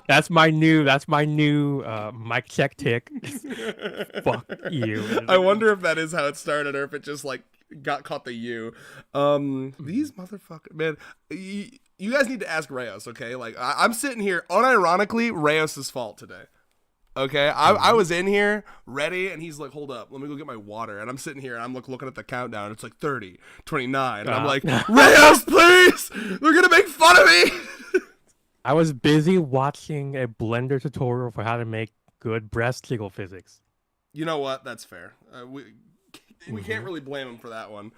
That's my new mic check tick. Fuck you. I wonder if that is how it started, or if it just like got caught the U. These motherfuckers, man. You guys need to ask Rayos, okay? Like I'm sitting here, unironically, Rayos' fault today. Okay, I was in here ready, and he's like, hold up, let me go get my water. And I'm sitting here, and I'm looking at the countdown. It's like 30, 29. And I'm like, Rayos, please! They're going to make fun of me! I was busy watching a Blender tutorial for how to make good breast jiggle physics. You know what? That's fair. We can't really blame him for that one.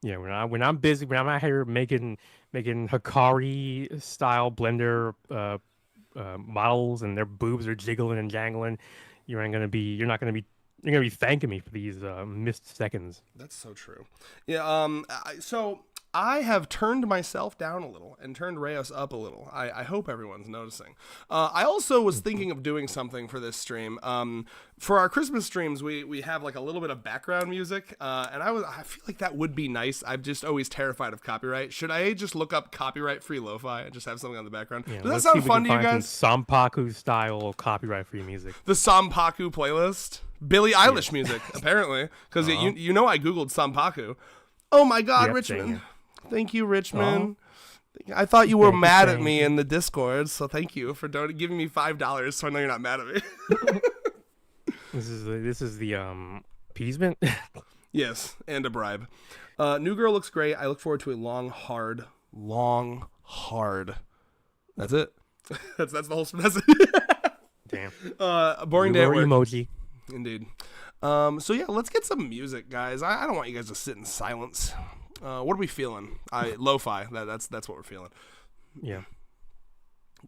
Yeah, when I'm busy, when I'm out here making Hikari style Blender models and their boobs are jiggling and jangling, you're gonna be thanking me for these missed seconds. That's so true. Yeah. So I have turned myself down a little and turned Rayos up a little. I hope everyone's noticing. I also was thinking of doing something for this stream. For our Christmas streams, we have like a little bit of background music, and I feel like that would be nice. I'm just always terrified of copyright. Should I just look up copyright-free lo-fi and just have something on the background? Yeah, does that sound fun to you guys? Sampaku style copyright-free music. The Sampaku playlist, Billie Eilish music, apparently, because you know I googled Sampaku. Oh my God, yep, Richmond. Thank you, Richmond. I thought you were mad at me in the Discord, so thank you for giving me $5 so I know you're not mad at me. This is the appeasement. Yes, and a bribe. New girl looks great. I look forward to a long, hard. That's it. that's the whole message. Damn. Boring day at work. Emoji. Indeed. So yeah, let's get some music, guys. I don't want you guys to sit in silence. What are we feeling? Lo-fi. That's what we're feeling. Yeah.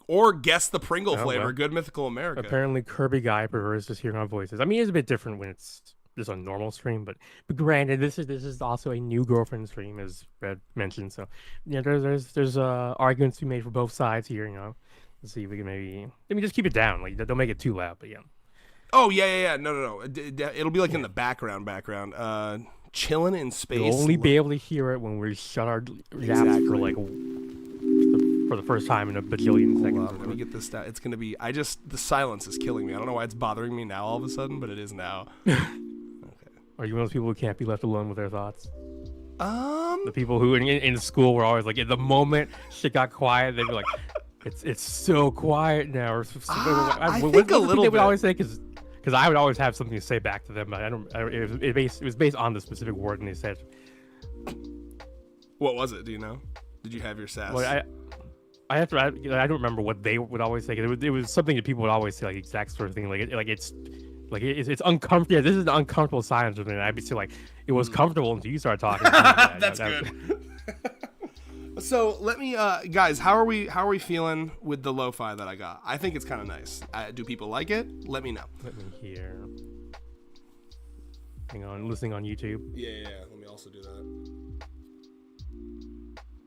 Or guess the Pringle flavor. Well, Good Mythical America. Apparently, Kirby Guy prefers just hearing our voices. I mean, it's a bit different when it's just a normal stream, but granted, this is also a new girlfriend stream, as Red mentioned. So yeah, there's arguments to be made for both sides here. You know, let's see if we can maybe just keep it down. Like, don't make it too loud, but yeah. Oh yeah. No. It'll be like in the background. Chilling in space. You'll only be able to hear it when we shut our zaps for the first time in a bajillion seconds. Let me get this down. It's gonna be. The silence is killing me. I don't know why it's bothering me now all of a sudden, but it is now. Okay. Are you one of those people who can't be left alone with their thoughts? The people who in school were always like, in the moment shit got quiet, they'd be like, it's so quiet now. Or I think a little bit. They would always say because I would always have something to say back to them, but it was based on the specific word, and they said. What was it? Do you know? Did you have your sass? Well, I don't remember what they would always say. It was something that people would always say, like exact sort of thing. It's uncomfortable. Yeah, this is an uncomfortable silence with me. And I'd be like, it was comfortable until you started talking. That's good. So let me, guys, how are we feeling with the lo-fi that I got? I think it's kind of nice. Do people like it? Let me know. Let me hear. Hang on, listening on YouTube. Yeah. Let me also do that.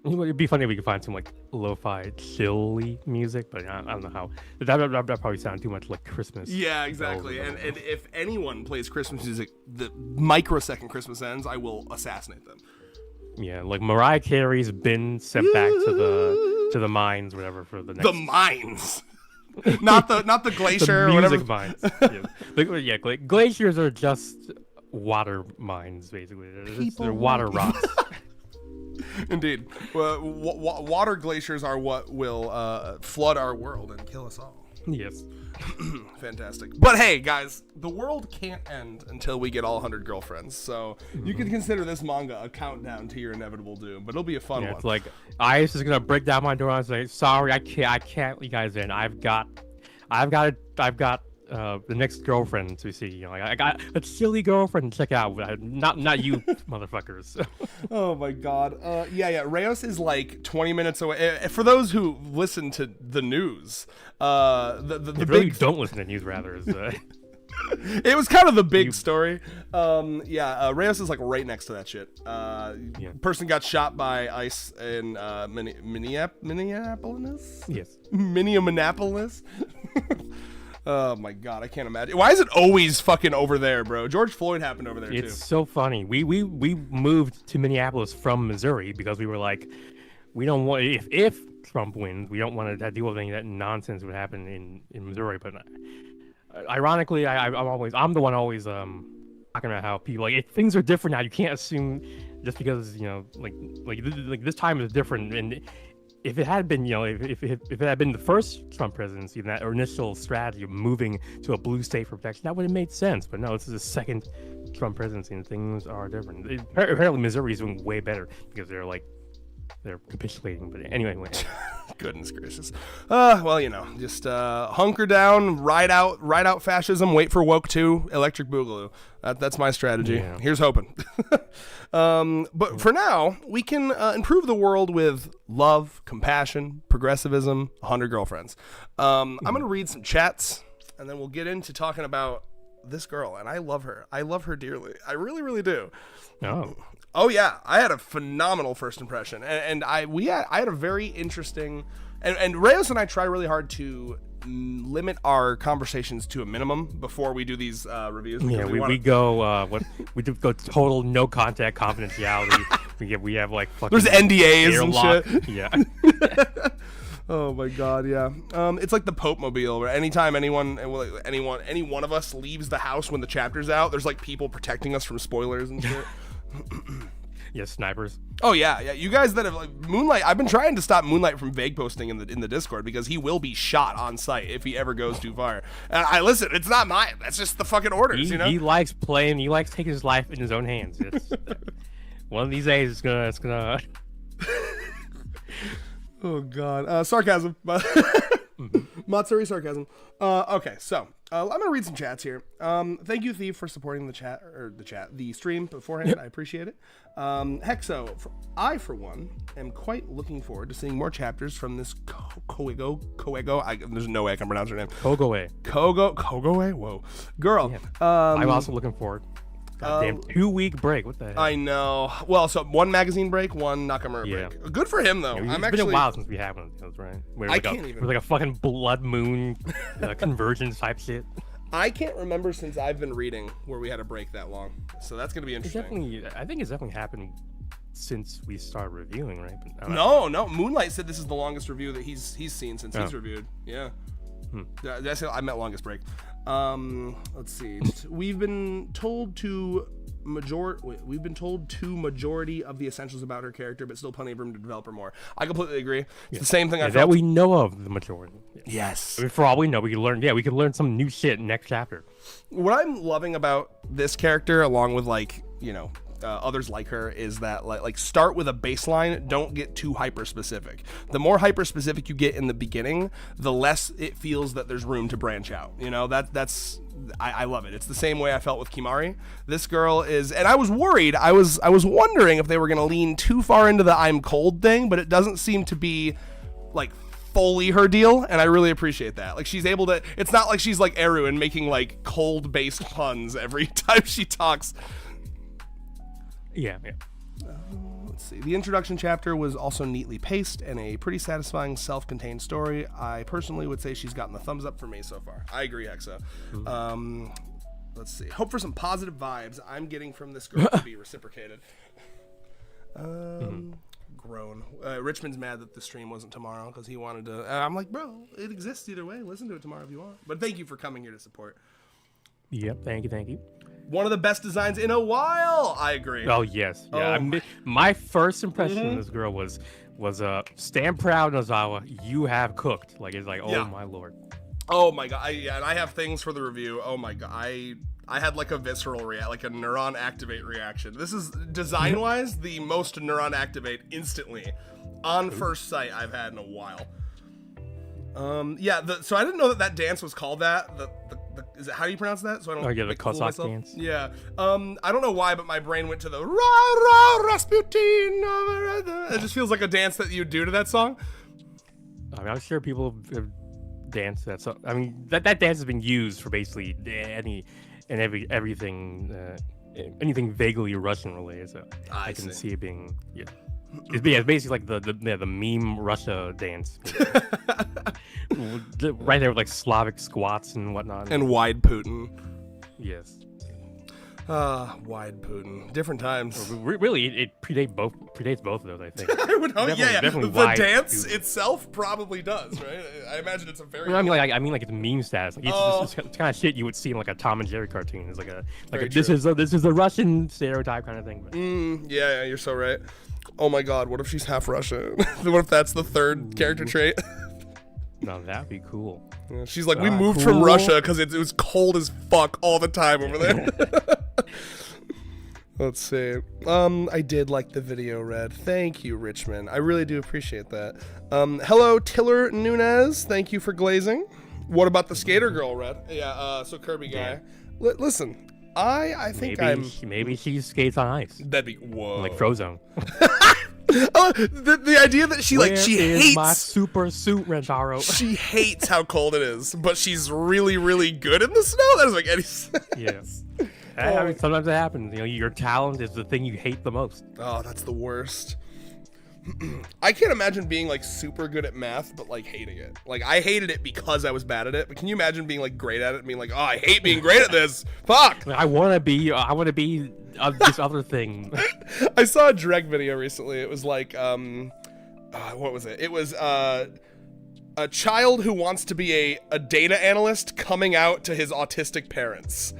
It'd be funny if we could find some like lo-fi chilly music, but I don't know how. That probably sound too much like Christmas. Yeah, exactly. And if anyone plays Christmas music, the microsecond Christmas ends, I will assassinate them. Yeah, like Mariah Carey's been sent back to the mines, whatever, for the next. The mines, not the glacier. The music or mines. Yeah, glaciers are just water mines, basically. They're water rocks. Indeed. Water glaciers are what will flood our world and kill us all. Yes. Fantastic. But hey, guys, the world can't end until we get all 100 girlfriends. So you can consider this manga a countdown to your inevitable doom. But it'll be a fun one. It's like Ice is gonna break down my door and say, "Sorry, I can't let you guys in. I've got the next girlfriend to see. You know, like, I got a silly girlfriend to check out. Not you, motherfuckers." Oh my God. Yeah. Rayos is like 20 minutes away. For those who listen to the news, the really big don't listen to news. Rather, is, it was kind of the big story. Rayos is like right next to that shit. Person got shot by ICE in Minneapolis. Yes, Minneapolis. Oh my God, I can't imagine. Why is it always fucking over there, bro? George Floyd happened over there too. It's so funny. We moved to Minneapolis from Missouri because we were like, we don't want if Trump wins. We don't want to deal with any of that nonsense would happen in Missouri. But ironically, I'm the one always talking about how people like if things are different now. You can't assume just because like this time is different. And if it had been if it had been the first Trump presidency and that initial strategy of moving to a blue state for protection, that would have made sense. But no, this is the second Trump presidency and things are different. Apparently, Missouri is doing way better because they're capitulating. But anyway. Goodness gracious. Well, just hunker down, ride out fascism, wait for woke 2, electric boogaloo. That's my strategy. Yeah. Here's hoping. But for now, we can improve the world with love, compassion, progressivism, 100 girlfriends. I'm going to read some chats, and then we'll get into talking about this girl, and I love her. I love her dearly. I really, really do. Oh yeah, I had a phenomenal first impression, and I had a very interesting, and Reyes and I try really hard to limit our conversations to a minimum before we do these reviews. Yeah, we go total no contact confidentiality. we have like fucking there's NDAs airlock. and shit. Yeah. Oh my god, yeah. It's like the Pope Mobile, where anytime any one of us leaves the house when the chapter's out, there's like people protecting us from spoilers and shit. Yeah, snipers. Oh yeah. You guys that have like Moonlight, I've been trying to stop Moonlight from vague posting in the Discord because he will be shot on sight if he ever goes too far. And I listen, it's not mine. That's just the fucking orders, He likes playing. He likes taking his life in his own hands. One of these days, it's gonna. Oh god, sarcasm. Matsuri sarcasm. Okay, so I'm gonna read some chats here. Thank you, Thief, for supporting the stream beforehand. Yep. I appreciate it. Hexo, for one, am quite looking forward to seeing more chapters from this Koego. There's no way I can pronounce her name. Kogoe. Whoa, girl. Yeah. I'm also looking forward. Goddamn 2-week break. What the hell? I know. Well, so one magazine break, one Nakamura break. Good for him though. It's been a while since we had one of those, right? I can't even. It was like a fucking blood moon convergence type shit. I can't remember since I've been reading where we had a break that long. So that's gonna be interesting. I think it's definitely happened since we started reviewing, right? But, no. Moonlight said this is the longest review that he's seen since he's reviewed. Yeah. I meant longest break. Let's see. We've been told to majority of the essentials about her character, but still plenty of room to develop her more. I completely agree. It's the same thing I felt. That we know of the majority. Yes. I mean, for all we know, we could learn some new shit next chapter. What I'm loving about this character, along with others like her, is that like start with a baseline, don't get too hyper specific. The more hyper specific you get in the beginning, the less it feels that there's room to branch out. I love it. It's the same way I felt with Kimari. This girl is, and I was worried. I was wondering if they were gonna lean too far into the I'm cold thing, but it doesn't seem to be like fully her deal, and I really appreciate that. Like she's able to. It's not like she's like Eru and making like cold based puns every time she talks. Yeah. Let's see. The introduction chapter was also neatly paced and a pretty satisfying self-contained story. I personally would say she's gotten the thumbs up for me so far. I agree, Hexa. Mm-hmm. Let's see. Hope for some positive vibes I'm getting from this girl to be reciprocated. Grown. Richmond's mad that the stream wasn't tomorrow because he wanted to. I'm like, bro, it exists either way. Listen to it tomorrow if you want. But thank you for coming here to support. Yep. Thank you. One of the best designs in a while. I agree. Oh yes, yeah. My first impression of this girl was stand proud, Nozawa. You have cooked. Like it's like, oh my lord. Oh my god. And I have things for the review. Oh my god. I had like a visceral like a neuron activate reaction. This is design wise the most neuron activate instantly on first sight I've had in a while. So I didn't know that dance was called that. Is it, how do you pronounce that? So I don't. The Cossack dance. Yeah. I don't know why, but my brain went to the Ra Rasputin. It just feels like a dance that you do to that song. I mean, I'm sure people have danced that song. I mean, that dance has been used for basically everything, anything vaguely Russian related. So I can see it being It's basically like the meme Russia dance. Right there with like Slavic squats and whatnot. And wide Putin. Yes. Wide Putin. Different times. Really, it predates both of those. I think. I would hope, yeah. Definitely The wide dance Putin. itself probably does, right? I imagine it's a very. I mean, like it's meme status. Like, it's kind of shit you would see in like a Tom and Jerry cartoon. It's Very this true. is a Russian stereotype kind of thing. But, Yeah, you're so right. Oh my God, what if she's half Russian? What if that's the third character trait? no, that'd be cool. Yeah, she's like, we Ah, moved from cool. Russia because it was cold as fuck all the time over there. Let's see. I did like the video, Red. Thank you, Richmond. I really do appreciate that. Hello, Tiller Nunez. Thank you for glazing. What about the skater girl, Red? Yeah. So Kirby guy. Listen, I think Maybe she skates on ice, That'd be whoa. like Frozone. The idea that she Where is hates my super suit, Rentaro? she hates how cold it is, but she's really, really good in the snow. That doesn't make any sense. Yeah. I mean, sometimes it happens. You know, your talent is the thing you hate the most. Oh, that's the worst. I can't imagine being like super good at math, but like hating it. Like I hated it because I was bad at it. But can you imagine being like great at it and being like, oh, I hate being great at this. Fuck. I mean, I want to be this other thing. I saw a Dreg video recently. It was like, what was it? It was a child who wants to be a data analyst coming out to his autistic parents.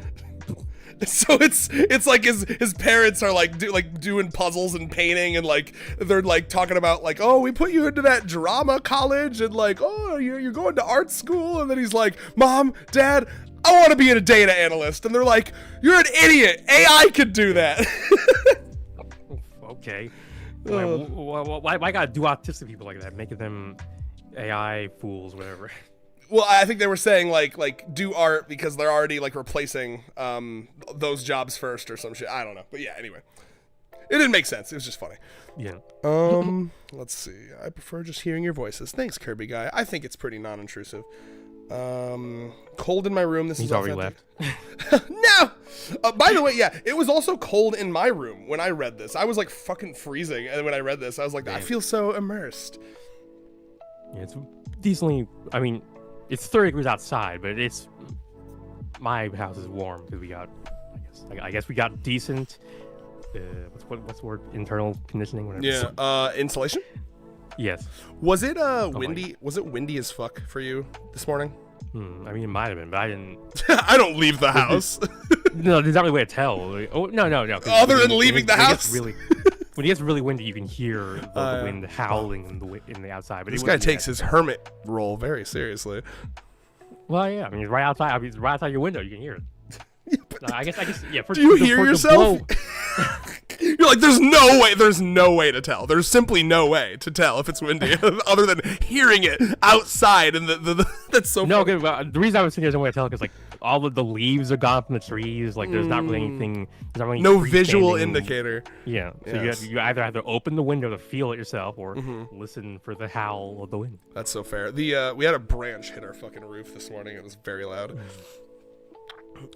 So it's like his parents are like doing puzzles and painting and like they're like talking about like, oh, we put you into that drama college and like, oh, you're going to art school, and then he's like, Mom, Dad, I want to be a data analyst, and they're like, you're an idiot, AI could do that. Okay. Why gotta do autistic people like that, making them AI fools, whatever. Well, I think they were saying like do art because they're already like replacing those jobs first or some shit. I don't know, but yeah. Anyway, it didn't make sense. It was just funny. Yeah. Let's see. I prefer just hearing your voices. Thanks, Kirby guy. I think it's pretty non-intrusive. Cold in my room. This He's is already authentic. left. No. By the way, yeah, it was also cold in my room when I read this. I was like fucking freezing, and when I read this, I was like, I feel so immersed. Yeah, it's decently. I mean, it's 30 degrees outside, but it's my house is warm because we got. I guess we got decent. What's the word? Internal conditioning, whatever. Yeah. Insulation. Yes. Was it windy? Was it windy as fuck for you this morning? I mean, it might have been, but I didn't. I don't leave the house. No, there's not really a way to tell. Like, oh no. Other than leaving the house. When it gets really windy, you can hear the wind howling in the outside. But this guy takes his hermit role very seriously. Well, yeah. I mean, it's right outside. I mean, it's right outside your window. You can hear it. I guess. Yeah. Do you hear yourself? You're like, there's no way to tell. There's simply no way to tell if it's windy other than hearing it outside, and that's so. No, well, the reason I was thinking there's no way to tell because like all of the leaves are gone from the trees. Like there's not really anything. There's not really no visual indicator. Yeah. So Yes. you either have to open the window to feel it yourself, or listen for the howl of the wind. That's so fair. We had a branch hit our fucking roof this morning. It was very loud.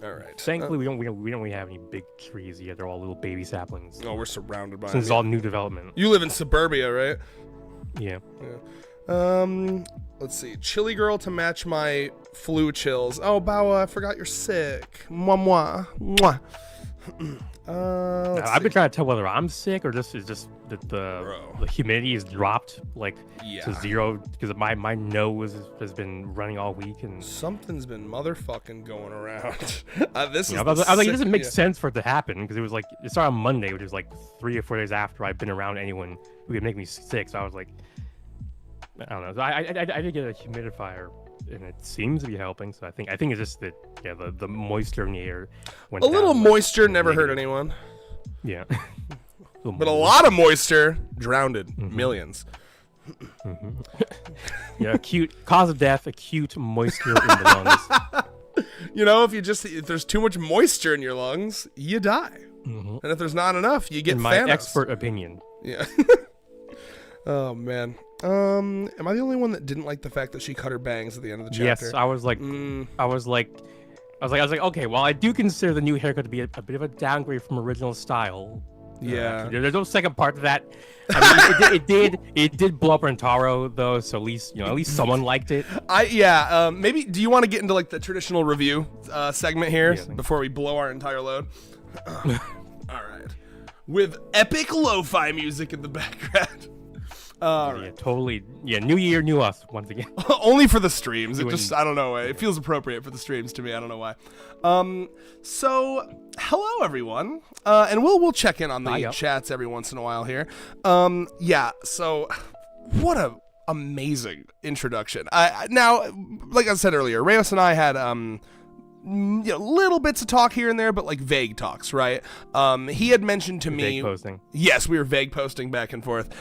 All right. Thankfully, we don't really have any big trees yet. They're all little baby saplings. Oh, we're surrounded by. Since it's all new development. You live in suburbia, right? Yeah. Let's see. Chilly girl to match my flu chills. Oh, Bawa, I forgot you're sick. Mwah, mwah. I've been trying to tell whether I'm sick or just that the humidity has dropped like to zero because my nose has been running all week and something's been motherfucking going around. I was like, it doesn't make sense for it to happen because it started on Monday, which is like 3 or 4 days after I've been around anyone who could make me sick. So I was like, I don't know. So I did get a humidifier. And it seems to be helping, so I think it's just that the moisture in the air went a little down, moisture never hurt anyone. Yeah. But a lot of moisture drowned millions. Yeah, acute cause of death, acute moisture in the lungs. You know, if there's too much moisture in your lungs, you die. And if there's not enough, you get in my Thanos. expert opinion. Yeah. Oh man. Am I the only one that didn't like the fact that she cut her bangs at the end of the chapter? Yes, I was like, okay, well, I do consider the new haircut to be a bit of a downgrade from original style. Yeah. There's no second part to that. I mean, it did blow up Rentaro though, so at least someone liked it. Maybe do you want to get into like the traditional review segment here before we blow our entire load? All right. With epic lo-fi music in the background. All right. Yeah, totally. Yeah, new year, new us once again. Only for the streams. It Doing- just, I don't know. It feels appropriate for the streams to me. I don't know why. So hello everyone. And we'll check in on the Hiya. chats every once in a while here. Yeah. So what a amazing introduction. Now, like I said earlier, Reyes and I had little bits of talk here and there, but like vague talks, right? He had mentioned to me, Vague posting. yes, we were vague posting back and forth.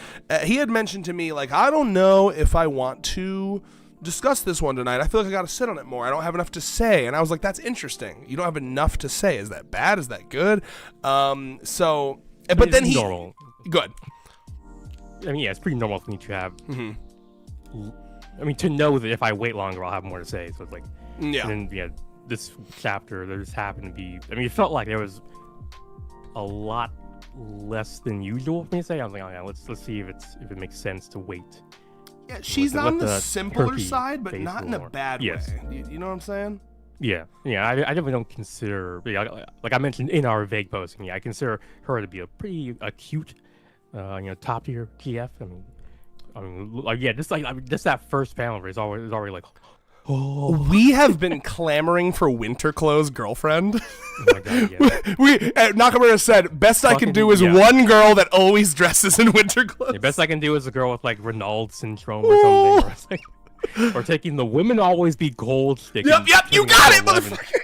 He had mentioned to me, like, I don't know if I want to discuss this one tonight. I feel like I got to sit on it more. I don't have enough to say. And I was like, that's interesting. You don't have enough to say. Is that bad? Is that good? So, but then It's he, normal. good. I mean, yeah, it's pretty normal for me to have. Mm-hmm. I mean, to know that if I wait longer, I'll have more to say. So it's like, Yeah. and then yeah, this chapter there just happened to be. I mean, it felt like there was a lot less than usual for me to say. I was like, oh yeah, let's see if it makes sense to wait. Yeah, she's let on the the simpler turkey side, but face not a in a more. bad Yes. way. You know what I'm saying? Yeah, I definitely don't consider, like I mentioned in our vague posting, yeah, I consider her to be a pretty acute, top tier GF. I mean, like yeah, just that first panel is already like, oh We have been clamoring for winter clothes girlfriend. my god, yeah. Nakamura said, best I can Fucking- do is yeah. one girl that always dresses in winter clothes. The best I can do is a girl with like Renault syndrome or something, or, it's like, or taking the women always be gold stick. Yep, and you turning got to it, 11. motherfucker.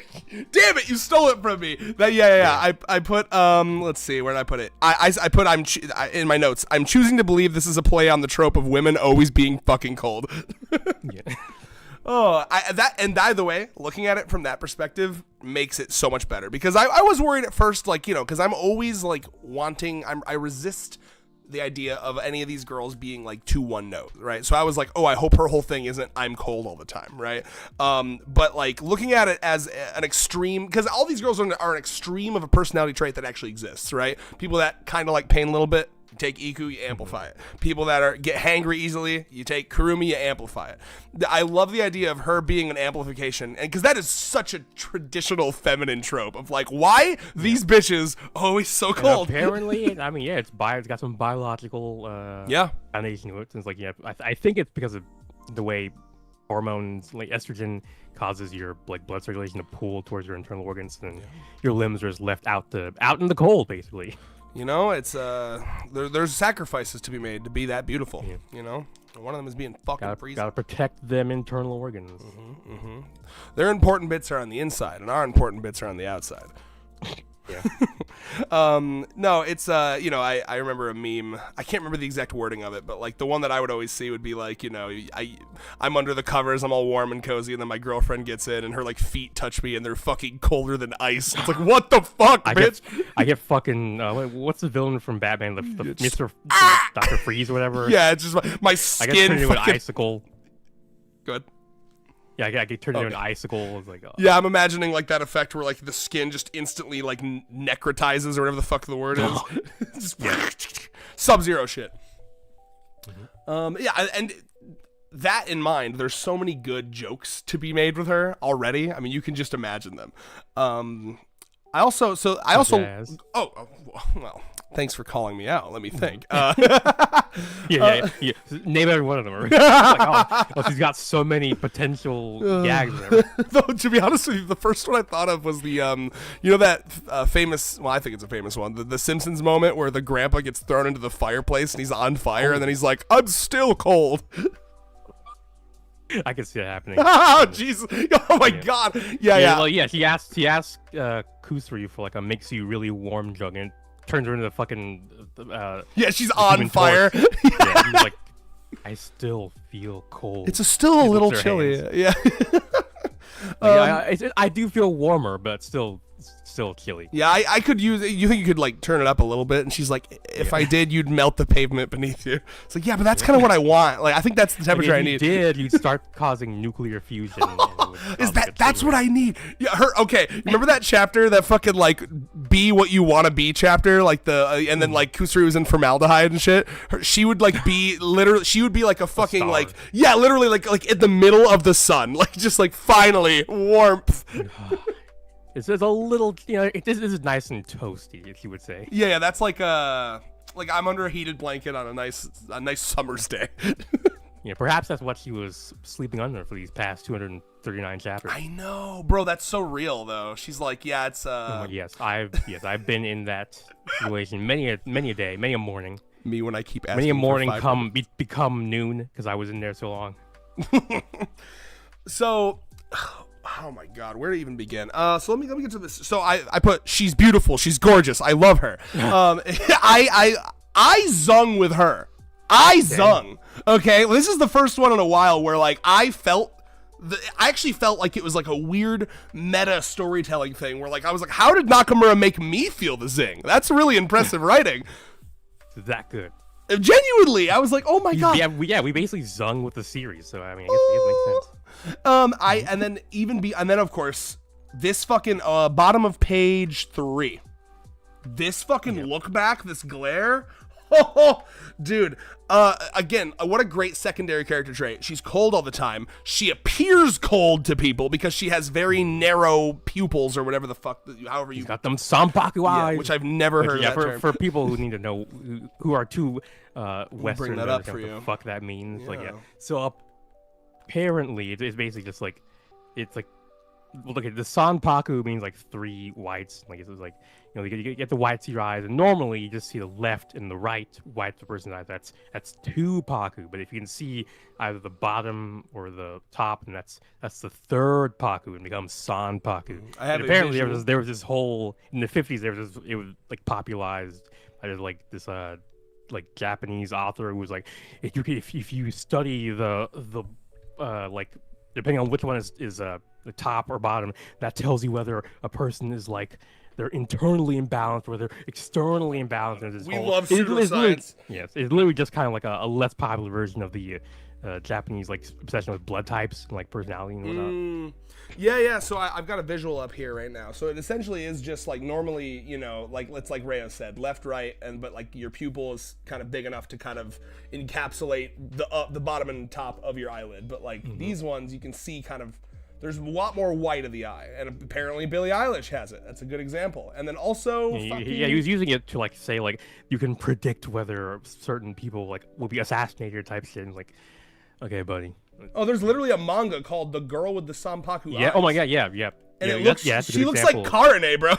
Damn it, you stole it from me. I put let's see, where did I put it? I put in my notes. I'm choosing to believe this is a play on the trope of women always being fucking cold. Yeah. Oh, and by the way, looking at it from that perspective makes it so much better, because I was worried at first, like, because I'm always like I resist the idea of any of these girls being like too one note, right? So I was like, oh, I hope her whole thing isn't I'm cold all the time, right? But like looking at it as an extreme, because all these girls are an extreme of a personality trait that actually exists, right? People that kind of like pain a little bit, you take Iku, you amplify it. People that get hangry easily, you take Kurumi, you amplify it. I love the idea of her being an amplification, and because that is such a traditional feminine trope of like, why these bitches always so And cold? apparently, I mean, yeah, it's got some biological Yeah. foundation to it. It's like, yeah, I think it's because of the way hormones, like estrogen, causes your like blood circulation to pool towards your internal organs, and your limbs are just left out in the cold, basically. It's there's sacrifices to be made to be that beautiful. Yeah. One of them is being fucking freezing. Gotta protect them internal organs. Their important bits are on the inside, and our important bits are on the outside. Yeah. No, it's I remember a meme. I can't remember the exact wording of it, but like the one that I would always see would be like, I'm under the covers, I'm all warm and cozy, and then my girlfriend gets in and her like feet touch me and they're fucking colder than ice. It's like, what the fuck, bitch? I get fucking what's the villain from Batman, the Mr. Dr. Freeze or whatever. Yeah, it's just my I skin get turned into an fucking icicle. good. Yeah, I get turned into an Okay. icicle. It's like, oh. Yeah, I'm imagining like that effect where like the skin just instantly like necrotizes or whatever the fuck the word is. Just Sub-Zero shit. Yeah, and that in mind, there's so many good jokes to be made with her already. I mean, you can just imagine them. I also Jazz. well, thanks for calling me out. Let me think. Yeah. Name every one of them. Like, oh, she's got so many potential gags. There. Though, to be honest with you, the first one I thought of was the that famous, well, I think it's a famous one, the Simpsons moment where the grandpa gets thrown into the fireplace and he's on fire and then he's like, I'm still cold. I can see it happening. Oh jeez. Oh my god. Yeah. Well, yeah. She asked Kusuri for like a makes you really warm jug, and it turns her into the fucking Yeah, she's on Human fire. Torch. Yeah, he's like, I still feel cold. It's still a She little looks at her chilly. hands. Yeah. I do feel warmer, but it's still chilly. Yeah, I could use it. You think you could like turn it up a little bit? And she's like, if I did, you'd melt the pavement beneath you. It's like, yeah, but that's kind of what I want. Like, I think that's the Like, temperature if I you need. did, you'd start causing nuclear fusion. And it would Is cause, like, that's a what I need? Yeah, okay. Remember that chapter, that fucking like be what you want to be chapter, like the and then like Kusuri was in formaldehyde and shit. She would like be literally. She would be like a fucking star. like literally like in the middle of the sun, like just like finally warmth. It's a little, this is nice and toasty, if you would say. Yeah, that's like I'm under a heated blanket on a nice summer's day. Perhaps that's what she was sleeping under for these past 239 chapters. I know, bro. That's so real, though. She's like, yeah, it's Yes, I've been in that situation many a day, many a morning. Me when I keep asking. Many a morning for become noon because I was in there so long. So, oh my God, where to even begin? So let me get to this. So I put, she's beautiful, she's gorgeous, I love her. I zung with her. I zung. Okay, this is the first one in a while where like I actually felt like it was like a weird meta storytelling thing where like I was like, how did Nakamura make me feel the zing? That's really impressive writing. That good. Genuinely, I was like, oh my God. Yeah, we basically zung with the series, so I mean, I guess it makes sense. And then of course, this fucking bottom of page 3. This fucking look back, this glare. Oh, dude. Again, what a great secondary character trait. She's cold all the time. She appears cold to people because she has very narrow pupils or whatever the fuck, however you... She's got them Sanpaku eyes. Which I've never heard of that term. For people who need to know, who are too Western, bring that up for you. What the fuck that means. Yeah. Like, yeah. So apparently, it's basically just like, it's like, well, look at the Sanpaku means like 3 whites. Like, it's like, you get the whites of your eyes, and normally you just see the left and the right whites of the person's eyes. That's 2 paku. But if you can see either the bottom or the top, and that's the 3rd paku, and becomes Sanpaku. And apparently there was this whole in the 50s. It was like popularized by this like Japanese author who was like, if you study the like depending on which one is the top or bottom, that tells you whether a person is like they're internally imbalanced or they're externally imbalanced. We love pseudoscience. Yes, it's literally just kind of like a less popular version of the Japanese like obsession with blood types and like personality and whatnot. Yeah. So I've got a visual up here right now. So it essentially is just like normally, like it's like Rayo said, left, right, but like your pupil is kind of big enough to kind of encapsulate the bottom and top of your eyelid. But like these ones, you can see kind of. There's a lot more white of the eye, and apparently Billie Eilish has it. That's a good example. And then also, he was using it to like say like you can predict whether certain people like will be assassinated or type shit. And like, okay, buddy. Oh, there's literally a manga called "The Girl with the Sanpaku Yeah. Eyes." Oh my God. Yeah. And yeah, it looks. She looks like Karane, bro.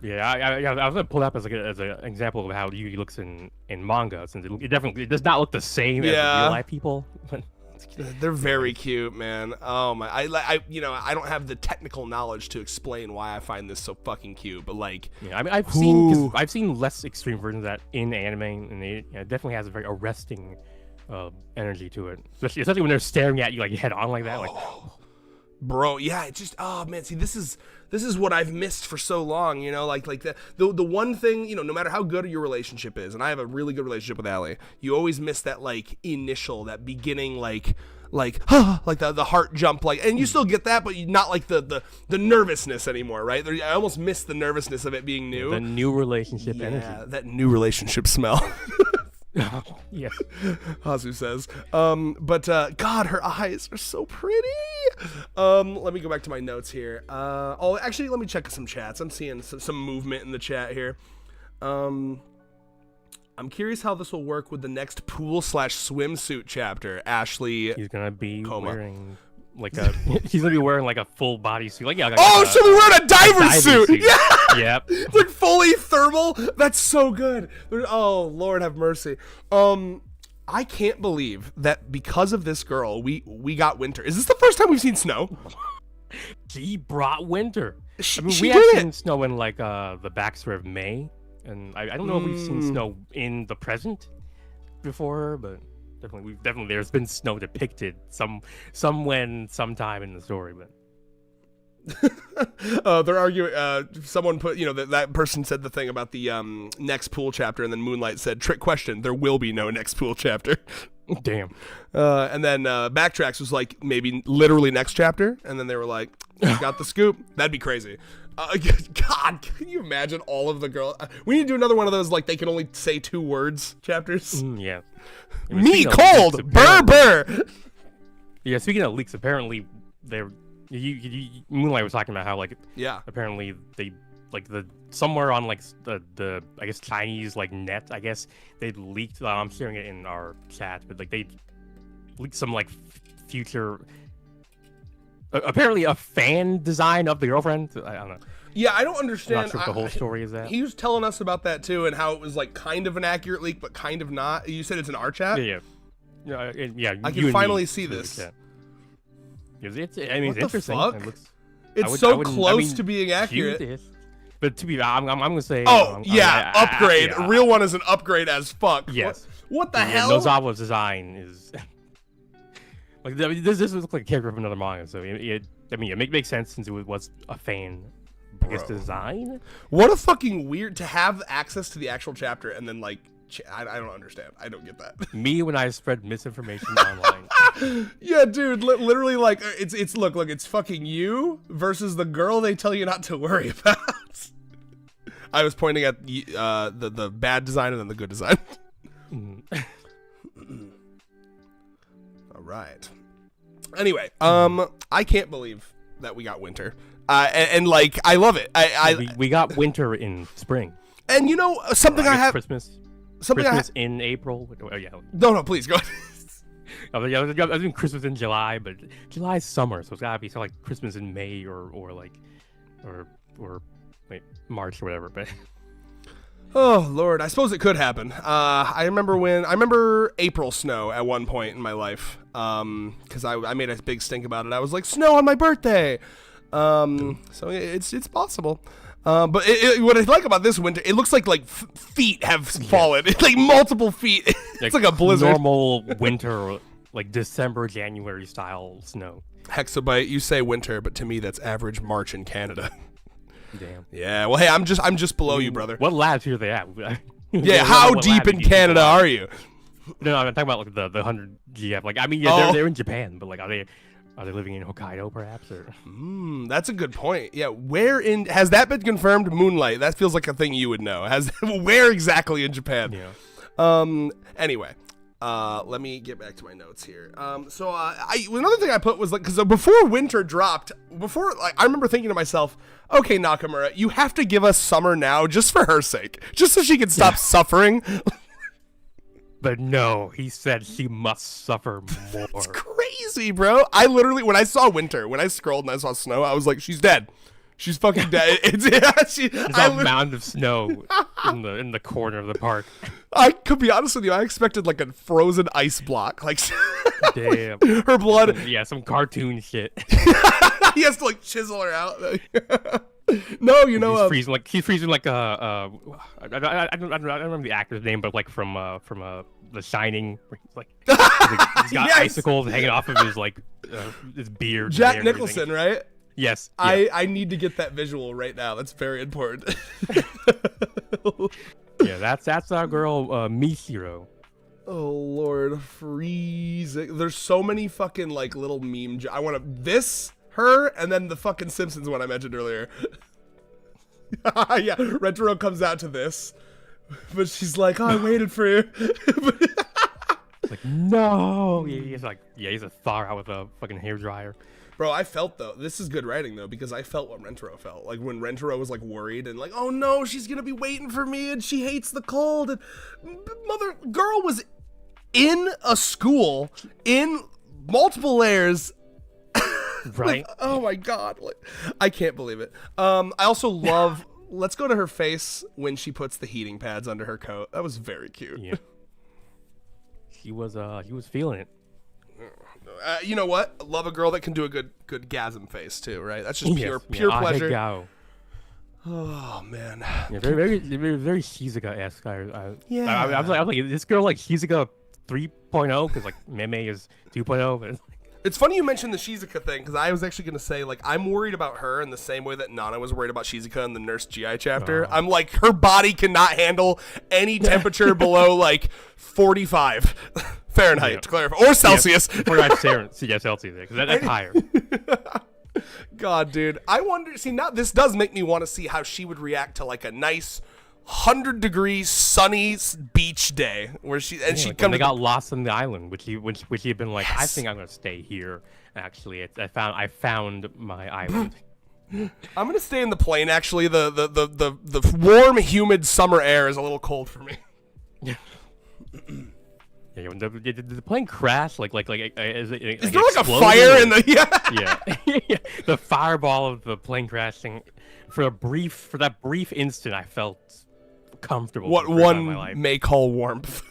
Yeah, I was gonna pull up as an example of how Yugi looks in manga, since it definitely does not look the same as real life people. But they're very cute, man. Oh my, I don't have the technical knowledge to explain why I find this so fucking cute, but like, yeah, I mean, I've seen less extreme versions of that in anime, and it definitely has a very arresting energy to it, especially when they're staring at you like head on like that, like. Bro, yeah, it just, oh man, see, this is what I've missed for so long, like the one thing, no matter how good your relationship is, and I have a really good relationship with Allie, you always miss that like initial, that beginning, like the heart jump, like, and you still get that, but not like the nervousness anymore, right? I almost miss the nervousness of it being new. The new relationship energy. That new relationship smell. Yes, Hazu says. But God, her eyes are so pretty. Let me go back to my notes here. Actually, let me check some chats. I'm seeing some movement in the chat here. I'm curious how this will work with the next pool/swimsuit chapter. Ashley, he's gonna be Coma. Wearing like a he's gonna be wearing like a full bodysuit. Like she'll be wearing a diving suit. Yeah. Yep. It's like fully thermal. That's so good. Oh, Lord have mercy. I can't believe that because of this girl, we got winter. Is this the first time we've seen snow? She brought winter. We have seen snow in like the backstory of May, and I don't know if we've seen snow in the present before, but definitely there's been snow depicted sometime in the story, but. They're arguing. Someone put, that person said the thing about the next pool chapter, and then Moonlight said, "Trick question: there will be no next pool chapter." Damn. And then Backtracks was like, maybe literally next chapter, and then they were like, "Got the scoop." That'd be crazy. God, can you imagine all of the girls? We need to do another one of those, like they can only say 2 words chapters. Yeah. Me cold, burr. Yeah. Speaking of leaks, apparently Moonlight was talking about how like Yeah. apparently they like the somewhere on like the I guess Chinese like net, I guess they leaked. I'm sharing it in our chat, but like they leaked some like future apparently a fan design of the girlfriend. I don't know. Yeah, I don't I'm understand. not sure what the whole story is that. He was telling us about that too, and how it was like kind of an accurate leak, but kind of not. You said it's in our chat. Yeah. I you can and finally me see through the this. chat. I mean, What it's the interesting. fuck? It looks, It's I so wouldn't- close to being accurate. cute-ish. But to be, I'm gonna say. Oh yeah, upgrade. Yeah. Real one is an upgrade as fuck. Yes. What the And hell? Nozawa's design is like this looks like a character from another manga. So it makes sense since it was a fan. I guess Bro. design. What a fucking weird to have access to the actual chapter and then like I don't understand. I don't get that. Me when I spread misinformation online. Yeah, dude, literally like it's look, it's fucking you versus the girl they tell you not to worry about. I was pointing at the bad design and then the good design. Mm. All right. Anyway, I can't believe that we got winter. And like I love it. We got winter in spring. And you know something Or I have Christmas. something I Christmas in April. Oh yeah. no, please go ahead. I was doing Christmas in July, but July's summer, so it's gotta be like Christmas in May or wait, March or whatever. But Oh Lord, I suppose it could happen. I remember April snow at one point in my life. Because I made a big stink about it. I was like, snow on my birthday. So it's possible. But what I like about this winter, it looks like feet have fallen. It's like multiple feet. It's like a blizzard. Normal winter, like December, January style snow. Hexabyte, you say winter, but to me that's average March in Canada. Damn. Yeah. Well, hey, I'm just below you, brother. What labs are they at? Yeah. How What deep lab in do you Canada go? are you? No, I'm talking about like the 100 GF. Like I mean, yeah, Oh. they're in Japan, but like are they living in Hokkaido perhaps or? That's a good point. Yeah. Where has that been confirmed? Moonlight. That feels like a thing you would know. Where exactly in Japan? Yeah. Anyway, let me get back to my notes here. So another thing I put was like, because before winter dropped, I remember thinking to myself, okay, Nakamura, you have to give us summer now just for her sake, just so she can stop suffering. But no, he said she must suffer more. It's crazy, bro. I literally, when I saw winter, when I scrolled and I saw snow, I was like, she's dead. She's fucking dead. There's a mound of snow in the corner of the park. I could be honest with you. I expected like a frozen ice block. Like, Damn. her blood. Yeah, some cartoon shit. He has to like chisel her out. No, you know. He's freezing like I don't remember the actor's name, but like from The Shining, where he's like he's got Yes! icicles hanging off of his like his beard. Jack and everything. Nicholson, right? Yes. Yeah. I need to get that visual right now. That's very important. Yeah, that's our girl Mishiro. Oh Lord, freezing. There's so many fucking like little meme. I want to her, and then the fucking Simpsons one I mentioned earlier. Yeah, Rentaro comes out to this, but she's like, "Oh, I waited for you." Like no, he's a thaw out with a fucking hairdryer. Bro, I felt though. This is good writing though, because I felt what Rentaro felt. Like when Rentaro was like worried and like, "Oh no, she's gonna be waiting for me, and she hates the cold." And mother girl was in a school in multiple layers. Right. Like, oh my god, like, I can't believe it. I also love. Let's go to her face when she puts the heating pads under her coat. That was very cute. Yeah. He was feeling it. You know what? Love a girl that can do a good gasm face too, right? That's just pure Yes, pure yeah, pleasure. Ahegao. Oh man. Yeah, very Shizuka-esque. Yeah. I was like, this girl like Shizuka 3.0 because like Meme is 2.0, but it's like, It's funny you mentioned the Shizuka thing, because I was actually going to say, like, I'm worried about her in the same way that Nana was worried about Shizuka in the Nurse GI chapter. I'm like, her body cannot handle any temperature below, like, 45 Fahrenheit, Yeah. to clarify, or Celsius. we're not sharing Celsius because that's higher. God, dude. I wonder, see, now this does make me want to see how she would react to, like, a nice, 100-degree sunny beach day where she Yeah, she like when come they to got lost on the island, which he had been like, I Yes. think I'm gonna stay here. Actually, I found my island. I'm gonna stay in the plane. Actually, the warm, humid summer air is a little cold for me. Yeah, when the plane crashed, is Is there like a fire in the? Yeah. yeah, the fireball of the plane crashing. For that brief instant, I felt comfortable. What for the first time in my one life. may call warmth.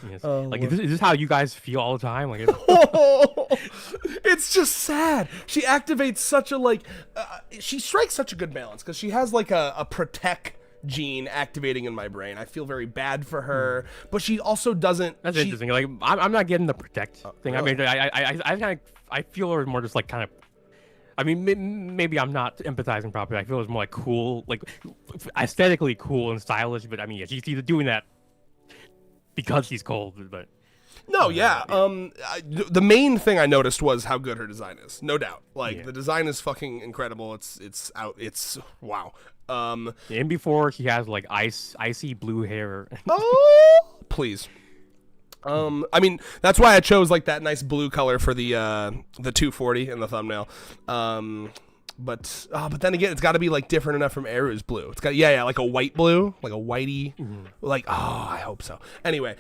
Yes. Oh, like Lord. is this how you guys feel all the time? Like, It's just sad. She activates such a she strikes such a good balance because she has like a protect gene activating in my brain. I feel very bad for her, but she also doesn't. that's she- interesting. Like I'm not getting the protect thing. really? I mean, I feel her more just like kind of. I mean, maybe I'm not empathizing properly. I feel it's more like cool, like aesthetically cool and stylish. But I mean, yeah, she's either doing that because she's cold, but No, yeah. The main thing I noticed was how good her design is. No doubt. Like Yeah. the design is fucking incredible. It's out. It's wow. and before she has like icy blue hair. Oh, please. I mean that's why I chose like that nice blue color for the 240 in the thumbnail. But then again, it's got to be like different enough from Eru's blue. It's got like a white blue, like a whitey, like I hope so. Anyway,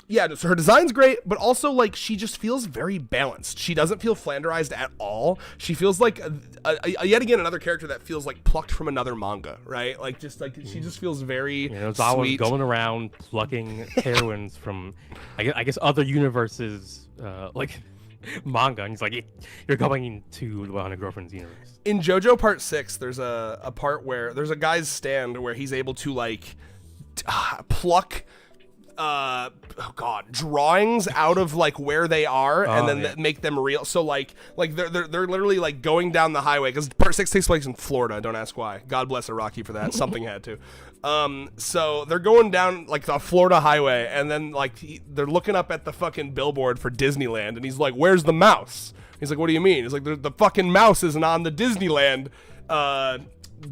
yeah, so her design's great, but also like she just feels very balanced. She doesn't feel flanderized at all. She feels like yet again another character that feels like plucked from another manga, right? Like just like she just feels very You know, Zawa's sweet. going around plucking heroines from, I guess other universes, like manga, and he's like, "You're going to the One Girlfriend's universe." In JoJo Part 6, there's a part where there's a guy's stand where he's able to like pluck drawings out of like where they are and then yeah. make them real. So like they're literally like going down the highway because Part 6 takes place in Florida. Don't ask why. God bless Iraqi for that. Something had to. So they're going down like the Florida highway and then like they're looking up at the fucking billboard for Disneyland and he's like, "Where's the mouse?" He's like, "What do you mean?" He's like, "The fucking mouse isn't on the Disneyland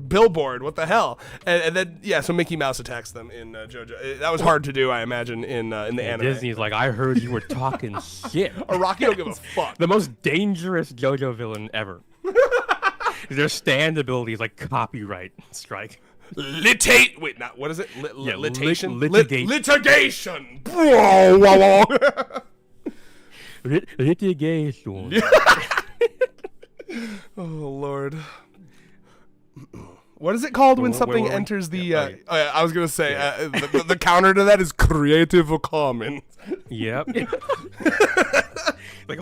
billboard. What the hell?" And then so Mickey Mouse attacks them in JoJo. That was hard to do, I imagine, in the anime. Disney's like, "I heard you were talking shit." Iraqi don't give a fuck. The most dangerous JoJo villain ever. Their stand ability is like copyright strike. Wait, not what is it? Yeah, Litation. litigation. Litigation. Litigation. Oh Lord. What is it called when Where something were we? enters the? Yeah, okay. I was gonna say the counter to that is Creative Commons. Yep. Like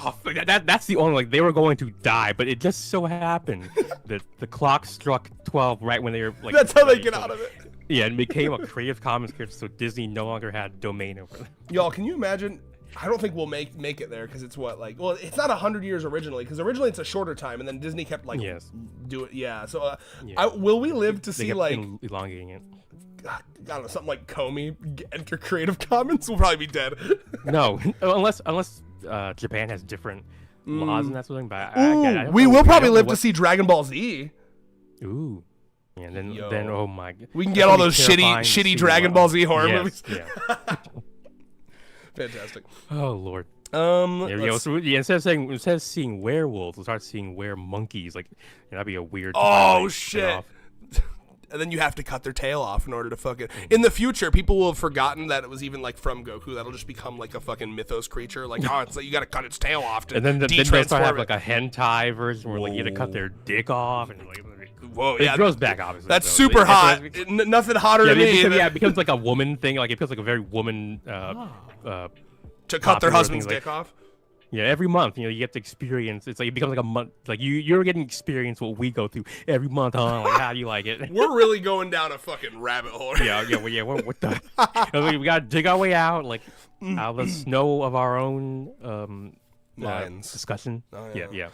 that's the only, like, they were going to die, but it just so happened that the clock struck 12 right when they were like. That's how they ready, get so- out of it. Yeah, and became a Creative Commons character, so Disney no longer had domain over them. Y'all, can you imagine? I don't think we'll make it there because it's what like. Well, it's not 100 years originally because originally it's a shorter time and then Disney kept like Yes. do it. Yeah. So Yeah. will we live to They see kept like elongating it. I don't know something like Comey enter Creative Commons? We'll probably be dead. No, unless Japan has different laws and that sort of thing. But I don't We know- will I probably don't know live to what- see Dragon Ball Z. Ooh. Yeah, and Yo. then oh my god. We can That's get all gonna be those terrifying to shitty see Dragon live. Ball Z horror Yes, movies. Yeah. Fantastic. Oh lord. Let's- Instead of seeing werewolves, we'll start seeing monkeys. Like, that'd be a weird. Oh like, shit! spin-off. And then you have to cut their tail off in order to fucking. In the future, people will have forgotten that it was even like from Goku. That'll just become like a fucking mythos creature. Like, oh, it's like you got to cut its tail off to And then they'll start de-transform have it. like a hentai version where like you had to cut their dick off and like. Whoa, It yeah, grows back, obviously. that's so super it- hot. it- Nothing hotter Yeah, than me. it becomes like a woman thing. Like it feels like a very woman. to cut their popular husband's things, like- dick off. Yeah, every month, you get to experience. It's like it becomes like a month. Like you're getting experience what we go through every month. Huh? Like, how do you like it? We're really going down a fucking rabbit hole. What the? We gotta dig our way out, like out of the snow of our own Minds. discussion. Oh, Yeah.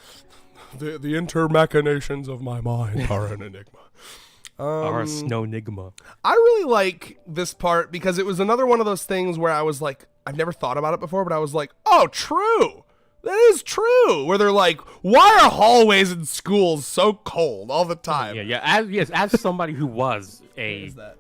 The intermachinations of my mind are an enigma. Our snow enigma. I really like this part because it was another one of those things where I was like, I've never thought about it before, but I was like, oh, true. That is true. Where they're like, why are hallways in schools so cold all the time? As somebody who was What is that?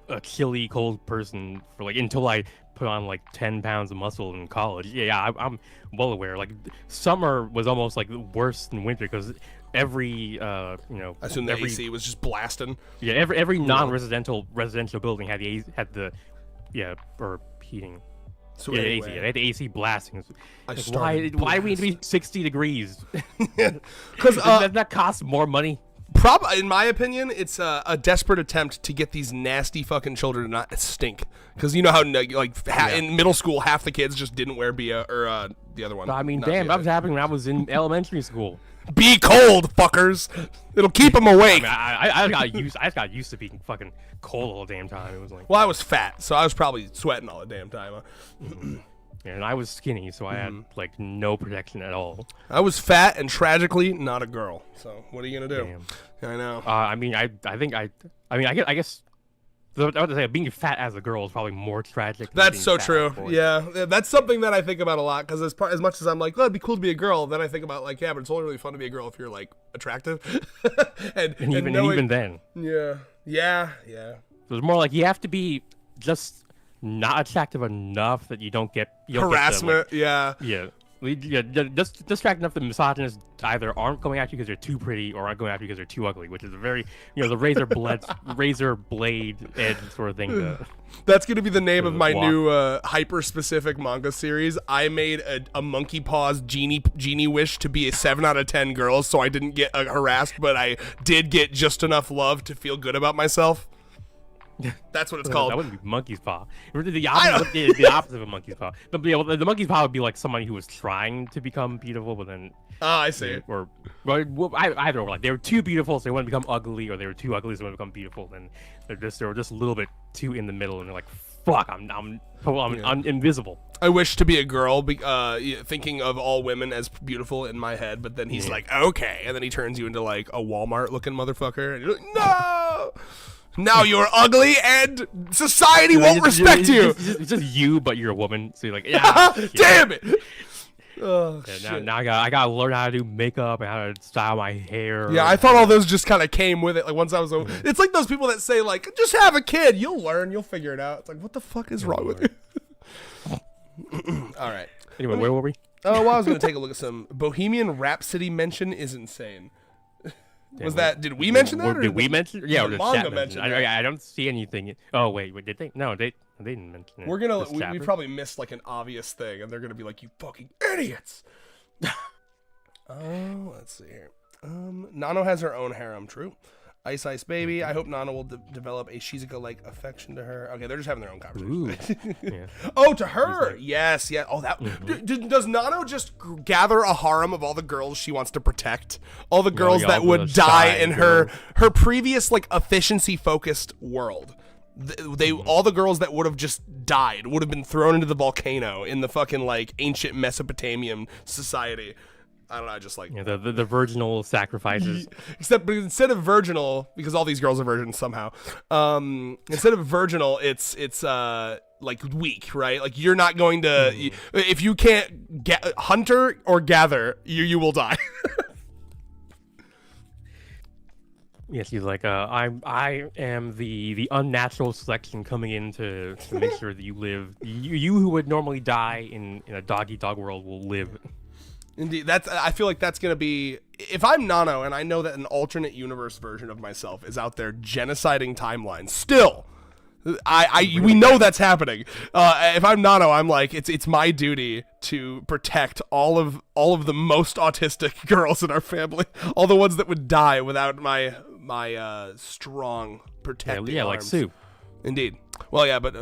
a chilly, cold person for like until I put on like 10 pounds of muscle in college. I'm well aware. Like summer was almost like worse than winter because every I assume the AC was just blasting. Yeah, every non-residential building had the or heating. So yeah, anyway, AC. They had the AC blasting. I Like, started why do we need to be 60 degrees? because Doesn't that cost more money? in my opinion, it's a desperate attempt to get these nasty fucking children to not stink. Because you know how in middle school, half the kids just didn't wear BA or the other one. I mean, not damn, BA. that was happening when I was in elementary school. Be cold, fuckers. It'll keep them awake. I just got used to being fucking cold all the damn time. It was like, Well, I was fat, so I was probably sweating all the damn time. and I was skinny, so I had like no protection at all. I was fat and tragically not a girl. So what are you gonna do? Damn. I know. I guess. I was about to say, being fat as a girl is probably more tragic. Than That's being so fat true. as a boy. Yeah, that's something that I think about a lot. Because as much as I'm like, oh, it'd be cool to be a girl, then I think about like, yeah, but it's only really fun to be a girl if you're like attractive. and even then, yeah. so it's more like you have to be just not attractive enough that you don't get Harassment. Just attractive enough that misogynists either aren't going after you because they're too pretty or aren't going after you because they're too ugly, which is a very, the razor blade edge sort of thing. That's going to be the name of my walk. new hyper-specific manga series. I made a monkey paws genie wish to be a 7 out of 10 girls, so I didn't get harassed, but I did get just enough love to feel good about myself. That's what it's called. That wouldn't be monkey's paw. The opposite of a monkey's paw. The monkey's paw would be like somebody who was trying to become beautiful, but then. I see. Either or, like they were too beautiful, so they wouldn't become ugly, or they were too ugly, so they wouldn't become beautiful. Then they were just a little bit too in the middle, and they're like, "Fuck, I'm invisible." I wish to be a girl, thinking of all women as beautiful in my head, but then he's like, "Okay," and then he turns you into like a Walmart-looking motherfucker, and you're like, "No." Now you're ugly and society won't respect you. It's just you, but you're a woman. So you're like, yeah. Damn it. Oh, shit. Now I gotta learn how to do makeup and how to style my hair. Yeah, I thought all those just kind of came with it. Like once I was, it's like those people that say like, just have a kid, you'll learn, you'll figure it out. It's like, what the fuck is wrong with you? All right. Anyway, where were we? Oh, well, I was gonna take a look at some Bohemian Rhapsody mention is insane. Did we mention that? Did we mention? Yeah, the or manga chat mentioned it. it. I don't see anything. Oh wait, did they? No, they didn't mention it. We're gonna. This We chapter? probably missed like an obvious thing, and they're gonna be like, "You fucking idiots." Let's see here. Nano has her own harem. True. Ice Ice Baby. I hope Nano will develop a Shizuka-like affection to her. Okay, they're just having their own conversation. Yeah. Oh, to her. Yes. Yeah. Oh, that. Does Nano just gather a harem of all the girls she wants to protect? All the girls that would die in her previous like efficiency-focused world. All the girls that would have just died would have been thrown into the volcano in the fucking like ancient Mesopotamian society. I don't know, I just like the virginal sacrifices. But instead of virginal, because all these girls are virgins somehow, instead of virginal, it's like weak, right? Like you're not going to if you can't get hunter or gather, you will die. Yes, he's like, I am the unnatural selection coming in to make sure that you live. You who would normally die in a dog-eat-dog world will live. Indeed, I feel like that's gonna be, if I'm Nano and I know that an alternate universe version of myself is out there genociding timelines. Still, we know that's happening. If I'm Nano, I'm like, it's my duty to protect all of the most autistic girls in our family, all the ones that would die without my strong protecting like arms. Sue. Indeed. Well, yeah, but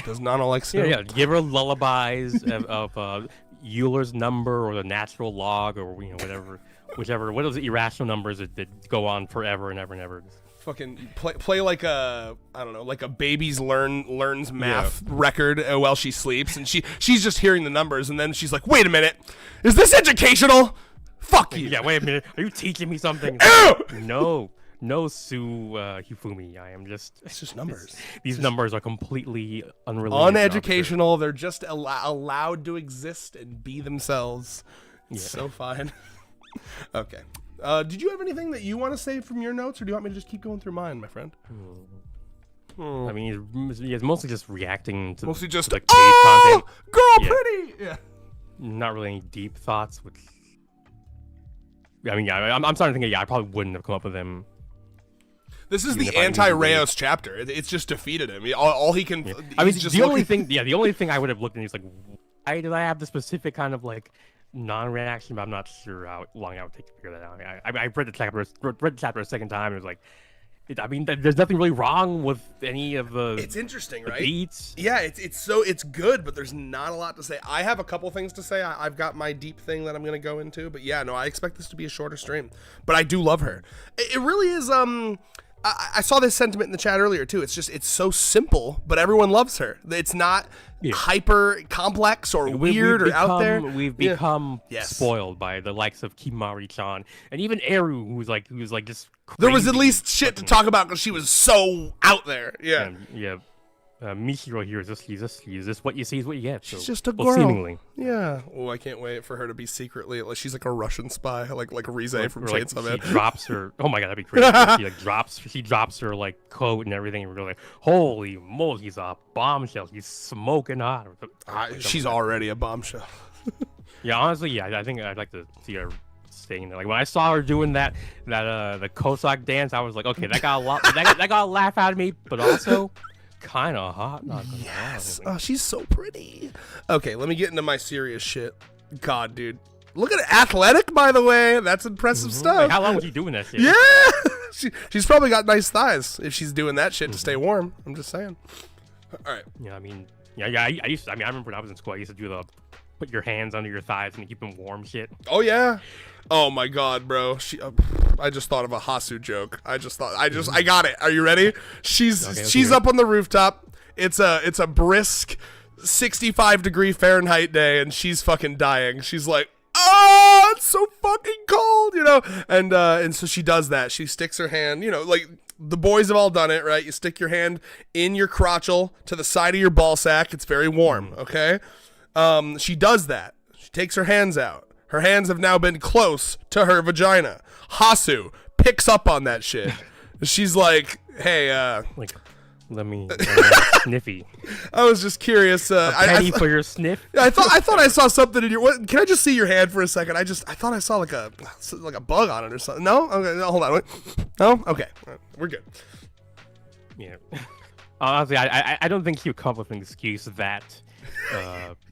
does Nano like Sue? Yeah. Give her lullabies of Euler's number or the natural log or whichever. What are those irrational numbers that go on forever and ever and ever? Fucking play like a, I don't know, like a baby's learns math record while she sleeps, and she's just hearing the numbers, and then she's like, wait a minute, is this educational? Fuck you. Yeah, wait a minute, are you teaching me something? Ew! No, no Sue Hifumi. I am just. It's just numbers. These numbers are completely unrelated. Uneducational. They're just allowed to exist and be themselves. It's so fine. Okay. Did you have anything that you want to say from your notes, or do you want me to just keep going through mine, my friend? I mean, he's mostly just reacting to Mostly just the cave content. girl, pretty. Yeah. Not really any deep thoughts. Which, I mean, yeah, I'm starting to think, I probably wouldn't have come up with them. This is Even the if I knew anti-Rayos chapter. It's just defeated him. All he can. Yeah. I mean, he's just the only thing I would have looked at is like, why did I have the specific kind of like non-reaction? But I'm not sure how long I would take to figure that out. I read the chapter a second time. And it was like, I mean, there's nothing really wrong with any of the. It's interesting, right? Beats. Yeah, it's good, but there's not a lot to say. I have a couple things to say. I've got my deep thing that I'm gonna go into, but yeah, no, I expect this to be a shorter stream. But I do love her. It really is. I saw this sentiment in the chat earlier too. It's so simple, but everyone loves her. It's not hyper complex or weird or out there. We've become spoiled by the likes of Kimari-chan and even Eru, who's like just. There was at least shit to talk about because she was so out there. Yeah. And, Michiro here is just what you see is what you get. She's so, just a girl. Well, seemingly. Yeah. Oh, I can't wait for her to be secretly like she's like a Russian spy, like Rize from like, Chainsaw Man. She drops her. Oh my god, that'd be crazy. She drops her like coat and everything, and we're like, holy moly, he's a bombshell. He's smoking hot. She's already a bombshell. Yeah, honestly, yeah, I think I'd like to see her staying there. Like when I saw her doing the Cossack dance, I was like, okay, that got a lot. that got a laugh out of me, but also. Kind of hot, not gonna lie. Oh, she's so pretty. Okay, let me get into my serious shit. God, dude, look at it. Athletic, by the way. That's impressive stuff. Like, how long was he doing that shit? Yeah, she's probably got nice thighs if she's doing that shit to stay warm. I'm just saying. All right. Yeah, I mean, I used to. I mean, I remember when I was in school, I used to do the put your hands under your thighs and keep them warm shit. Oh yeah. Oh my god, bro. I just thought of a Hasu joke. I got it. Are you ready? She's up on the rooftop. It's a brisk 65-degree Fahrenheit day and she's fucking dying. She's like, "Oh, it's so fucking cold," you know? And so she does that. She sticks her hand, you know, like the boys have all done it, right? You stick your hand in your crotchel to the side of your ball sack. It's very warm, okay? She does that. She takes her hands out. Her hands have now been close to her vagina. Hasu picks up on that shit. She's like, "Hey, like, let me sniffy." I was just curious. A penny for your sniff. I thought I saw something in your. What, can I just see your hand for a second? I thought I saw like a bug on it or something. No, okay, no, hold on. Wait. No, okay, we're good. Yeah. Honestly, I don't think he would come up with an excuse that.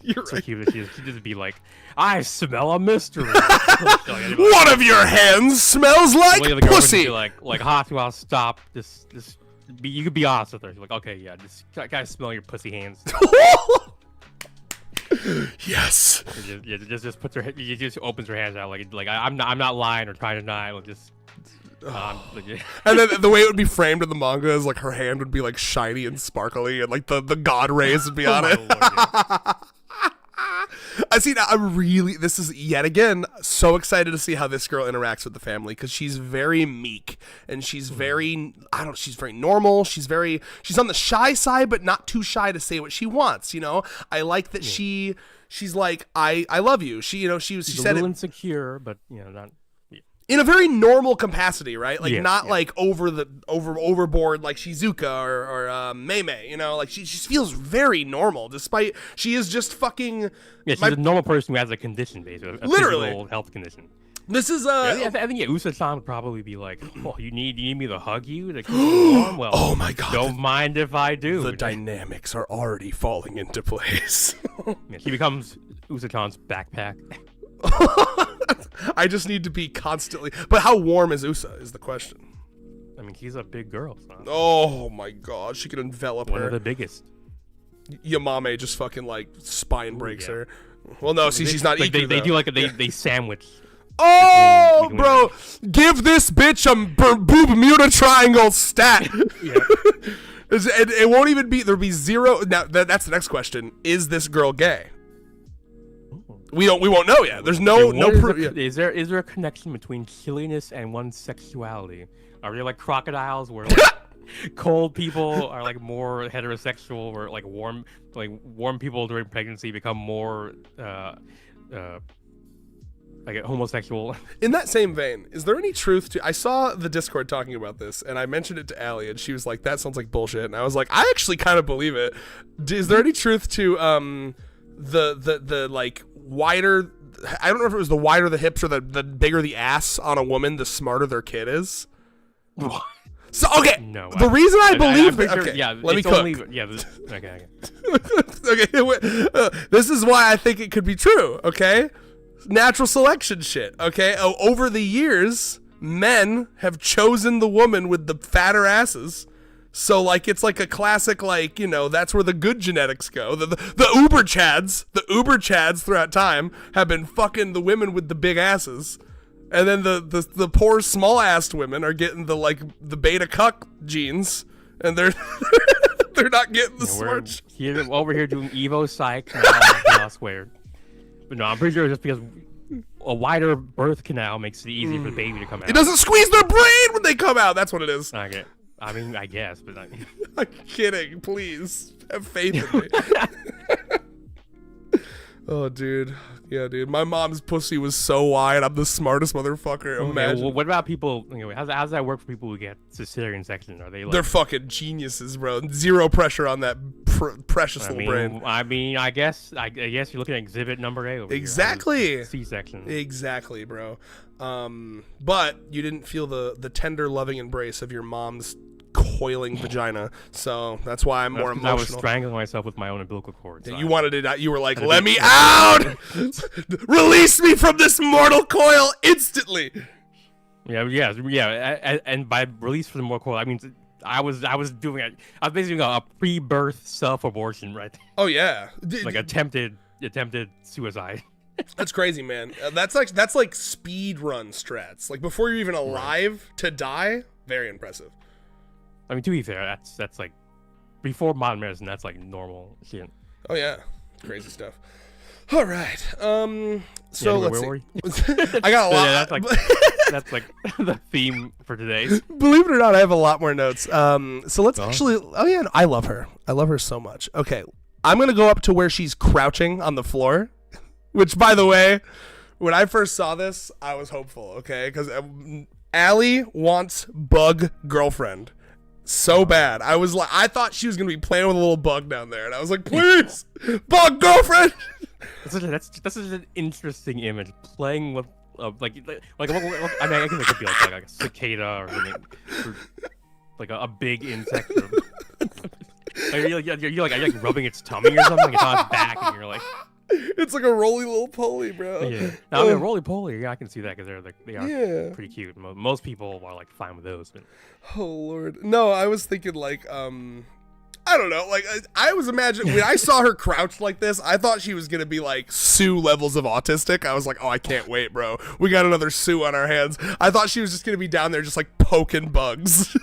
You're right. She'd just be like, "I smell a mystery." One of your hands smells like pussy. Like, Hasu, I'll stop. You could be honest with her. She's like, "Okay, yeah, just kind of smell your pussy hands." Yes. Just puts her. Just opens her hands out like I'm not lying or trying to deny. Like just. And then the way it would be framed in the manga is like her hand would be like shiny and sparkly and like the god rays would be on it. I see now. This is yet again so excited to see how this girl interacts with the family because she's very meek and she's very she's very normal. She's on the shy side but not too shy to say what she wants. You know, I like that she's like I love you. She she's said a little insecure, but not. In a very normal capacity, right? Like not yeah. like overboard like Shizuka or Mei, you know, like she feels very normal despite she is just fucking. Yeah, she's a normal person who has a condition, basically, a literally physical health condition. This is I think Usa-chan would probably be like, "Oh, you need me to hug you to keep you warm? Well, oh my god, don't mind if I do." The dynamics are already falling into place. Yeah, she becomes Usa-chan's backpack. I just need to be constantly. But how warm is Usa is the question. I mean, she's a big girl. So. Oh my god, she could envelop her. One of the biggest. Yamame just fucking like spine breaks her. Well, no, see, she's not like, eating. They do like they sandwich. Oh, between bro, give this bitch a boob muta triangle stat. Yeah. It won't even be. There'll be zero. Now that's the next question. Is this girl gay? We won't know yet. There's What is proof. the- is there a connection between chilliness and one's sexuality? Are they like crocodiles where like cold people are like more heterosexual, or like warm people during pregnancy become more like homosexual? In that same vein, is there any truth to? I saw the Discord talking about this, and I mentioned it to Allie, and she was like, "That sounds like bullshit." And I was like, "I actually kind of believe it." Is there any truth to the like wider? I don't know if it was the wider the hips or the bigger the ass on a woman, the smarter their kid is. So okay, No. the reason I believe pretty that. sure- Okay, yeah, let me it's cook. only, yeah. Okay. Okay, this is why I think it could be true. Okay, natural selection shit. Okay, over the years, men have chosen the woman with the fatter asses. So like it's like a classic, like, you know, that's where the good genetics go. The uber chads throughout time have been fucking the women with the big asses. And then the poor small assed women are getting the like the beta cuck genes, and they're they're not getting the We're smart. here over here doing Evo Psych and elsewhere. But no, I'm pretty sure it's just because a wider birth canal makes it easier for the baby to come out. It doesn't squeeze their brain when they come out. That's what it is. Okay. I mean, I guess, but I'm kidding. Please have faith in me. Oh, dude. Yeah, dude. My mom's pussy was so wide. I'm the smartest motherfucker. Okay, Imagine. well, what about people? Anyway, how's that work for people who get cesarean section? Are they like? They're fucking geniuses, bro. Zero pressure on that precious little brain. I guess you're looking at exhibit number A over Exactly. here. C-section. Exactly, bro. But you didn't feel the tender, loving embrace of your mom's coiling vagina, so that's why I'm more I was emotional. strangling myself with my own umbilical cord. So You wanted it out. You were like, "Let me out! Release me from this mortal coil instantly!" Yeah. And by release from the more coil, I mean I was doing it. I was basically a pre-birth self-abortion, right? Oh yeah, Like attempted suicide. that's crazy, man. That's like speed run strats. Like before you're even alive to die. Very impressive. I mean, to be fair, that's like before modern medicine. That's like normal shit. Oh yeah, crazy stuff. All right. So let's where see. were you? I got a lot. Yeah, that's like the theme for today. Believe it or not, I have a lot more notes. So let's actually. Oh yeah, no, I love her. I love her so much. Okay, I'm gonna go up to where she's crouching on the floor. Which, by the way, when I first saw this, I was hopeful. Okay, because Allie wants bug girlfriend so bad. I thought she was gonna be playing with a little bug down there, and I was like, please, bug girlfriend. This is an interesting image. Playing with like I mean, I think it could be like a cicada or something, or like a big insect. Like, you're like rubbing its tummy or something. It's on its back, and you're like. It's like a roly little poly, bro. Yeah. Now, I mean, roly poly. Yeah, I can see that because they are Yeah. pretty cute. Most people are like fine with those. But Oh Lord, no! I was thinking like, I don't know. Like, I was imagining when I saw her crouched like this, I thought she was gonna be like Sue levels of autistic. I was like, oh, I can't wait, bro. We got another Sue on our hands. I thought she was just gonna be down there just like poking bugs.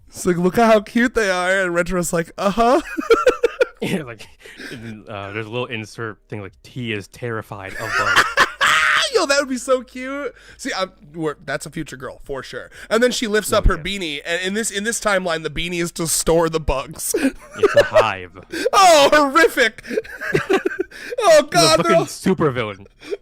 It's like, look how cute they are, and Retro's like, uh-huh. yeah, like there's a little insert thing like T is terrified of bugs. Yo, that would be so cute. See, that's a future girl for sure. And then she lifts up her beanie, and in this timeline, the beanie is to store the bugs. It's a hive. Oh, horrific! Oh God, The they're fucking super villain. they're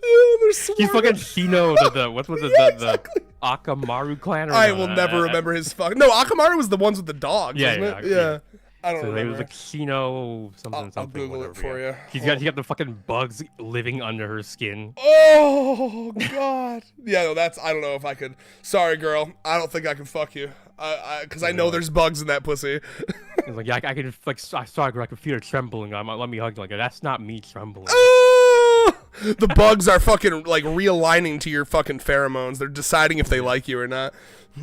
He's swarming. fucking Shino. What's with the exactly. Akamaru clan? Or I no, will no, never remember his fuck. No, Akamaru was the ones with the dogs, Yeah, wasn't it? yeah, Yeah. I don't So it remember. was like Shino something. I'll Google it for you. She got the fucking bugs living under her skin. Oh God. Yeah, no, I don't know if I could. Sorry, girl. I don't think I can fuck you. Because I know there's bugs in that pussy. It's like, yeah, I could like I saw her, I could feel her trembling. Let me hug you. Like that's not me trembling. Oh! The bugs are fucking like realigning to your fucking pheromones. They're deciding if they like you or not.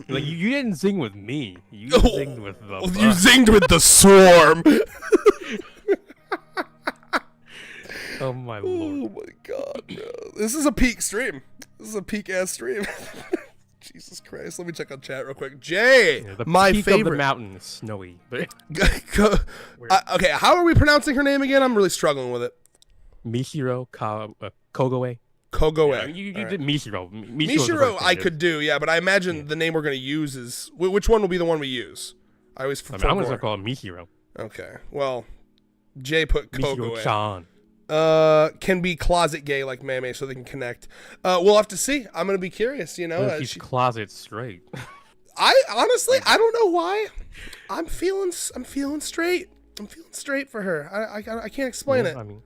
Like you didn't zing with me. You zinged with the bugs. You zinged with the swarm. Oh my lord. Oh my God, bro. This is a peak stream. This is a peak ass stream. Jesus Christ. Let me check on chat real quick. Jay, Yeah, the my peak favorite. of the mountain is snowy. But Okay, how are we pronouncing her name again? I'm really struggling with it. Mishiro Kogoe. Kogoe. Yeah, you All right. did Mishiro. Mishiro, I could do, yeah, but I imagine the name we're going to use is... Which one will be the one we use? I always... I'm going to call him Mishiro. Okay, well, Jay put Kogoe. Mishiro-chan. Can be closet gay like Meme so they can connect. We'll have to see. I'm going to be curious, you know. She's closet straight. I honestly, I don't know why. I'm feeling straight. I'm feeling straight for her. I can't explain it. I mean,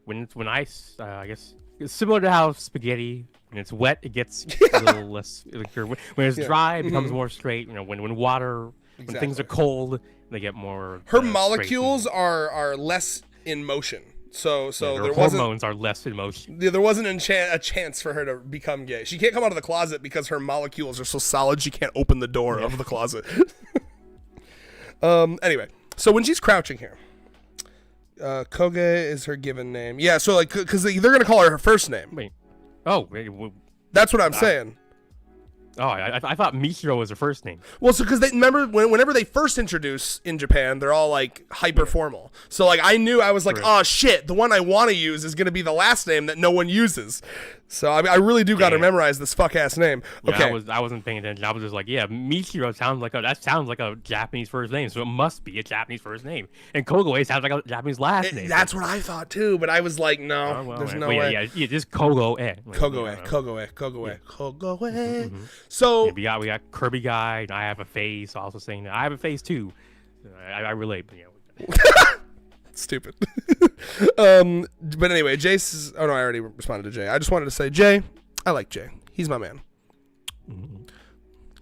when ice, I guess it's similar to how spaghetti, when it's wet, it gets a little less. When it's dry, it becomes more straight. You know, when water, when things are cold, they get more. Her molecules are less in motion. So their hormones are less in motion. There wasn't a chance for her to become gay. She can't come out of the closet because her molecules are so solid she can't open the door of the closet. Anyway, so when she's crouching here, Koge is her given name. Yeah, so like because they're gonna call her first name. Wait. That's what I'm saying. Oh, I thought Mishiro was her first name. Well, so because they remember whenever they first introduce in Japan, they're all like hyper formal. So like I was like, oh shit, the one I want to use is gonna be the last name that no one uses. So I really do got to memorize this fuck ass name. Okay, yeah, I wasn't paying attention. I was just like, yeah, Michiro sounds like a Japanese first name, so it must be a Japanese first name. And Kogoe sounds like a Japanese last name. That's what I thought too, but I was like, no, there's no way. Yeah, just Kogoe. Kogoe. So yeah, we got Kirby guy, and I have a face. Also saying that I have a face too. I relate, but yeah. Stupid. But anyway, Jace. Oh no, I already responded to Jay. I just wanted to say, Jay, I like Jay. He's my man.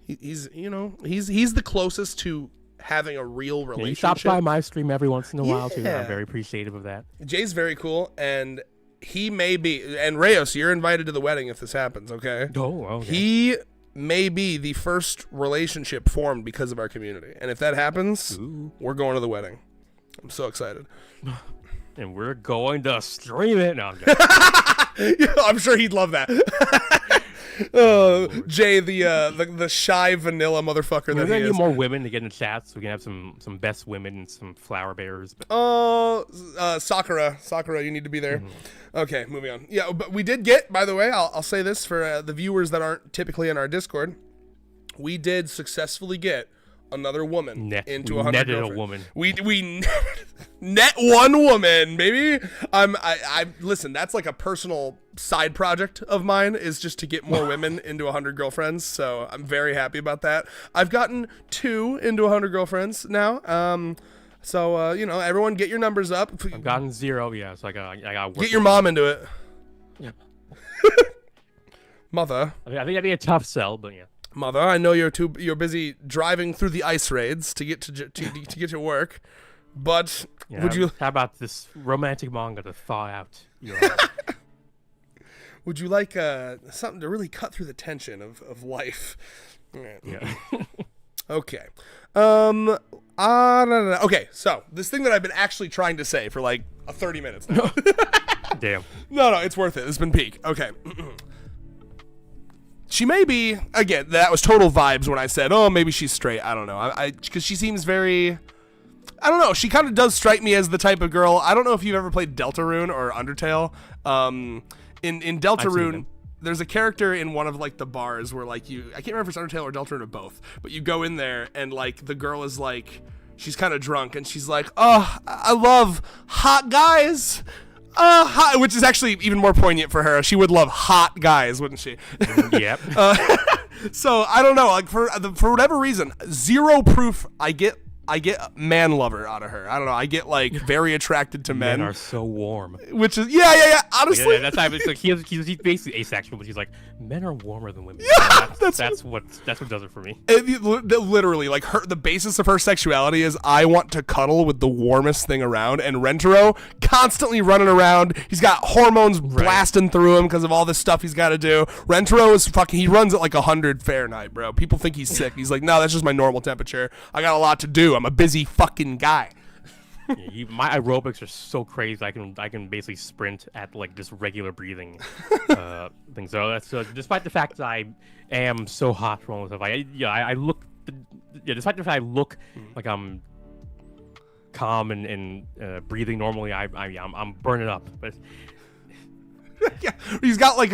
He's the closest to having a real relationship. He stops by my stream every once in a while too. I'm very appreciative of that. Jay's very cool, and he may be. And Reyes, you're invited to the wedding if this happens. Okay. Oh, okay. He may be the first relationship formed because of our community, and if that happens, we're going to the wedding. I'm so excited. And we're going to stream it. No, I'm sure he'd love that. Jay, the shy vanilla motherfucker that he is. We need more women to get in the chat so we can have some best women and some flower bearers. Sakura, you need to be there. Okay, moving on. Yeah, but we did get, by the way, I'll say this for the viewers that aren't typically in our Discord, we did successfully get another woman into 100 girlfriends. A woman. We net one woman, baby. I listen, that's like a personal side project of mine, is just to get more women into 100 girlfriends. So I'm very happy about that. I've gotten 2 into 100 girlfriends now. So everyone get your numbers up. I've gotten 0, yeah. So I got get your mom into it. Yeah. Mother. I think that'd be a tough sell, but yeah. Mother, I know you're busy driving through the ice raids to get to work, but would you? How about this romantic manga to thaw out your? Would you like something to really cut through the tension of life? Yeah. Okay. Okay. So this thing that I've been actually trying to say for like 30 minutes now. Damn. No, it's worth it. It's been peak. Okay. She may be, again, that was total vibes when I said, oh, maybe she's straight. I don't know. Because she seems very, I don't know. She kind of does strike me as the type of girl. I don't know if you've ever played Deltarune or Undertale. In Deltarune, there's a character in one of like the bars where like I can't remember if it's Undertale or Deltarune or both, but you go in there and like the girl is like, she's kind of drunk and she's like, oh, I love hot guys. Which is actually even more poignant for her. She would love hot guys, wouldn't she? Yep. So I don't know. Like for whatever reason, zero proof. I get man lover out of her. I don't know. I get like very attracted to men. Men are so warm. Which is yeah. Honestly, that's how it's like he's basically asexual, but he's like, men are warmer than women. Yeah, that's what does it for me. Literally, like the basis of her sexuality is I want to cuddle with the warmest thing around. And Rentaro constantly running around. He's got hormones blasting through him because of all this stuff he's got to do. Rentaro is fucking. He runs at like 100 Fahrenheit, bro. People think he's sick. He's like, no, that's just my normal temperature. I got a lot to do. I'm a busy fucking guy. Yeah, my aerobics are so crazy. I can basically sprint at like just regular breathing thing. So that's despite the fact that I am so hot for all this stuff. I look. Despite the fact I look like I'm calm and breathing normally, I'm burning up. But Yeah, he's got like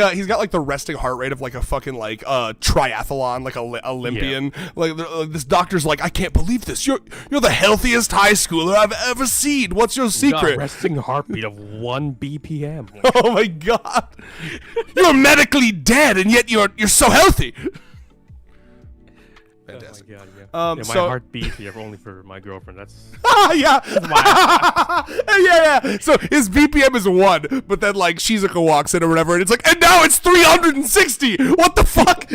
the resting heart rate of like a fucking like triathlon, like a Olympian. Like this doctor's like, I can't believe this. You're the healthiest high schooler I've ever seen. What's your Got a secret? resting heartbeat of 1 BPM. Oh my god, you're medically dead, and yet you're so healthy. Fantastic. Oh my god, yeah. Yeah, My so- heart beats only for my girlfriend. That's Yeah. yeah. So his BPM is 1, but then like Shizuka walks in or whatever, and it's like, and now it's 360. What the fuck?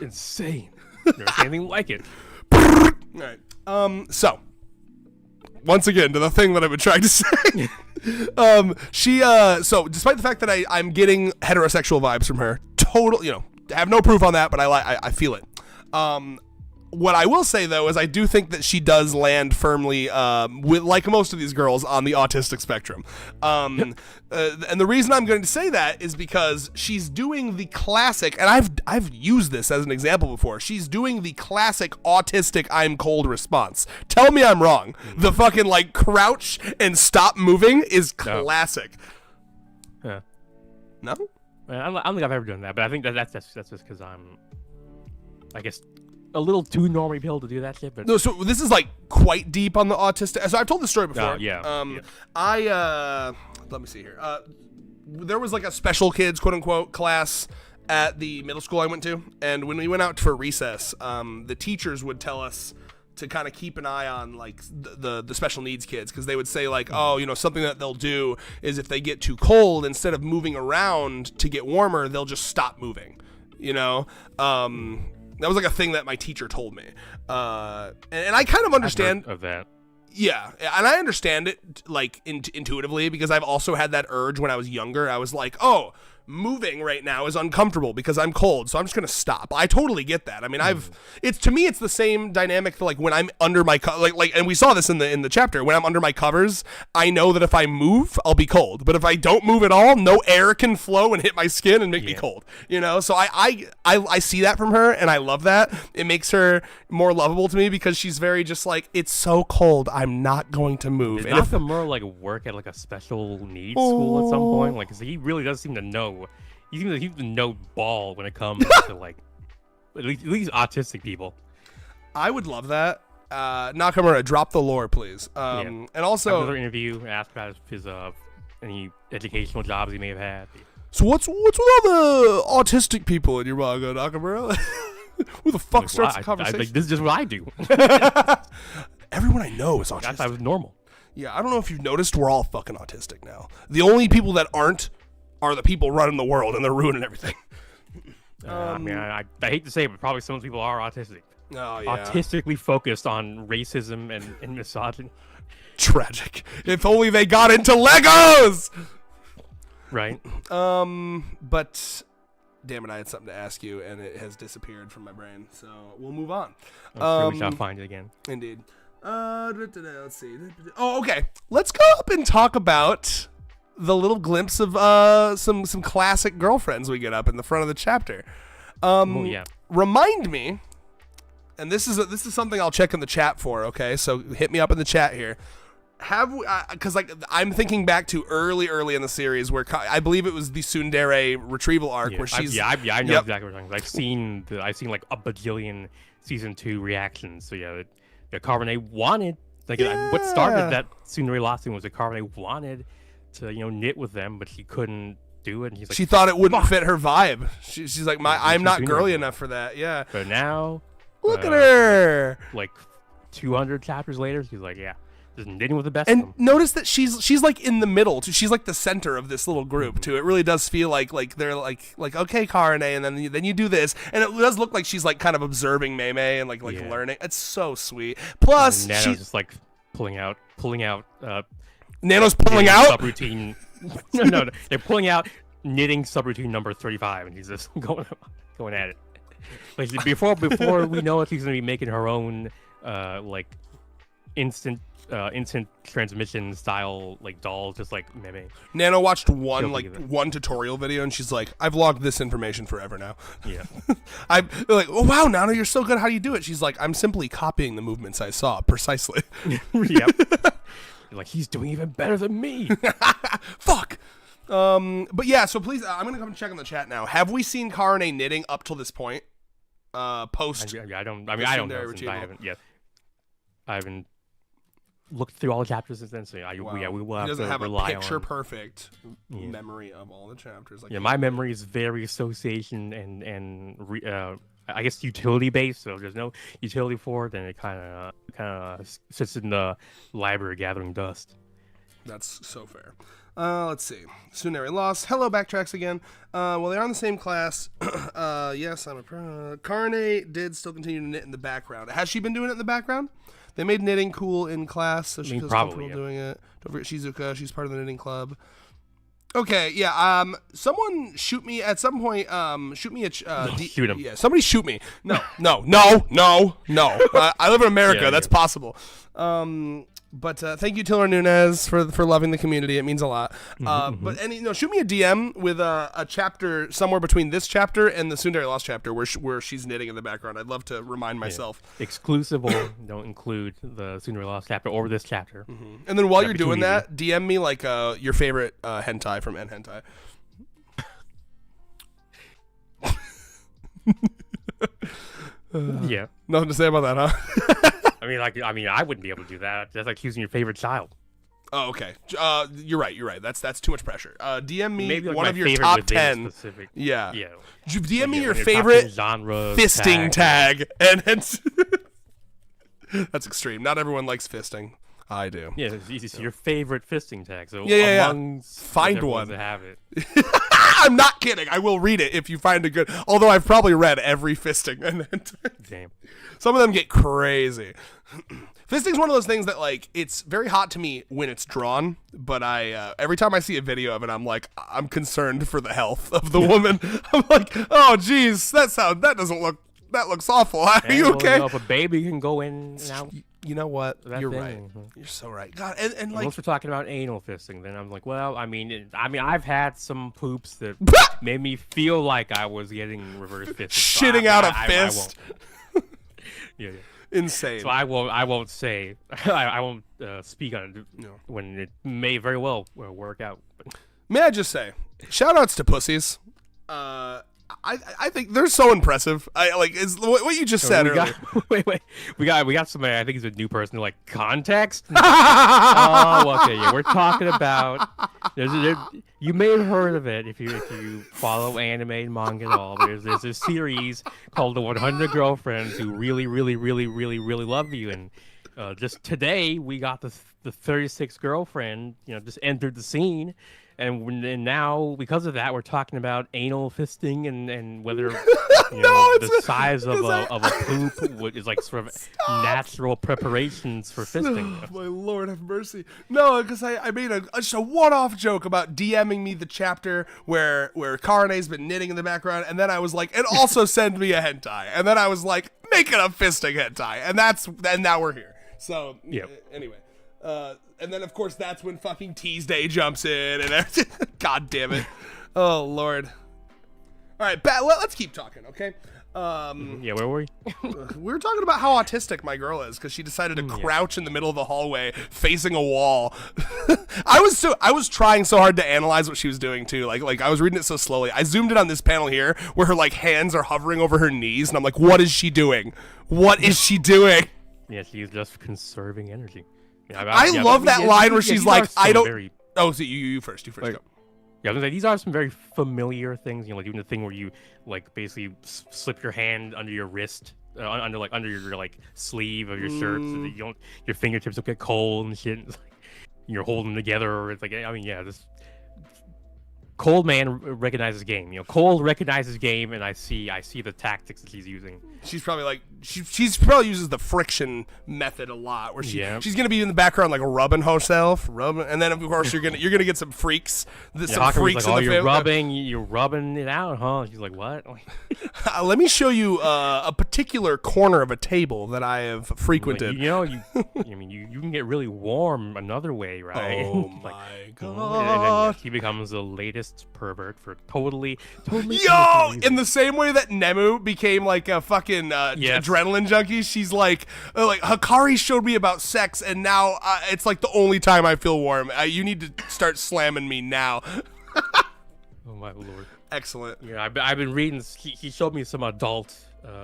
insane. Never seen anything like it. All right. So once again to the thing that I've been trying to say. So despite the fact that I'm getting heterosexual vibes from her, total, I have no proof on that, but I feel it. What I will say though is I do think that she does land firmly, with like most of these girls on the autistic spectrum. And the reason I'm going to say that is because she's doing the classic, and I've used this as an example before. She's doing the classic autistic "I'm cold" response. Tell me I'm wrong. The fucking like crouch and stop moving is classic. Yeah. No? I don't think I've ever done that, but I think that's just because I'm, I guess, a little too normie pill to do that shit. But No, so this is like quite deep on the autistic. So I've told this story before. Yeah. Let me see here. There was like a special kids quote unquote class at the middle school I went to, and when we went out for recess, the teachers would tell us to kind of keep an eye on like the special needs kids, because they would say like, oh, something that they'll do is if they get too cold, instead of moving around to get warmer, they'll just stop moving. That was like a thing that my teacher told me, and I kind of understand I've heard of that. Yeah, and I understand it like intuitively, because I've also had that urge when I was younger. I was like, oh, moving right now is uncomfortable because I'm cold, so I'm just gonna stop. I totally get that. I mean, it's to me, it's the same dynamic like when I'm under my and we saw this in the chapter. When I'm under my covers, I know that if I move, I'll be cold. But if I don't move at all, no air can flow and hit my skin and make me cold. So I see that from her, and I love that. It makes her more lovable to me because she's very just like, it's so cold, I'm not going to move. Did And if, Nakamura like work at like a special needs school at some point? Like, 'cause he really does seem to know. He seems to know ball when it comes to like at least autistic people. I would love that. Nakamura, drop the lore, please. And also, another interview, asked about his any educational jobs he may have had. so what's with all the autistic people in your manga, Nakamura? Who the fuck starts the conversation? This is just what I do. Everyone I know is I autistic. thought it was normal. Yeah, I don't know if you've noticed, we're all fucking autistic now. The only people that aren't are the people running the world, and they're ruining everything. I mean, I hate to say it, but probably some people are autistic. Oh, yeah. Autistically focused on racism and misogyny. Tragic. If only they got into Legos! Right? But damn it, I had something to ask you, and it has disappeared from my brain, so we'll move on. I'm sure we shall find it again. Indeed. Let's see. Oh, okay. Let's go up and talk about the little glimpse of some classic girlfriends we get up in the front of the chapter. Oh, yeah. Remind me, and this is something I'll check in the chat for. Okay, so hit me up in the chat here. Have we? Because like I'm thinking back to early in the series where I believe it was the Tsundere retrieval arc where she's I know exactly what you're talking about. I've seen like a bajillion season 2 reactions. So yeah, Carbonet wanted what started that Tsundere lawsuit was that Carbonet wanted to knit with them, but she couldn't do it. And he's like, she thought it wouldn't fit her vibe. She's like, I'm not girly enough for that. Yeah. But now, look at her. Like 200 chapters later, she's like, yeah, just knitting with the best of And them. notice that she's like in the middle too. She's like the center of this little group too. It really does feel like they're like okay, Karane, and then you do this, and it does look like she's like kind of observing Mei Mei and like learning. It's so sweet. Plus, Nano's she's just like pulling out. Nano's pulling out. Subroutine. no, they're pulling out knitting subroutine number 35, and he's just going at it. Like before we know it, she's gonna be making her own like instant transmission style like dolls, just like Mei Mei. Nano watched one tutorial video, and she's like, I've logged this information forever now. Yeah. I'm like, oh wow, Nano, you're so good. How do you do it? She's like, I'm simply copying the movements I saw precisely. Yep. Like, he's doing even better than me. Fuck. But yeah, so please, I'm gonna come check on the chat now. Have we seen Karane knitting up till this point? Post. I don't. I mean, I don't know. Since I haven't yet. I haven't looked through all the chapters since then. So we will have he doesn't to have rely a picture on perfect memory of all the chapters. Like my memory is very association and I guess utility based. So if there's no utility for it, then it kind of sits in the library gathering dust. That's so fair. Let's see. Tsuneri lost. Hello, Backtracks again. Well, they are in the same class. Yes, I'm a pro. Karane did still continue to knit in the background. Has she been doing it in the background? They made knitting cool in class, so she feels comfortable doing it. Don't forget Shizuka. She's part of the knitting club. Okay, yeah. Someone shoot me at some point. Shoot me a shoot him. Yeah, somebody shoot me. No. I live in America. Yeah, that's possible. But thank you, Tiller Nunez, for loving the community. It means a lot. But shoot me a DM with a chapter somewhere between this chapter and the Tsundere Lost chapter where she's knitting in the background. I'd love to remind myself. Exclusive or don't include the Tsundere Lost chapter or this chapter. And then while you're doing that, DM me like your favorite hentai from N Hentai. Yeah. Nothing to say about that, huh? I mean, I wouldn't be able to do that. That's like choosing your favorite child. Oh, okay. You're right. That's too much pressure. DM me maybe like one of your top 10. Specific. Yeah. Yeah. DM me your favorite genre fisting tag. And that's extreme. Not everyone likes fisting. I do. Yeah, it's easy. So your favorite fisting tag. So find one. To have it. I'm not kidding. I will read it if you find a good. Although I've probably read every fisting. Damn. Some of them get crazy. Fisting's one of those things that like it's very hot to me when it's drawn, but I every time I see a video of it, I'm concerned for the health of the woman. I'm like, oh geez, that looks awful. Are you okay? If a baby can go in and out. You know what? You're thing. right. You're so right. God, and like once we're talking about anal fisting, then I'm like, well, I mean, I've had some poops that made me feel like I was getting reverse fisted. Shitting out a fist. I won't. Yeah. Insane. So I won't say. I won't speak on it when it may very well work out. May I just say, shout outs to pussies. I think they're so impressive. I like is what you just said earlier. We got somebody. I think he's a new person. Like context. Oh, okay. Yeah, we're talking about. You may have heard of it if you follow anime and manga at all. There's a series called The 100 Girlfriends Who Really, Really, Really, Really, Really Love You, and just today we got the 36th girlfriend. Just entered the scene. And now, because of that, we're talking about anal fisting and whether the size of a poop is like sort of natural preparations for fisting. Oh, my Lord have mercy. No, because I made just a one-off joke about DMing me the chapter where Karane's been knitting in the background, and then I was like, and also send me a hentai. And then I was like, make it a fisting hentai. And now we're here. So, anyway. And then, of course, that's when fucking Tease Day jumps in and everything. God damn it. Oh, Lord. All right, let's keep talking, okay? Yeah, where were we? We were talking about how autistic my girl is because she decided to crouch in the middle of the hallway facing a wall. I was trying so hard to analyze what she was doing, too. Like I was reading it so slowly. I zoomed in on this panel here where her, like, hands are hovering over her knees, and I'm like, what is she doing? What is she doing? Yeah, she's just conserving energy. I love that line where she's like, I don't. Oh, so you first. You first go. Yeah, I was gonna say, these are some very familiar things. Like doing the thing where you like basically slip your hand under your wrist, under your like sleeve of your shirt, so that your fingertips don't get cold and shit. It's like, you're holding them together, or it's like, this. Cold man recognizes game. Cold recognizes game, and I see the tactics that she's using. She's probably like she's probably uses the friction method a lot, where she's gonna be in the background like rubbing herself, and then of course you're gonna get some freaks, some freaks like, in the family. You're rubbing it out, huh? She's like, what? Let me show you a particular corner of a table that I have frequented. You can get really warm another way, right? Oh my god! And then he becomes the latest pervert for totally in the same way that Nemu became like a fucking adrenaline junkie. She's like Hikari showed me about sex, and now it's like the only time I feel warm. You need to start slamming me now. Oh my lord. Excellent. Yeah, I've been reading. He showed me some adult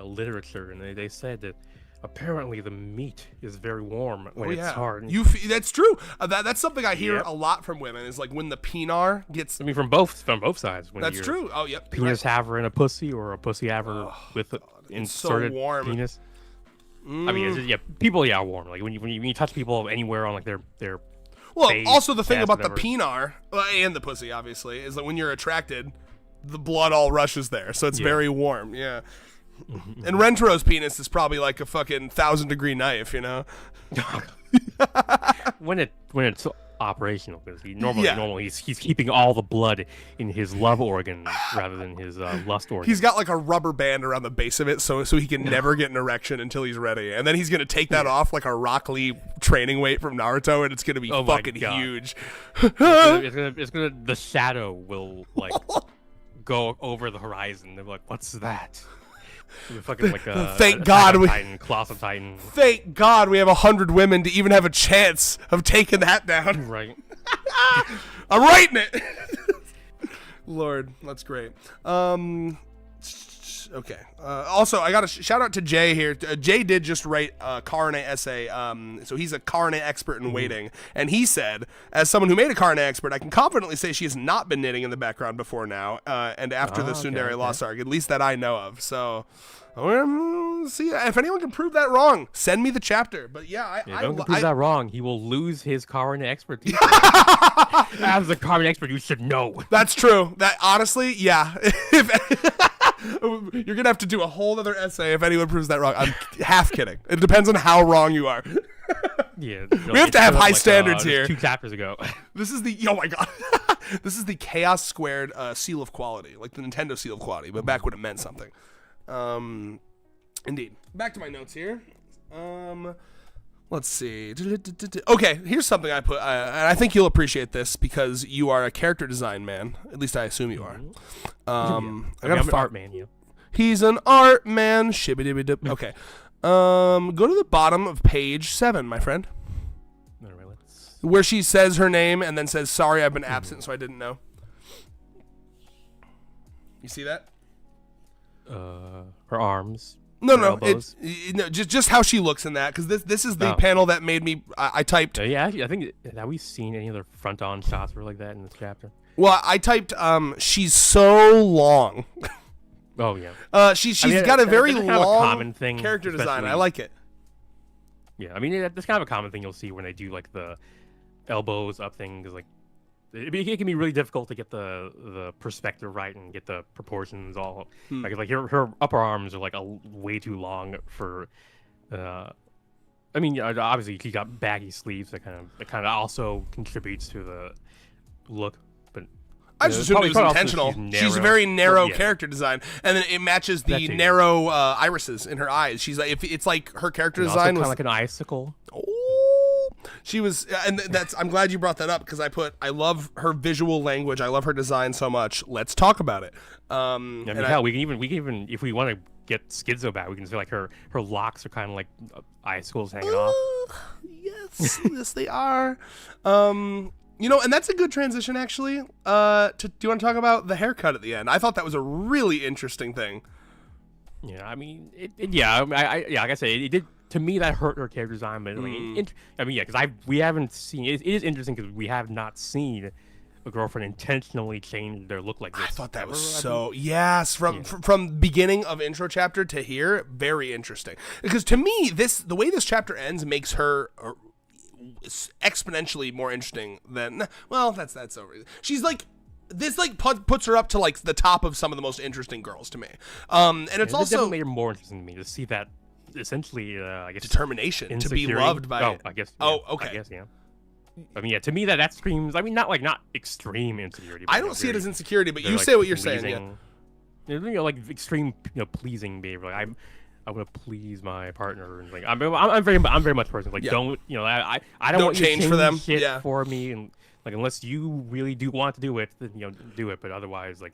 literature, and they said that apparently the meat is very warm when it's hard. That's true. That's something I hear Yep. a lot from women. Is like when the pinar gets. I mean, from both sides. When That's you're true. Oh, yep. Penis haver in a pussy, or a pussy haver with an It's so inserted warm. penis. I mean, people are warm. Like when you touch people anywhere on like their Well, face, also the thing ass, about whatever. the pinar and the pussy, obviously, is that when you're attracted, the blood all rushes there, so it's very warm. Yeah. And Rentro's penis is probably like a fucking 1,000-degree knife, you know. when it's operational, because normally he's keeping all the blood in his love organ rather than his lust organ. He's got like a rubber band around the base of it, so he can never get an erection until he's ready, and then he's gonna take that off like a Rock Lee training weight from Naruto, and it's gonna be fucking huge. it's gonna the shadow will like go over the horizon. They're like, what's that? Fucking like Thank God we- Titan, Colossal Titan. Thank God we have 100 women to even have a chance of taking that down. Right. I'm writing it. Lord, that's great. Okay. Also, I got a shout out to Jay here. Jay did just write a Karne essay. So he's a Karne expert in waiting, and he said, as someone who made a Karne expert, I can confidently say she has not been knitting in the background before now, and after the Tsundere Lost Arc, at least that I know of. So. See if anyone can prove that wrong. Send me the chapter. But yeah, Don't prove that wrong. He will lose his Karne expertise. As a Karne expert, you should know. That's true. That honestly, yeah. You're gonna have to do a whole other essay if anyone proves that wrong. I'm half kidding. It depends on how wrong you are. Yeah, we have to have high standards here. 2 chapters ago. This is the oh my god. This is the Chaos Squared seal of quality, like the Nintendo seal of quality, but back when it meant something. Indeed. Back to my notes here. Let's see. Okay, here's something I put, and I think you'll appreciate this because you are a character design man. At least I assume you are. I'm an art man, you. He's an art man. Shibbidi-bidi-dip. Okay. Go to the bottom of page 7, my friend. All right, let's... Where she says her name and then says, "Sorry, I've been absent, so I didn't know." You see that? Her arms. No, it's just how she looks in that, because this is the panel that made me. I typed. Yeah, I think have we seen any other front-on shots or like that in this chapter? Well, I typed. She's so long. Oh yeah. She's got a very long kind of a common thing, character design. I like it. Yeah, I mean that's kind of a common thing you'll see when they do like the elbows up things. Like it can be really difficult to get the perspective right and get the proportions all. Like her upper arms are like way too long for. I mean, obviously she got baggy sleeves that kind of also contributes to the look. But I just assumed it was intentional. She's a very narrow character design, and then it matches the narrow irises in her eyes. She's like, if it's like her character design was kind of like an icicle. She was, and that's. I'm glad you brought that up because I love her visual language. I love her design so much. Let's talk about it. I mean, hell, we can even if we want to get schizo back, we can say like her locks are kind of like icicles hanging off. Yes, they are. You know, and that's a good transition actually. Do you want to talk about the haircut at the end? I thought that was a really interesting thing. Yeah, I mean, like I said, it did. To me, that hurt her character design, but I mean, because we haven't seen. It is interesting because we have not seen a girlfriend intentionally change their look like this. I thought that was so from beginning of intro chapter to here, very interesting. Because to me, the way this chapter ends makes her exponentially more interesting than. Well, that's over. She's like. This like puts her up to like the top of some of the most interesting girls to me. And it's also definitely made her more interesting to me to see that. Essentially, I guess determination to be loved by. I guess. Yeah. Oh, okay. I guess, yeah. I mean, yeah. To me, that screams. I mean, not extreme insecurity. But I don't see it as insecurity, but you say what you're saying. Yeah. Like extreme, pleasing behavior. Like I want to please my partner, and like I'm very much a person. Like don't I don't want you to change for them. Shit for me, and like unless you really do want to do it, then do it. But otherwise, like.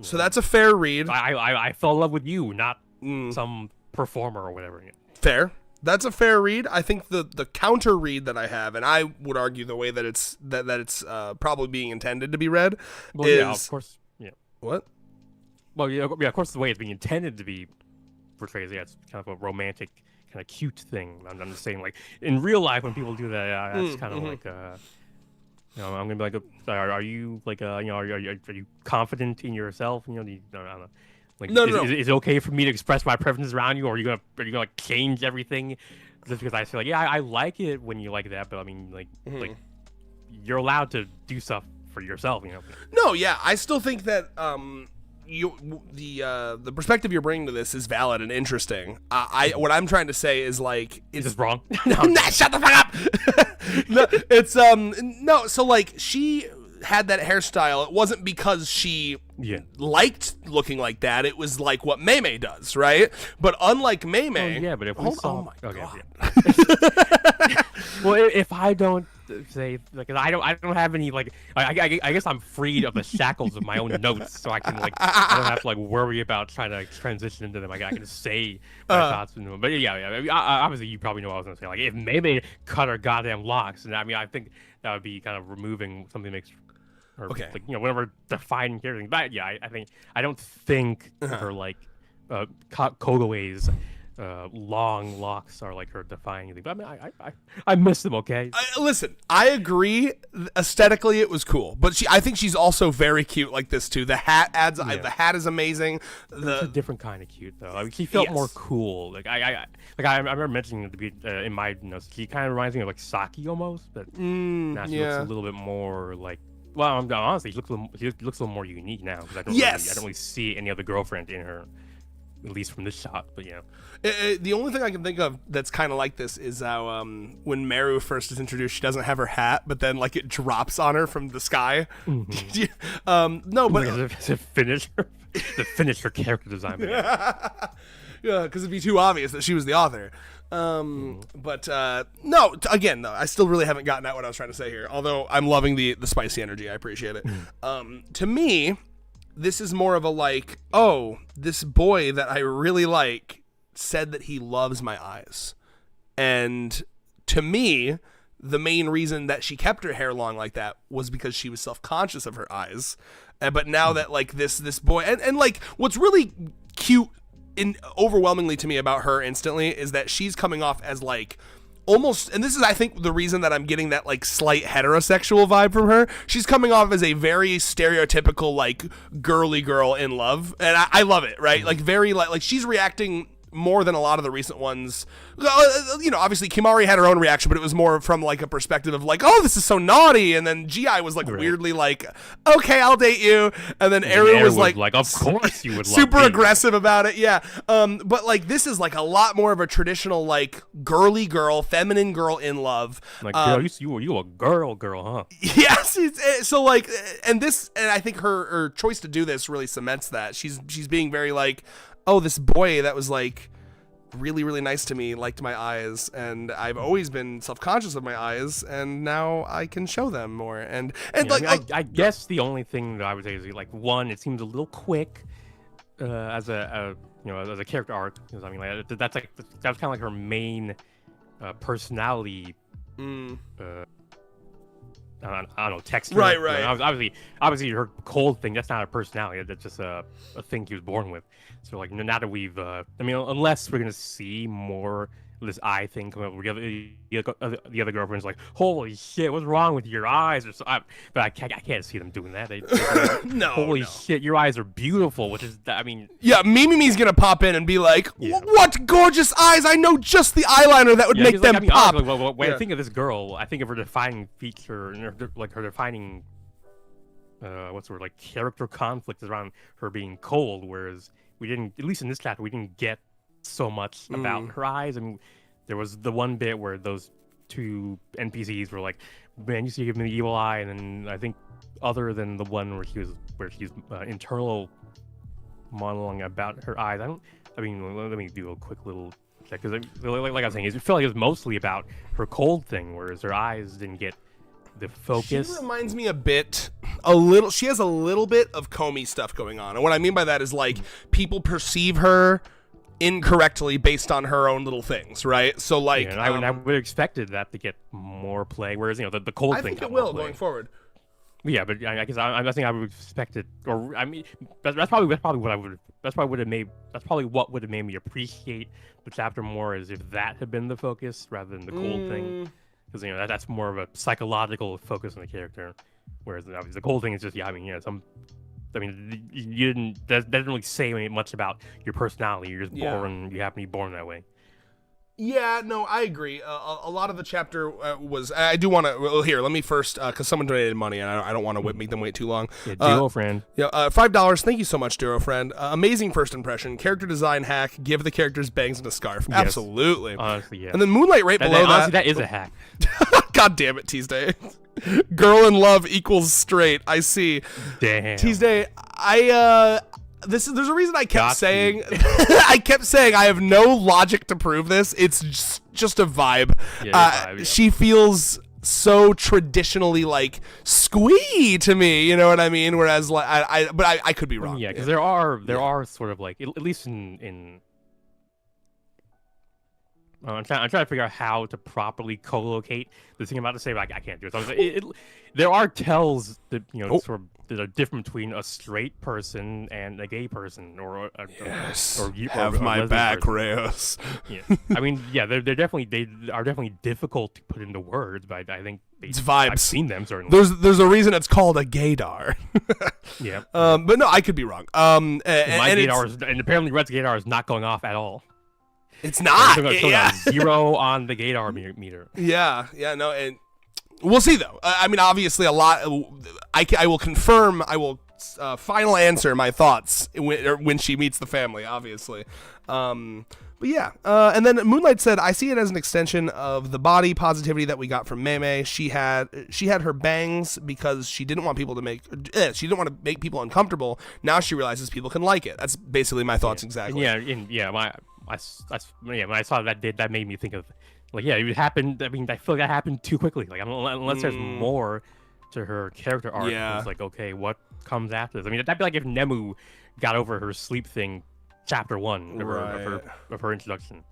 So that's a fair read. I fell in love with you, not some performer or whatever. Fair. That's a fair read. I think the counter read that I have, and I would argue the way that it's probably being intended to be read, Well, is yeah, of course. Yeah. what? Well, yeah, of course, the way it's being intended to be portrayed, yeah, it's kind of a romantic, kind of cute thing. I'm just saying, like in real life, when people do that, that's kind of like, I'm gonna be like, are you like, are you confident in yourself? I don't know. Like, No. is it okay for me to express my preferences around you, or are you gonna like change everything just because I say like, yeah, I like it when you like that, but I mean, like you're allowed to do stuff for yourself, No, yeah, I still think that the perspective you're bringing to this is valid and interesting. What I'm trying to say is like, Is this wrong? Nah, shut the fuck up. No, it's no. So like, she had that hairstyle. It wasn't because she liked looking like that. It was like what Mei does, right? But unlike Mei, yeah, but if we saw, oh my god. Yeah. Well, if I don't say like, I don't have any like, I guess I'm freed of the shackles of my own notes, so I can like, I don't have to like worry about trying to transition into them. I can just say my thoughts into them. But yeah, obviously you probably know what I was gonna say. Like if Mei cut her goddamn locks, and I mean I think that would be kind of removing something that makes her like whatever defining character. But yeah, I don't think her like Kogoe's long locks are like her defining thing. But I mean, I miss them. Okay. Listen, I agree. Aesthetically, it was cool, but I think she's also very cute like this too. The hat adds. The hat is amazing. It's a different kind of cute though. I mean, she felt more cool. Like I remember mentioning at the in my notes. She kind of reminds me of like Saki almost, but now she looks a little bit more like. Well, honestly, she looks a little more unique now because I don't really see any other girlfriend in her, at least from this shot. But yeah, the only thing I can think of that's kind of like this is how when Meru first is introduced, she doesn't have her hat, but then like it drops on her from the sky. No, but to finish her character design. Yeah, because it'd be too obvious that she was the author. But no, again, though, I still really haven't gotten at what I was trying to say here. Although I'm loving the spicy energy, I appreciate it. To me, this is more of a like, oh, this boy that I really like said that he loves my eyes, and to me, the main reason that she kept her hair long like that was because she was self-conscious of her eyes. But now that like this boy, and like what's really cute overwhelmingly to me about her instantly is that she's coming off as like almost, and this is I think the reason that I'm getting that like slight heterosexual vibe from her. She's coming off as a very stereotypical like girly girl in love, and I love it, right? Like very like she's reacting more than a lot of the recent ones. Obviously Kimari had her own reaction, but it was more from like a perspective of like, oh, this is so naughty, and then Gi was like weirdly like, okay, I'll date you, and then Eru was like, of course you would, super aggressive about it, yeah. But like this is like a lot more of a traditional like girly girl, feminine girl in love. Like, girl, you a girl, huh? Yes, so like, and I think her choice to do this really cements that. She's being very like, oh, this boy that was like really, really nice to me liked my eyes, and I've always been self-conscious of my eyes, and now I can show them more. And like, I guess the only thing that I would say is like, one, it seems a little quick as a character arc. Because I mean, like that's kind of like her main personality. I don't know, text. Right. Obviously, her cold thing, that's not a personality. That's just a thing he was born with. So, like, now that we've, unless we're going to see more of this eye thing come up, the other girlfriend's like, holy shit, what's wrong with your eyes? Or so, but I can't see them doing that. No. Holy shit, your eyes are beautiful, which is, I mean. Yeah, Mimi's going to pop in and be like, what gorgeous eyes. I know just the eyeliner that would make them pop. Honestly, when I think of this girl, I think of her defining feature, like her defining, what's the word, like character conflict is around her being cold, whereas we didn't, at least in this chapter, we didn't get so much about her eyes. I mean, there was the one bit where those two NPCs were like, man, you see, give me the evil eye, and then I think other than the one where she's internal monologuing about her eyes, let me do a quick little check, because like I was saying, it felt like it was mostly about her cold thing, whereas her eyes didn't get the focus. She reminds me she has a little bit of Comey stuff going on, and what I mean by that is like people perceive her incorrectly based on her own little things, right? So like, Yeah, and I would have expected that to get more play, whereas the cold I thing think got it more will play. going forward. Yeah, but I guess I'm not saying I would expect it, or I mean, that's probably what I would. That's probably what would have made me appreciate the chapter more, is if that had been the focus rather than the cold thing, because that's more of a psychological focus on the character, whereas obviously the cold thing is just you didn't that doesn't really say much about your personality. You're just born. You happen to be born that way. Yeah, no, I agree. A lot of the chapter was. I do want to. Well, here, let me first, because someone donated money, and I don't want to make them wait too long. Yeah, Duo friend. Yeah, $5. Thank you so much, Duo friend. Amazing first impression. Character design hack. Give the characters bangs and a scarf. Yes. Absolutely. Honestly, yeah. And then Moonlight right below that. Honestly, that is a hack. God damn it, Tuesday. Girl in love equals straight. I see. Damn. Tuesday, there's a reason I kept saying I have no logic to prove this. It's just a vibe. Yeah, vibe, yeah. She feels so traditionally like squee to me, you know what I mean? Whereas like I could be wrong. Yeah, because there are sort of like, at least in I'm trying to figure out how to properly co-locate the thing I'm about to say, but I can't do it. So there are tells that sort of that are different between a straight person and a gay person, or have my back, Reyes. Yeah, I mean, yeah, they are definitely difficult to put into words, but I think it's vibes. I've seen them certainly. There's a reason it's called a gaydar. Yeah. But no, I could be wrong. My gaydar and apparently Red's gaydar is not going off at all. It's not. Yeah. 0 on the gaydar meter. Yeah, no, and we'll see though. I mean, obviously, a lot. I will confirm. I will final answer my thoughts when she meets the family. Obviously, but yeah. And then Moonlight said, "I see it as an extension of the body positivity that we got from Mei. She had her bangs because she didn't want people to she didn't want to make people uncomfortable. Now she realizes people can like it. That's basically my thoughts exactly. When I saw that made me think of, like, yeah, it happened. I mean, I feel like that happened too quickly. Like, unless there's more to her character arc, it's like, okay, what comes after this? I mean, that'd be like if Nemu got over her sleep thing, chapter 1 of her introduction.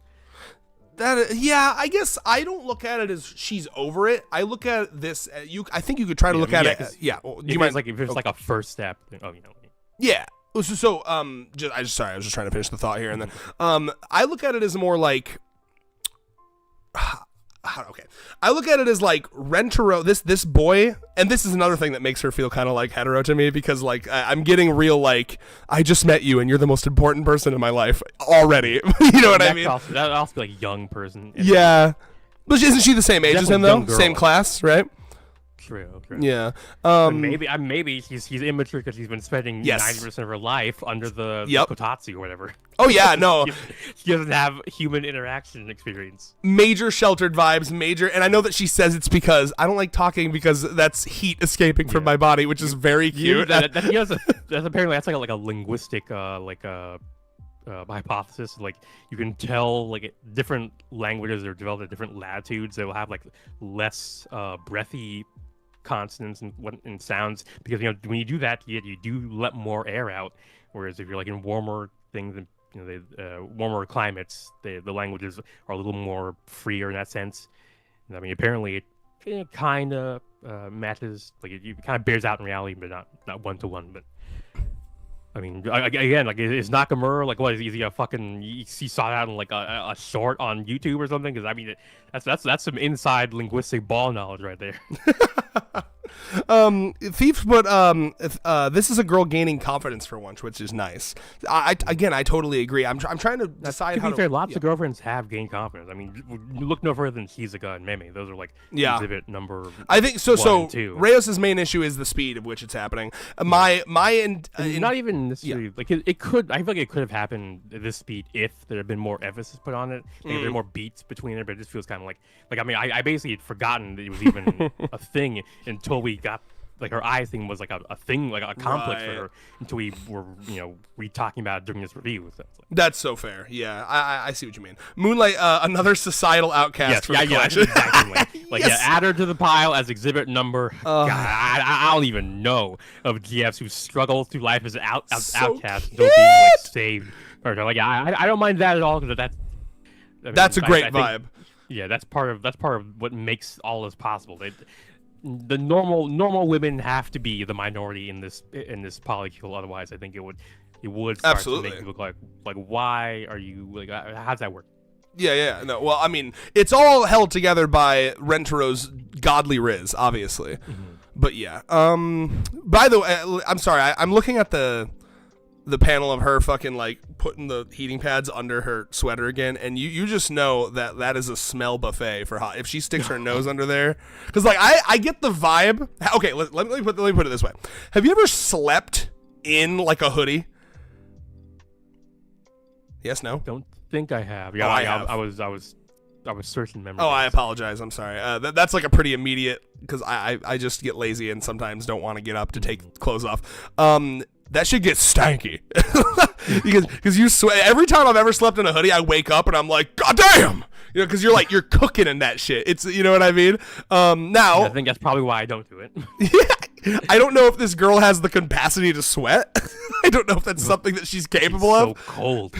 I guess I don't look at it as she's over it. I look at this. I think you could try to look at it. Yeah. Well, do you mind? If it's like a first step. Yeah. So, I was just trying to finish the thought here, and then, I look at it as more like, okay, I look at it as like Rentaro, this boy, and this is another thing that makes her feel kind of like hetero to me, because like I'm getting real like, I just met you and you're the most important person in my life already. You know what I mean? That'd also be like young person. Yeah, but isn't she the same age as him though? Same class, right? True. Yeah. Maybe he's immature because he's been spending 90% of her life under the kotatsu or whatever. Oh yeah, no. She doesn't have human interaction experience. Major sheltered vibes, and I know that she says it's because I don't like talking because that's heat escaping from my body, which is very cute. That's apparently like a linguistic hypothesis. Like, you can tell like different languages are developed at different latitudes. They will have like less breathy consonants and sounds, because when you do that, you do let more air out, whereas if you're like in warmer things and warmer climates, the languages are a little more freer in that sense. And I mean, apparently it kind of matches, like it kind of bears out in reality, but not one to one. But I mean, again, like, is Nakamura like, what is he a fucking? He saw that in like a short on YouTube or something? Because I mean, that's some inside linguistic ball knowledge right there. Thief put this is a girl gaining confidence for once, which is nice. I totally agree. I'm trying to decide how to be fair. Lots of girlfriends have gained confidence. I mean, look no further than Shizuka and Meme. Those are like exhibit number. I think so. 1 and 2. Reyes' main issue is the speed of which it's happening. Not even necessarily like it could. I feel like it could have happened at this speed if there had been more emphasis put on it. Maybe there were more beats between it, but it just feels kind of like I mean, I basically had forgotten that it was even a thing until we got, like, her eye thing was like a thing, like a complex for her, until we were talking about it during this review. So that's so fair. Yeah, I see what you mean. Moonlight, another societal outcast. Yes, exactly. Add her to the pile as exhibit number. God, I don't even know of GFs who struggle through life as an outcast, being like saved. Or like I don't mind that at all because That's a great I think, vibe. yeah, that's part of what makes all this possible. The normal women have to be the minority in this polycule. Otherwise, I think it would start Absolutely. to make you look like why are you like how's that work? Yeah. No, well, I mean, it's all held together by Rentero's godly riz, obviously. But yeah. By the way, I'm sorry. I'm looking at the panel of her fucking like putting the heating pads under her sweater again, and you just know that is a smell buffet for hot. If she sticks her nose under there, because like I get the vibe. Okay, let me put it this way. Have you ever slept in like a hoodie? Yes, no. Don't think I have. Yeah, I have. I was searching memory. Oh, I apologize. I'm sorry. That's like a pretty immediate, because I just get lazy and sometimes don't want to get up to take clothes off. That shit gets stanky because you sweat every time I've ever slept in a hoodie. I wake up and I'm like, God damn, because you're cooking in that shit. It's what I mean. Now I think that's probably why I don't do it. Yeah, I don't know if this girl has the capacity to sweat. I don't know if that's something that she's capable of. So cold.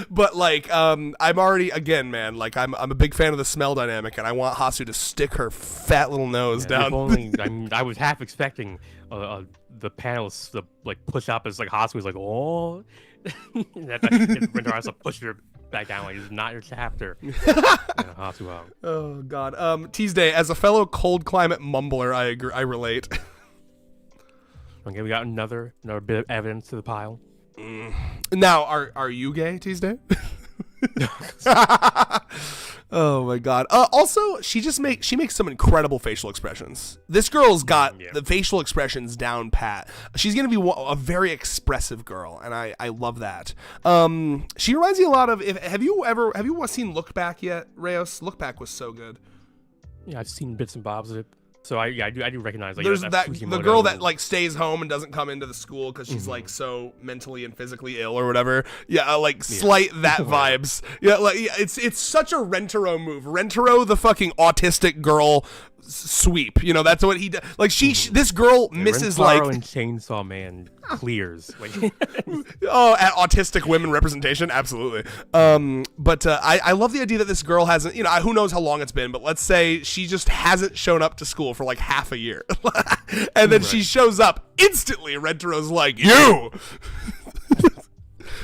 But like, I'm already, again, man, like I'm a big fan of the smell dynamic, and I want Hasu to stick her fat little nose down. If only, I was half expecting the panels to like push up as like Hasu was like, oh, that Render has to push her back down like it's not your chapter. Hasu out. Oh God. Tuesday, as a fellow cold climate mumbler, I agree. I relate. Okay, we got another bit of evidence to the pile. Now, are you gay, Tuesday? Oh my God. Also, she makes some incredible facial expressions. This girl's got the facial expressions down pat. She's gonna be a very expressive girl, and I love that. She reminds me a lot of. Have you seen Look Back yet, Reyes? Look Back was so good. Yeah, I've seen bits and bobs of it. So I do recognize like there's that the girl that like stays home and doesn't come into the school because she's like so mentally and physically ill or whatever. Yeah, slight that vibes. Yeah, it's such a Rentaro move. Rentaro, the fucking autistic girl sweep. That's what he does. Like this girl misses Rentaro like and Chainsaw Man clears. Like, at autistic women representation, absolutely. But I love the idea that this girl hasn't. Who knows how long it's been, but let's say she just hasn't shown up to school for like half a year, and then she shows up instantly. Rentaro's like, you.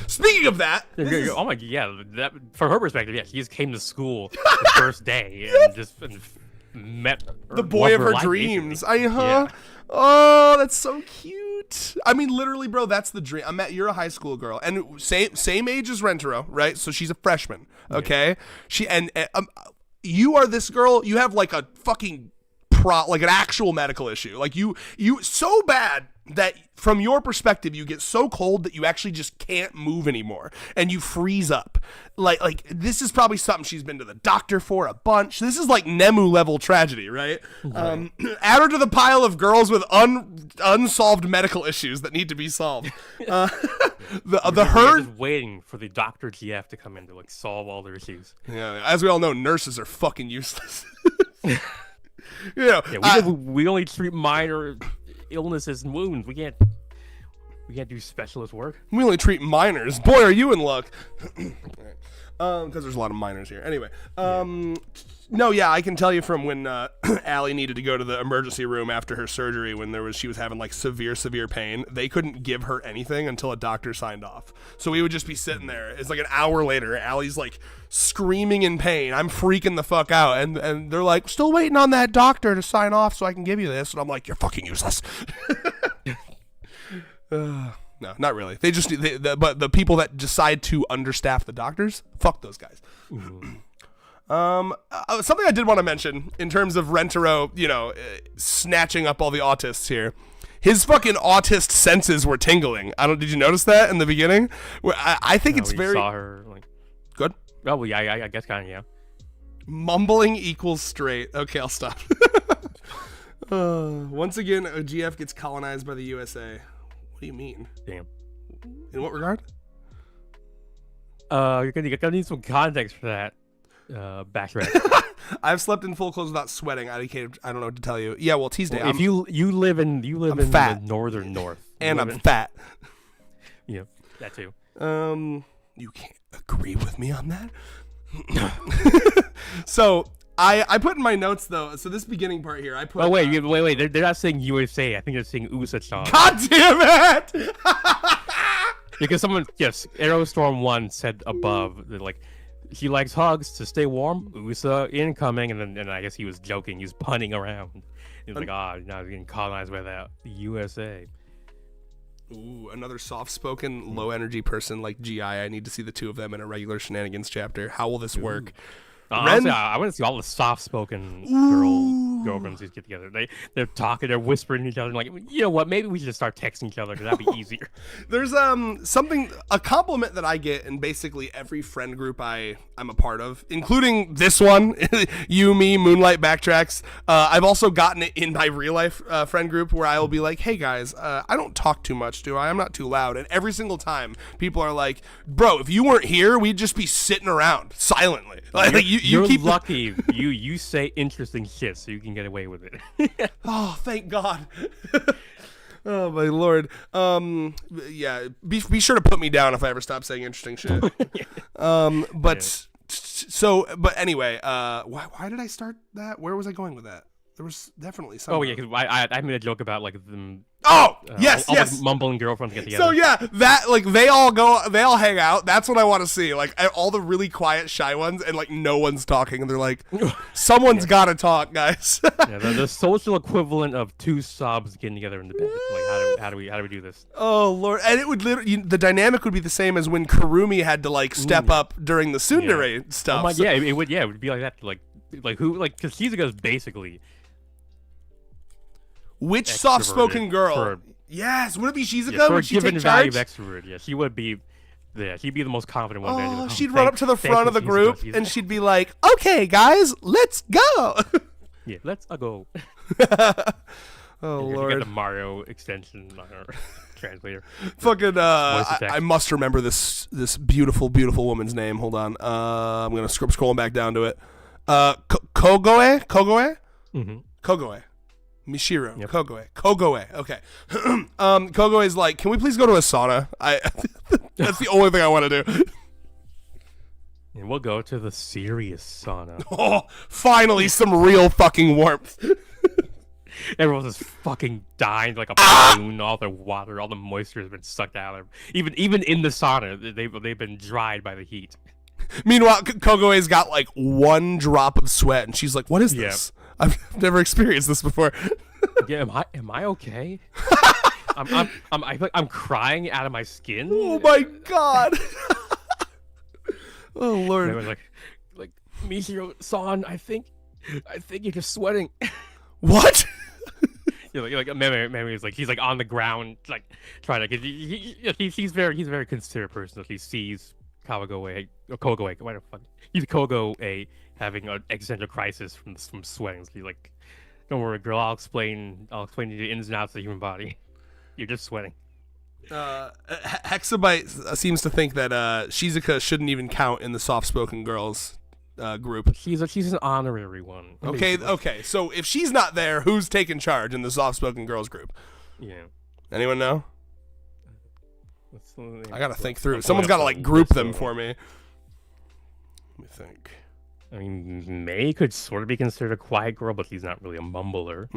Speaking of that, oh my god, that from her perspective, yeah, she just came to school the first day and just met the boy of her dreams. Yeah. Oh, that's so cute. I mean, literally, bro, that's the dream. You're a high school girl, and same age as Rentaro, right? So she's a freshman. Okay, you are this girl. You have like a fucking like an actual medical issue. Like you so bad that from your perspective you get so cold that you actually just can't move anymore and you freeze up. Like this is probably something she's been to the doctor for a bunch. This is like Nemu level tragedy, right? Add her to the pile of girls with unsolved medical issues that need to be solved. Just waiting for the Dr. GF to come in to like solve all their issues. Yeah, as we all know, nurses are fucking useless. We only treat minor illnesses and wounds. We can't do specialist work. We only treat minors. Boy, are you in luck. Because there's a lot of minors here. Anyway, I can tell you from when Allie needed to go to the emergency room after her surgery when she was having like severe pain. They couldn't give her anything until a doctor signed off. So we would just be sitting there. It's like an hour later. Allie's like screaming in pain. I'm freaking the fuck out, and they're like, still waiting on that doctor to sign off so I can give you this. And I'm like, you're fucking useless. No, not really. They just but the people that decide to understaff the doctors, fuck those guys. Something I did want to mention in terms of Rentaro, snatching up all the autists here. His fucking autist senses were tingling. Did you notice that in the beginning? I think it's very. Saw her like. Good. Oh well, yeah, I guess kind of, yeah. Mumbling equals straight. Okay, I'll stop. Once again, OGF gets colonized by the USA. What do you mean? Damn. In what regard? You're gonna need some context for that. Backtrack. I've slept in full clothes without sweating. I don't know what to tell you. Yeah, well, Tuesday. Well, if you live in fat. the northern north, and I'm fat. Yeah, that too. You can't agree with me on that. So I put in my notes though. So this beginning part here, I put. Oh wait. They're not saying USA. I think they're saying USA-chan. God damn it! Because someone, yes, Aerostorm 1 said above that, like, he likes hugs to stay warm. USA incoming, and then I guess he was joking. He's punning around. He was like, now he's getting colonized by the USA. Ooh, another soft-spoken, low-energy person like GI. I need to see the two of them in a regular Shenanigans chapter. How will this work? Honestly, I want to see all the soft-spoken girlfriends get together. They're talking, they're whispering to each other, like, you know what? Maybe we should just start texting each other because that'd be easier. There's a compliment that I get in basically every friend group I'm a part of, including this one, you, me, Moonlight Backtracks. I've also gotten it in my real life friend group where I will be like, hey guys, I don't talk too much, do I? I'm not too loud. And every single time, people are like, bro, if you weren't here, we'd just be sitting around silently. Like, you're keep lucky. you say interesting shit, so you can get away with it. Oh, thank God. Oh my Lord. Yeah. Be sure to put me down if I ever stop saying interesting shit. But anyway, why did I start that? Where was I going with that? There was definitely something. Oh yeah, because I made a joke about like them. Oh yes. yes. The mumbling girlfriends get together. So yeah, that like they all hang out. That's what I want to see. Like all the really quiet, shy ones, and like no one's talking, and they're like, someone's got to talk, guys. Yeah, the social equivalent of two subs getting together in the bed. Like how do we do this? Oh Lord! And it would literally the dynamic would be the same as when Kurumi had to like step up during the tsundere stuff. Oh my, yeah, it would be like that. Like who because Shizuka's basically. Which soft-spoken girl? Yes, would it be Shizuka? Would she take charge? Extrovert, yeah, she would be. Yeah, she'd be the most confident one. Oh, she'd run up to the front of the group and she'd be like, "Okay, guys, let's go." Yeah, let's go. Oh and Lord! Got the Mario extension on her translator. Fucking, I must remember this beautiful woman's name. Hold on, I'm gonna scrolling back down to it. Kogoe. Mm-hmm. Kogoe. Mishiro. Yep. Kogoe. Okay. Kogoe is like, can we please go to a sauna? That's the only thing I want to do. And we'll go to the serious sauna. Oh, finally some real fucking warmth. Everyone's just fucking dying like a balloon. All the water, all the moisture has been sucked out of them. Even in the sauna, they've been dried by the heat. Meanwhile, Kogoe's got like one drop of sweat, and she's like, "What is this? I've never experienced this before." Yeah, am I okay? I'm crying out of my skin. Oh my God. Oh Lord. They were like Mishiro-san, I think you're just sweating. What? Like Mary is like he's like on the ground like trying to. He's a very considerate person. That he sees Kogoe, why the fuck? He's Kogoe having an existential crisis from sweating. So he's like, "Don't worry, girl. I'll explain to you the ins and outs of the human body. You're just sweating." Hexabyte seems to think that Shizuka shouldn't even count in the soft-spoken girls group. She's an honorary one. Okay. So if she's not there, who's taking charge in the soft-spoken girls group? Yeah. Anyone know? I gotta think through. Someone's gotta like group them for me. Let me think. I mean, May could sort of be considered a quiet girl, but she's not really a mumbler.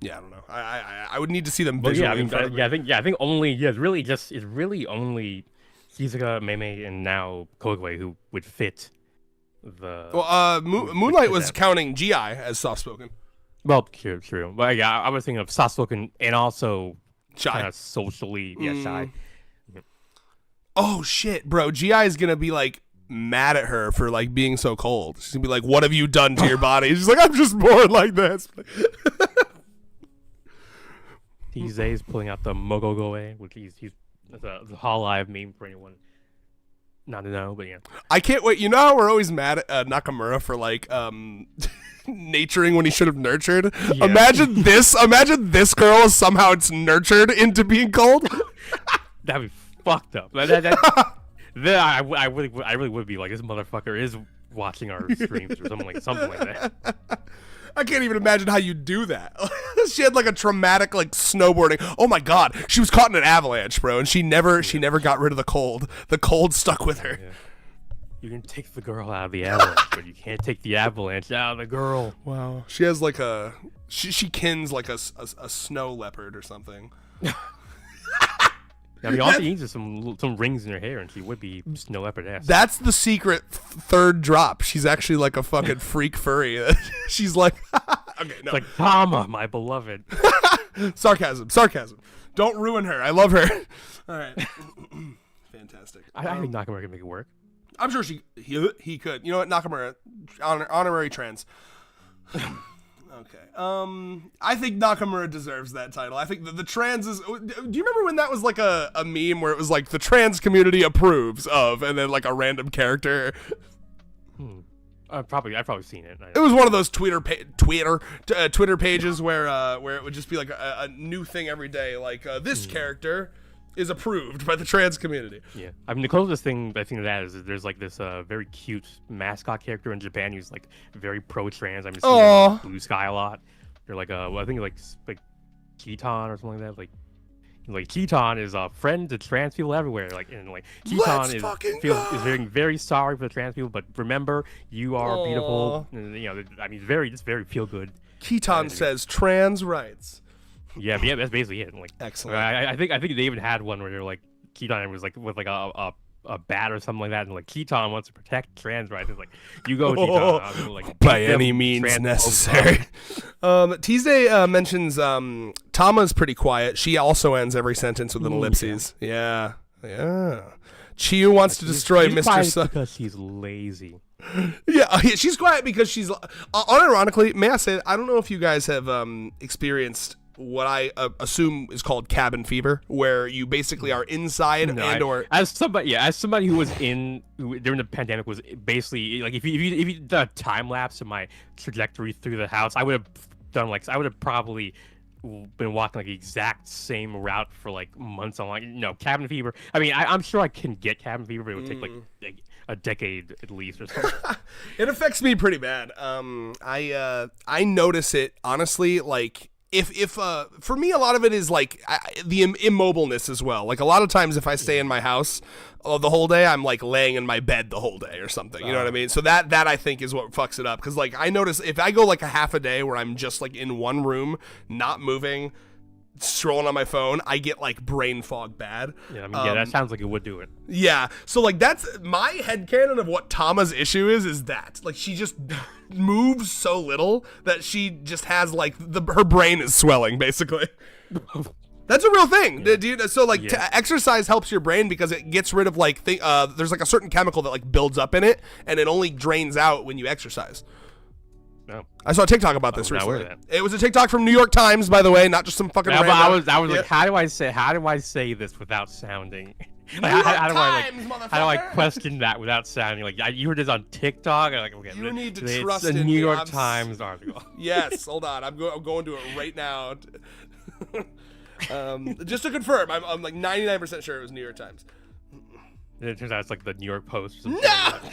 Yeah, I don't know. I would need to see them But visually. I think only it's really only Shizuka, Mei, and now Kogoe who would fit the. Well, Moonlight was counting GI as soft-spoken. Well, true. But yeah, I was thinking of soft-spoken and also shy, kind of socially, shy. Oh shit, bro! GI is gonna be like mad at her for like being so cold. She's gonna be like, "What have you done to your body?" She's like, "I'm just born like this." He's pulling out the Mogogoe, which he's that's a Hololive meme for anyone not to know, but yeah. I can't wait. You know how we're always mad at Nakamura for like naturing when he should have nurtured? Yeah. Imagine this girl somehow it's nurtured into being cold. That'd be fucked up. Then I really would be like, this motherfucker is watching our streams or something like that. I can't even imagine how you do that. She had like a traumatic like snowboarding. Oh my god, she was caught in an avalanche, bro, and she never got rid of the cold. The cold stuck with her. Yeah. You can take the girl out of the avalanche, but you can't take the avalanche out of the girl. Wow. She has like a she kins like a snow leopard or something. I mean, all she needs is some rings in her hair, and she would be Snow Leopard-esque. That's the secret third drop. She's actually like a fucking freak furry. She's like, okay, no. It's like, Tama, my beloved. Sarcasm. Don't ruin her. I love her. All right. Fantastic. I think Nakamura can make it work. I'm sure he could. You know what, Nakamura, honorary trans. Okay. I think Nakamura deserves that title. I think the trans is. Do you remember when that was like a meme where it was like the trans community approves of, and then like a random character? I've probably seen it. It was one of those Twitter pages where it would just be like a new thing every day, like this character is approved by the trans community. Yeah, I mean the closest thing I think to that is there's like this very cute mascot character in Japan who's like very pro-trans. I'm just seeing him in Blue Sky a lot. They're like I think like Keaton or something like that. Like Keaton is a friend to trans people everywhere. Like and like Keaton is very very sorry for the trans people, but remember you are beautiful. And, you know, I mean it's very feel good. Keaton says trans rights. Yeah, that's basically it. Like, excellent. I think they even had one where they're like Keaton was like with like a bat or something like that, and like Keaton wants to protect trans rights. It's like you go, Keaton. I mean, like, by any means necessary. Teasday mentions Tama's pretty quiet. She also ends every sentence with an ellipses. Yeah. Chiyu wants to destroy Mr. Sun because she's lazy. Yeah, she's quiet because she's. Unironically, may I say, I don't know if you guys have experienced what I assume is called cabin fever, where you basically are inside or as somebody who was during the pandemic was basically like if you did a time lapse of my trajectory through the house, I would have probably been walking like the exact same route for like months on like cabin fever. I mean I'm sure I can get cabin fever, but it would take like a decade at least or something. It affects me pretty bad. I notice it honestly like. If for me, a lot of it is like the immobileness as well. Like a lot of times if I stay in my house the whole day, I'm like laying in my bed the whole day or something. You know what I mean? So that I think is what fucks it up. Because like I notice if I go like a half a day where I'm just like in one room, not moving, scrolling on my phone, I get like brain fog bad. Yeah, I mean, that sounds like it would do it. Yeah, so like that's my headcanon of what Tama's issue is that like she just moves so little that she just has like her brain is swelling basically. That's a real thing. Yeah. So like exercise helps your brain because it gets rid of like there's like a certain chemical that like builds up in it and it only drains out when you exercise. No. I saw a TikTok about this recently. It was a TikTok from New York Times, by the way, not just some fucking random. I was like, how do I say this without sounding? Like, how do I question that without sounding like you heard this on TikTok? Like, okay, you need to trust the New York Times article. Yes, hold on, I'm going to it right now. Just to confirm, I'm like 99% sure it was New York Times. It turns out it's like the New York Post. Or something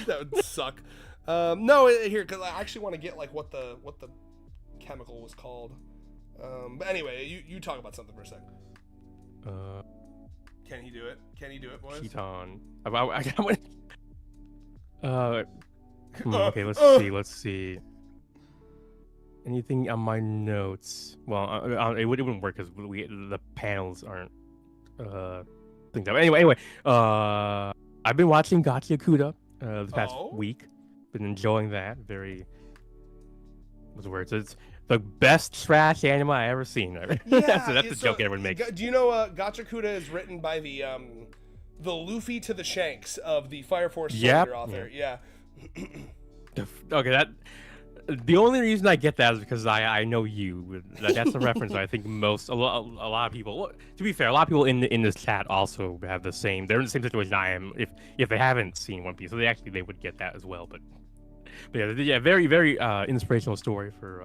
that would suck. No, here, because I actually want to get like what the chemical was called. But anyway, you talk about something for a sec. Can he do it? Can he do it, boys? Keaton. Okay, let's see. Anything on my notes? Well, it wouldn't work because the panels aren't things up. Anyway, I've been watching Gacha Kuda this past week. Been enjoying that. Very. What's the word? It's the best trash anime I ever seen. Yeah, that's the joke everyone makes. Do you know Gacha Kuda is written by the Luffy to the Shanks of the Fire Force Soldier author? Yeah. Okay, the only reason I get that is because I know you. That's a reference I think a lot of people. To be fair, a lot of people in this chat also have the same. They're in the same situation I am. If they haven't seen One Piece, so they would get that as well. But yeah, very very inspirational story for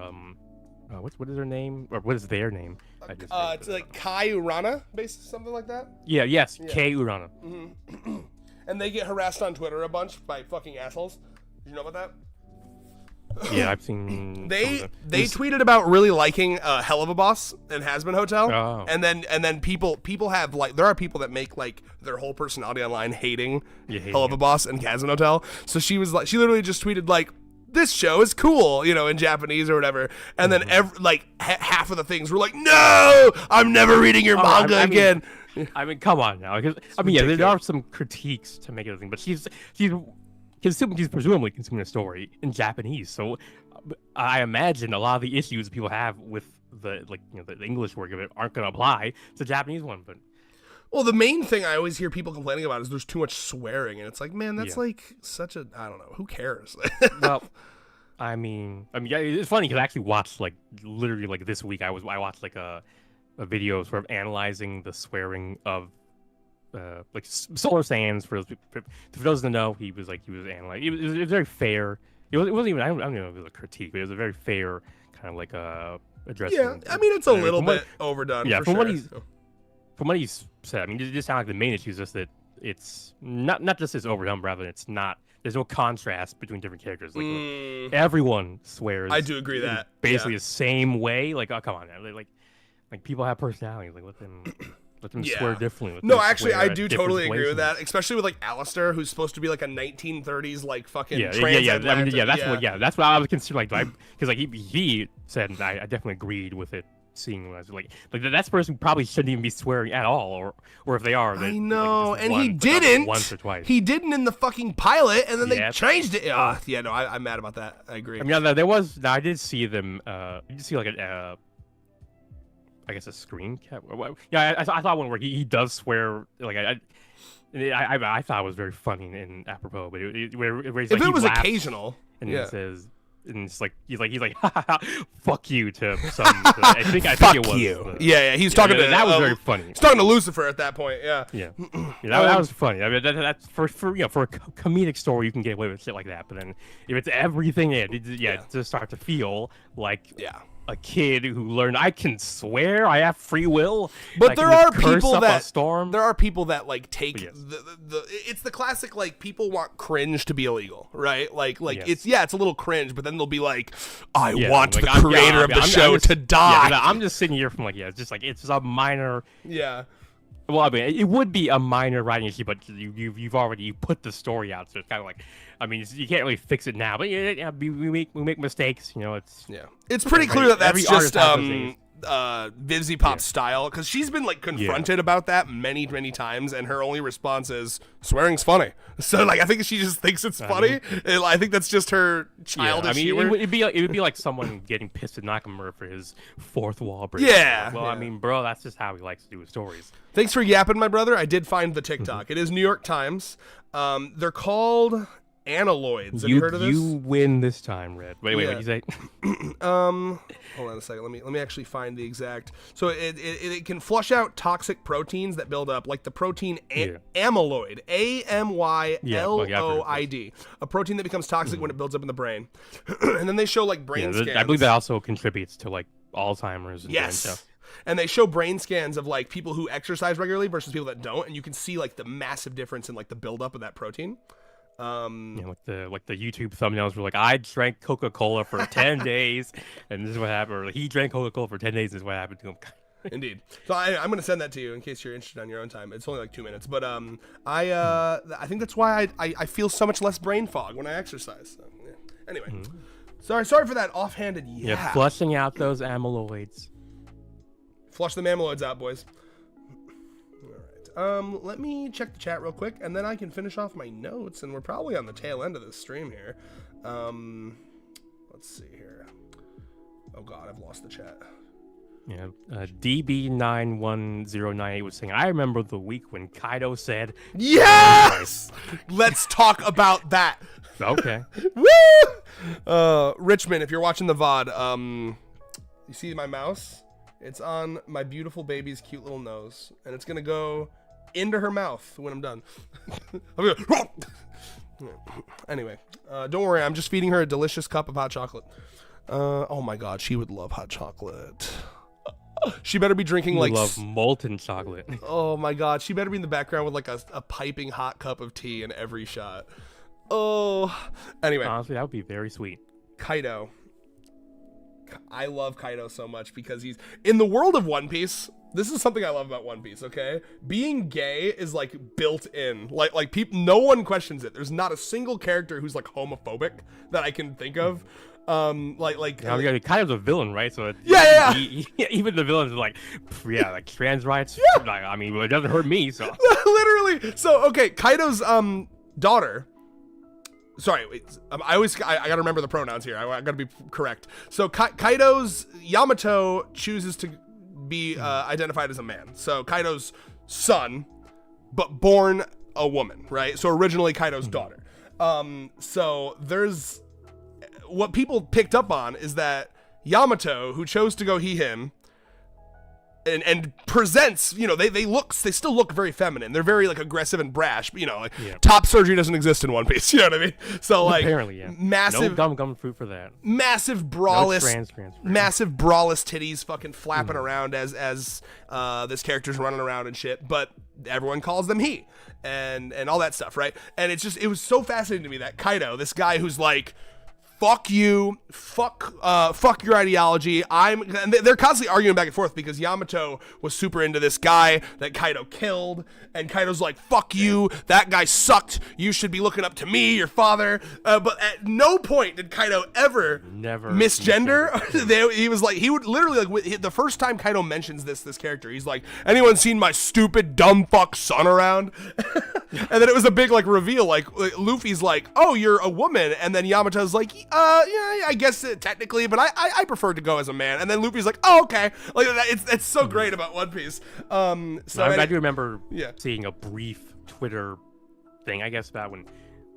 what is her name or what is their name? It's like Kai Urana, based something like that. Yeah. Yes. Kei Urana. Mm-hmm. And they get harassed on Twitter a bunch by fucking assholes. Did you know about that? Yeah, I've seen. They tweeted about really liking Hell of a Boss and Hazbin Hotel, Oh. and then people have like there are people that make like their whole personality online hating Hell of a Boss and Hazbin Hotel. So she literally just tweeted like, this show is cool, you know, in Japanese or whatever, and then half of the things were like, no, I'm never reading your manga again. I mean, come on now. There are some critiques to make everything, but she's presumably consuming a story in Japanese. So I imagine a lot of the issues people have with the English work of it aren't going to apply to the Japanese one. But well, the main thing I always hear people complaining about is there's too much swearing, and it's like, man, that's like such a, I don't know, who cares? Well, I mean, yeah, it's funny because I actually watched literally this week. I watched a video sort of analyzing the swearing of Solar Sands. For those that know, he was analyzing. It was very fair. It wasn't even, I don't know if it was a critique, but it was a very fair kind of addressing. Yeah, I mean, it's a little bit overdone. Yeah, from what he's said, I mean, it just sounds like the main issue is just that it's not just it's overdone, rather it's not. There's no contrast between different characters. Everyone swears. I do agree that basically the same way. Like, oh, come on, man. Like people have personalities. Like, let them swear differently. No, actually, I do totally agree with that. Especially with Alistair, who's supposed to be like a 1930s fucking transatlantic. I mean, that's what I was considering. Because he said, and I definitely agreed with it. Seeing when I was like that person probably shouldn't even be swearing at all, or if they are, I know, and he didn't once or twice. He didn't in the fucking pilot, and then they changed it. Yeah, no, I'm mad about that. I agree. I mean, I did see them. You did see I guess a screen cap. Yeah, I saw one where he does swear. I thought it was very funny and apropos, but if it was occasional, and he says. And it's he's like fuck you to some. I think it was. You. Yeah, he's talking to that was very funny. He's talking to Lucifer at that point. Yeah. That was funny. I mean, that's for a comedic story you can get away with shit like that. But then if it's everything, it just start to feel like a kid who learned I can swear, I have free will. But there are people that storm. There are people that take the it's the classic people want cringe to be illegal, right? It's a little cringe, but then they'll be like, I want the creator of the show to die. Yeah, I'm just sitting here from it's just a minor. Yeah. Well, I mean, it would be a minor writing issue, but you've already put the story out, so it's kind of I mean, you can't really fix it now. But we make mistakes, It's pretty clear that's just Vivzy Pop's style, because she's been confronted about that many times, and her only response is swearing's funny. So I think she just thinks it's funny. I think that's just her childish humor. It would be like someone getting pissed at Nakamura for his fourth wall break. Well, I mean, bro, that's just how he likes to do his stories. Thanks for yapping, my brother. I did find the TikTok. It is New York Times. They're called Analoids. Have you heard of this? You win this time, Red. Wait, what did you say? Hold on a second. Let me actually find the exact. So it can flush out toxic proteins that build up, like the protein amyloid, AMYLOID, a protein that becomes toxic when it builds up in the brain. And then they show brain scans. I believe that also contributes to Alzheimer's. And yes. And they show brain scans of people who exercise regularly versus people that don't, and you can see the massive difference in the buildup of that protein. Like the YouTube thumbnails were I drank Coca-Cola for 10 days, and this is what happened. Or he drank Coca-Cola for 10 days, and this is what happened to him. Indeed. So I'm going to send that to you in case you're interested on your own time. It's only 2 minutes, but I think that's why I feel so much less brain fog when I exercise. So, yeah. Anyway, sorry for that offhanded yap. Yeah, flushing out those amyloids. Flush the amyloids out, boys. Let me check the chat real quick, and then I can finish off my notes, and we're probably on the tail end of this stream here. Let's see here. Oh god, I've lost the chat. Yeah, DB91098 was saying, I remember the week when Kaido said, yes! Let's talk about that. Okay. Woo! Richmond, if you're watching the VOD, you see my mouse? It's on my beautiful baby's cute little nose, and it's gonna go into her mouth when I'm done. Anyway, don't worry, I'm just feeding her a delicious cup of hot chocolate. Oh my god, she would love hot chocolate. She better be drinking love molten chocolate. Oh my god, she better be in the background with a piping hot cup of tea in every shot. Oh, anyway. Honestly, that would be very sweet. Kaido. I love Kaido so much because he's in the world of One Piece. This is something I love about One Piece, okay? Being gay is like built in. Like people, no one questions it. There's not a single character who's like homophobic that I can think of. Yeah, Kaido's a villain, right? So yeah. Even the villains are like, like trans rights. Yeah. Like, I mean, it doesn't hurt me, so Literally. So okay, Kaido's daughter. Sorry, I gotta remember the pronouns here. I gotta be correct. So Kaido's Yamato chooses to be identified as a man. So Kaido's son, but born a woman, right? So originally Kaido's daughter. So there's what people picked up on is that Yamato, who chose to go he him, and presents, you know, they still look very feminine. They're very like aggressive and brash, but, you know, like top surgery doesn't exist in One Piece, you know what I mean? So like apparently, yeah. Massive no gum fruit for that. Massive braless, trans. Massive braless titties fucking flapping around as this character's running around and shit, but everyone calls them he and all that stuff, right? And it was so fascinating to me that Kaido, this guy who's like, fuck you, fuck your ideology. And they're constantly arguing back and forth because Yamato was super into this guy that Kaido killed, and Kaido's like, fuck you, that guy sucked, you should be looking up to me, your father. But at no point did Kaido ever misgender. He was like, he would literally, like, the first time Kaido mentions this character, he's like, anyone seen my stupid dumb fuck son around? And then it was a big like reveal, like Luffy's like, oh, you're a woman, and then Yamato's like, yeah, I guess technically, but I prefer to go as a man. And then Luffy's like, oh, okay. Like it's so great about One Piece. So I do remember seeing a brief Twitter thing, I guess, about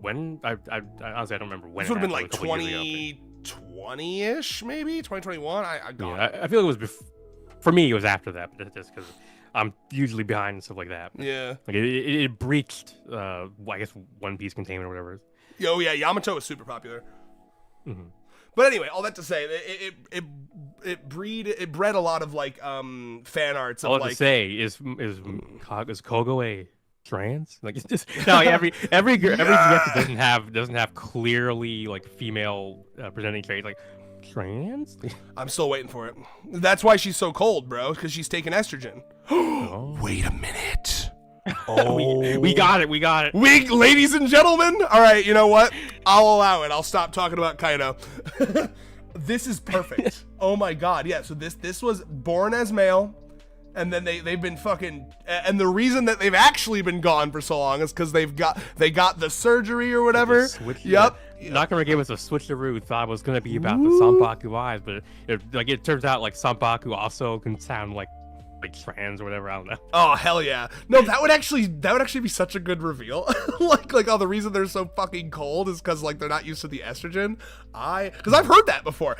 when I honestly I don't remember when. This would have been like 2020-ish, maybe 2021. I feel it was for me. It was after that, but just because I'm usually behind and stuff like that. But, yeah. Like it breached, I guess, One Piece containment or whatever. Oh yeah, Yamato was super popular. Mm-hmm. But anyway, all that to say, it bred a lot of like fan arts. Of, all like, to say is Kogo a trans? Like it's just no, like, every GF doesn't have clearly like female presenting traits like trans. I'm still waiting for it. That's why she's so cold, bro, because she's taking estrogen. Oh. Wait a minute. Oh, we got it. Ladies and gentlemen. All right, you know what? I'll allow it. I'll stop talking about Kaido. This is perfect. Oh my god, yeah. So this was born as male, and then they've been fucking. And the reason that they've actually been gone for so long is because they got the surgery or whatever. Yep. Not gonna give us a switcheroo. Thought it was gonna be about the Sanpaku eyes, but it turns out like Sanpaku also can sound like trans or whatever. I don't know. Oh hell yeah! No, that would actually be such a good reveal. like oh, the reason they're so fucking cold is because like they're not used to the estrogen. Because I've heard that before.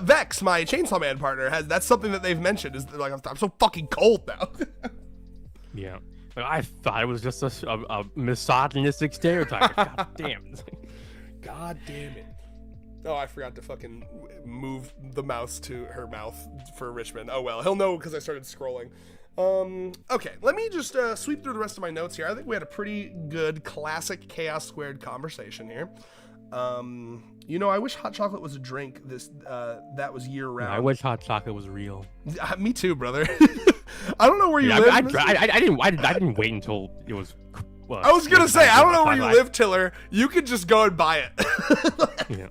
Vex, my Chainsaw Man partner, that's something that they've mentioned is like I'm so fucking cold now. Yeah, like, I thought it was just a misogynistic stereotype. God damn. God damn it. Oh, I forgot to fucking move the mouse to her mouth for Richmond. Oh well, he'll know because I started scrolling. Okay, let me just sweep through the rest of my notes here. I think we had a pretty good classic Chaos Squared conversation here. You know, I wish hot chocolate was a drink that was year round. I wish hot chocolate was real. Me too, brother. I don't know where you live. I didn't wait until it was. Well, I was gonna say, I don't know where you live, Tiller. You could just go and buy it. Yeah.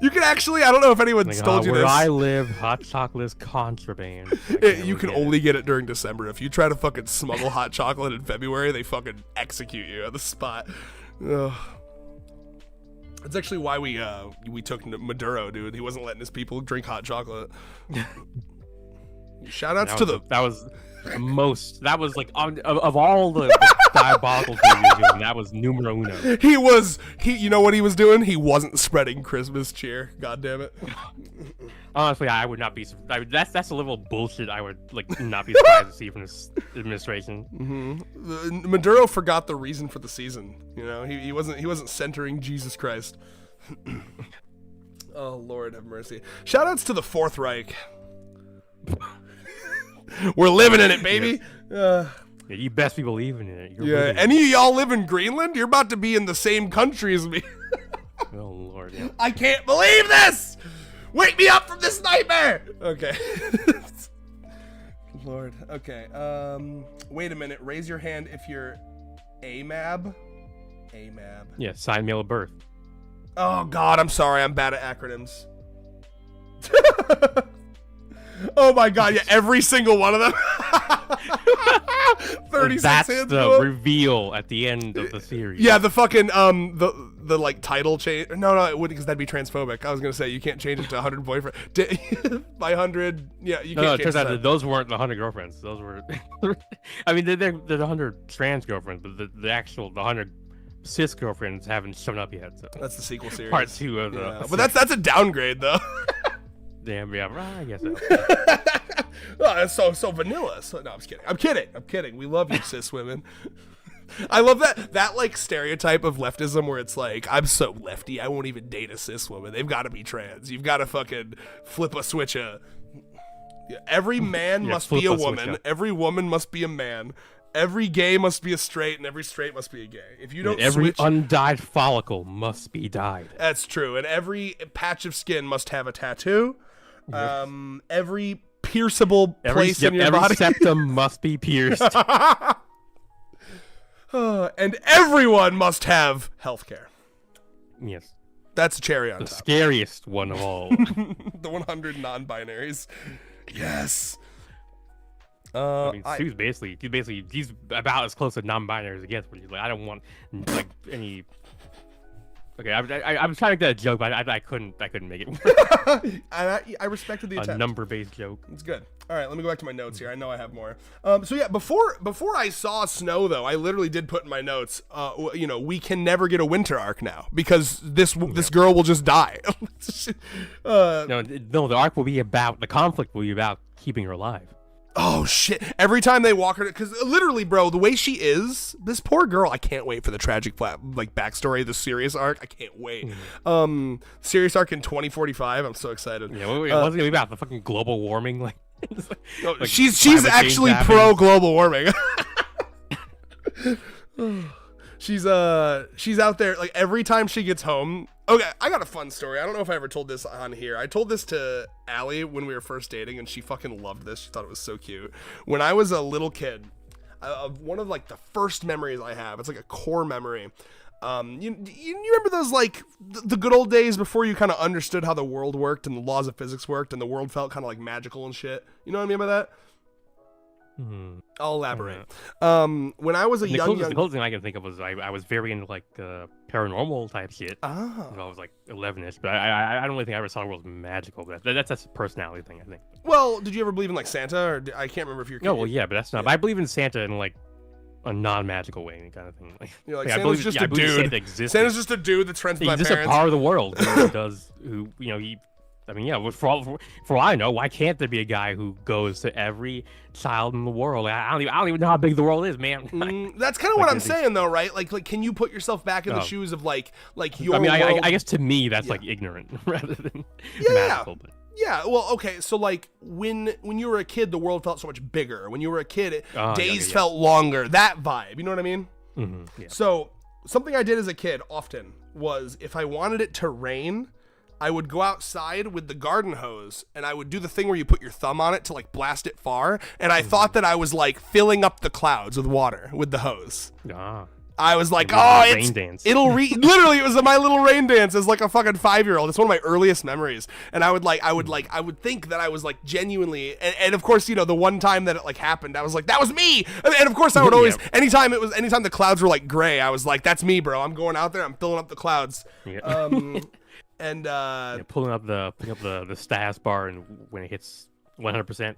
You can actually, I don't know if anyone told you where this. I live, hot chocolate is contraband. You can only get it during December. If you try to fucking smuggle hot chocolate in February, they fucking execute you on the spot. Ugh. That's actually why we took Maduro, dude. He wasn't letting his people drink hot chocolate. Shoutouts to the. That was the most. That was like of all the diabolical things he was doing, that was numero uno. He. You know what he was doing? He wasn't spreading Christmas cheer. God damn it. Honestly, I would not be. That's a level of bullshit. I would like not be surprised to see from this administration. Mm-hmm. Maduro forgot the reason for the season. You know, he wasn't centering Jesus Christ. Oh Lord, have mercy. Shoutouts to the Fourth Reich. We're living in it, baby. Yeah, you best be believing in it. Any of y'all live in Greenland? You're about to be in the same country as me. Oh Lord. Yeah. I can't believe this. Wake me up from this nightmare. Okay. Lord. Okay. Wait a minute. Raise your hand if you're AMAB. AMAB. Yeah. Signed mail of birth. Oh God, I'm sorry. I'm bad at acronyms. Oh my God, yeah, every single one of them. 36 That's hands. the reveal at the end of the series. Yeah, the fucking the like title change. No, it wouldn't, because that'd be transphobic. I was gonna say you can't change it to 100 boyfriend. By 100, yeah, you can't. No, it change turns out that. that those weren't the 100 girlfriends. Those were, I mean, they're the 100 trans girlfriends, but the 100 cis girlfriends haven't shown up yet. So That's the sequel series. part 2 of the. Yeah, but that's a downgrade though. Damn, yeah, well, I guess so. Oh, that's so vanilla. So, no, I'm just kidding. I'm kidding. We love you, cis women. I love that like stereotype of leftism where it's like, I'm so lefty, I won't even date a cis woman. They've got to be trans. You've got to fucking flip a switch. Every man Yeah, must flip be a a switch woman. up. Every woman must be a man. Every gay must be a straight, and every straight must be a gay. If you don't Every switch, undyed follicle must be dyed. that's true. And every patch of skin must have a tattoo. Every pierceable place in your every body. septum must be pierced. And everyone must have healthcare. Yes. That's a cherry on The top. scariest one of all. The 100 non-binaries. Yes. I mean, he's about as close to non-binary as it gets. But he's like, I don't want like any. Okay, I was trying to get a joke, but I couldn't make it work. I respected the A attempt. number-based joke. It's good. All right, let me go back to my notes here. I know I have more. So yeah, before I saw snow though, I literally did put in my notes. We can never get a winter arc now because this girl will just die. No, the arc will be about the conflict. Will be about keeping her alive. Oh shit! Every time they walk her, because literally, bro, the way she is, this poor girl. I can't wait for the tragic backstory, the serious arc. I can't wait. Serious arc in 2045. I'm so excited. Yeah, it wasn't gonna be about the fucking global warming. Like, No, like she's climate change actually happens. pro global warming. She's out there like every time she gets home. Okay, I got a fun story. I don't know if I ever told this on here. I told this to Allie when we were first dating, and she fucking loved this. She thought it was so cute. When I was a little kid, one of like the first memories I have, it's like a core memory. You remember those like the good old days before you kind of understood how the world worked and the laws of physics worked, and the world felt kind of like magical and shit. You know what I mean by that? I'll elaborate. When I was a The young closest thing I can think of was I was very into like paranormal type shit. Oh. When I was like 11ish, but I don't really think I ever saw the world as magical. But that's a personality thing, I think. Well, did you ever believe in like Santa, or I can't remember if you're. No, well, yeah, but that's not. But I believe in Santa in like a non-magical way, kind of thing. Like, You're like, I Santa's believe, just yeah, I a believe dude. Santa exists. Santa's just a dude that's friends with my He's just a parents. part of the world I mean, yeah. For all I know, why can't there be a guy who goes to every child in the world? I don't even know how big the world is, man. That's kind of what Like, I'm saying, though, right? Like, can you put yourself back in the Oh. shoes of like your I mean, world? I guess to me that's Yeah. like ignorant rather than Yeah. magical. But Yeah, well, okay, so like when you were a kid, the world felt so much bigger. When you were a kid, days yeah. felt longer. That vibe, you know what I mean? yeah. So something I did as a kid often was if I wanted it to rain, I would go outside with the garden hose and I would do the thing where you put your thumb on it to like blast it far. And I thought that I was like filling up the clouds with water with the hose. Ah. I was like, Your oh, little it's, rain dance. literally, it was My Little Rain Dance as like a fucking 5-year-old. It's one of my earliest memories. And I would think that I was like genuinely, and of course, the one time that it like happened, I was like, that was me. And of course I would always, Yeah. anytime the clouds were like gray, I was like, that's me, bro. I'm going out there. I'm filling up the clouds. Yeah. And Yeah, pulling up the status bar and when it hits 100%,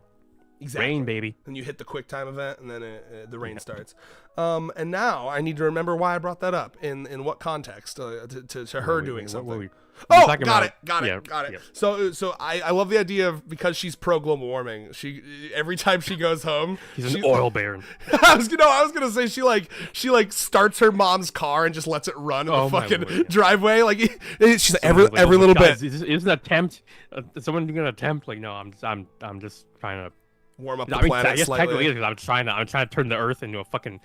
exactly. rain, baby. And you hit the quick time event, and then the rain starts. And now I need to remember why I brought that up in what context to her doing something. Oh, got it. Yeah. So I love the idea of, because she's pro global warming. Every time she goes home, He's an oil baron. I was gonna say she starts her mom's car and just lets it run in the Oh, my fucking Lord. driveway. Like she's like, every Like, little bit. guys, is an attempt. Is someone gonna attempt? Like, no, I'm just trying to Warm up the I mean, planet yes, technically, slightly. because I'm trying to turn the Earth into a fucking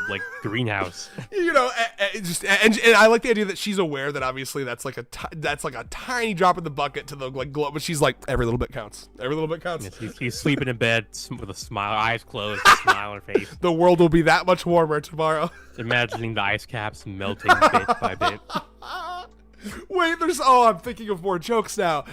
like greenhouse. You know, and I like the idea that she's aware that obviously that's like that's like a tiny drop in the bucket to the like glow, but she's like every little bit counts. Every little bit counts. Yes, he's sleeping in bed with a smile, eyes closed, smile on her face, The world will be that much warmer tomorrow. imagining the ice caps melting bit by bit. Wait, I'm thinking of more jokes now.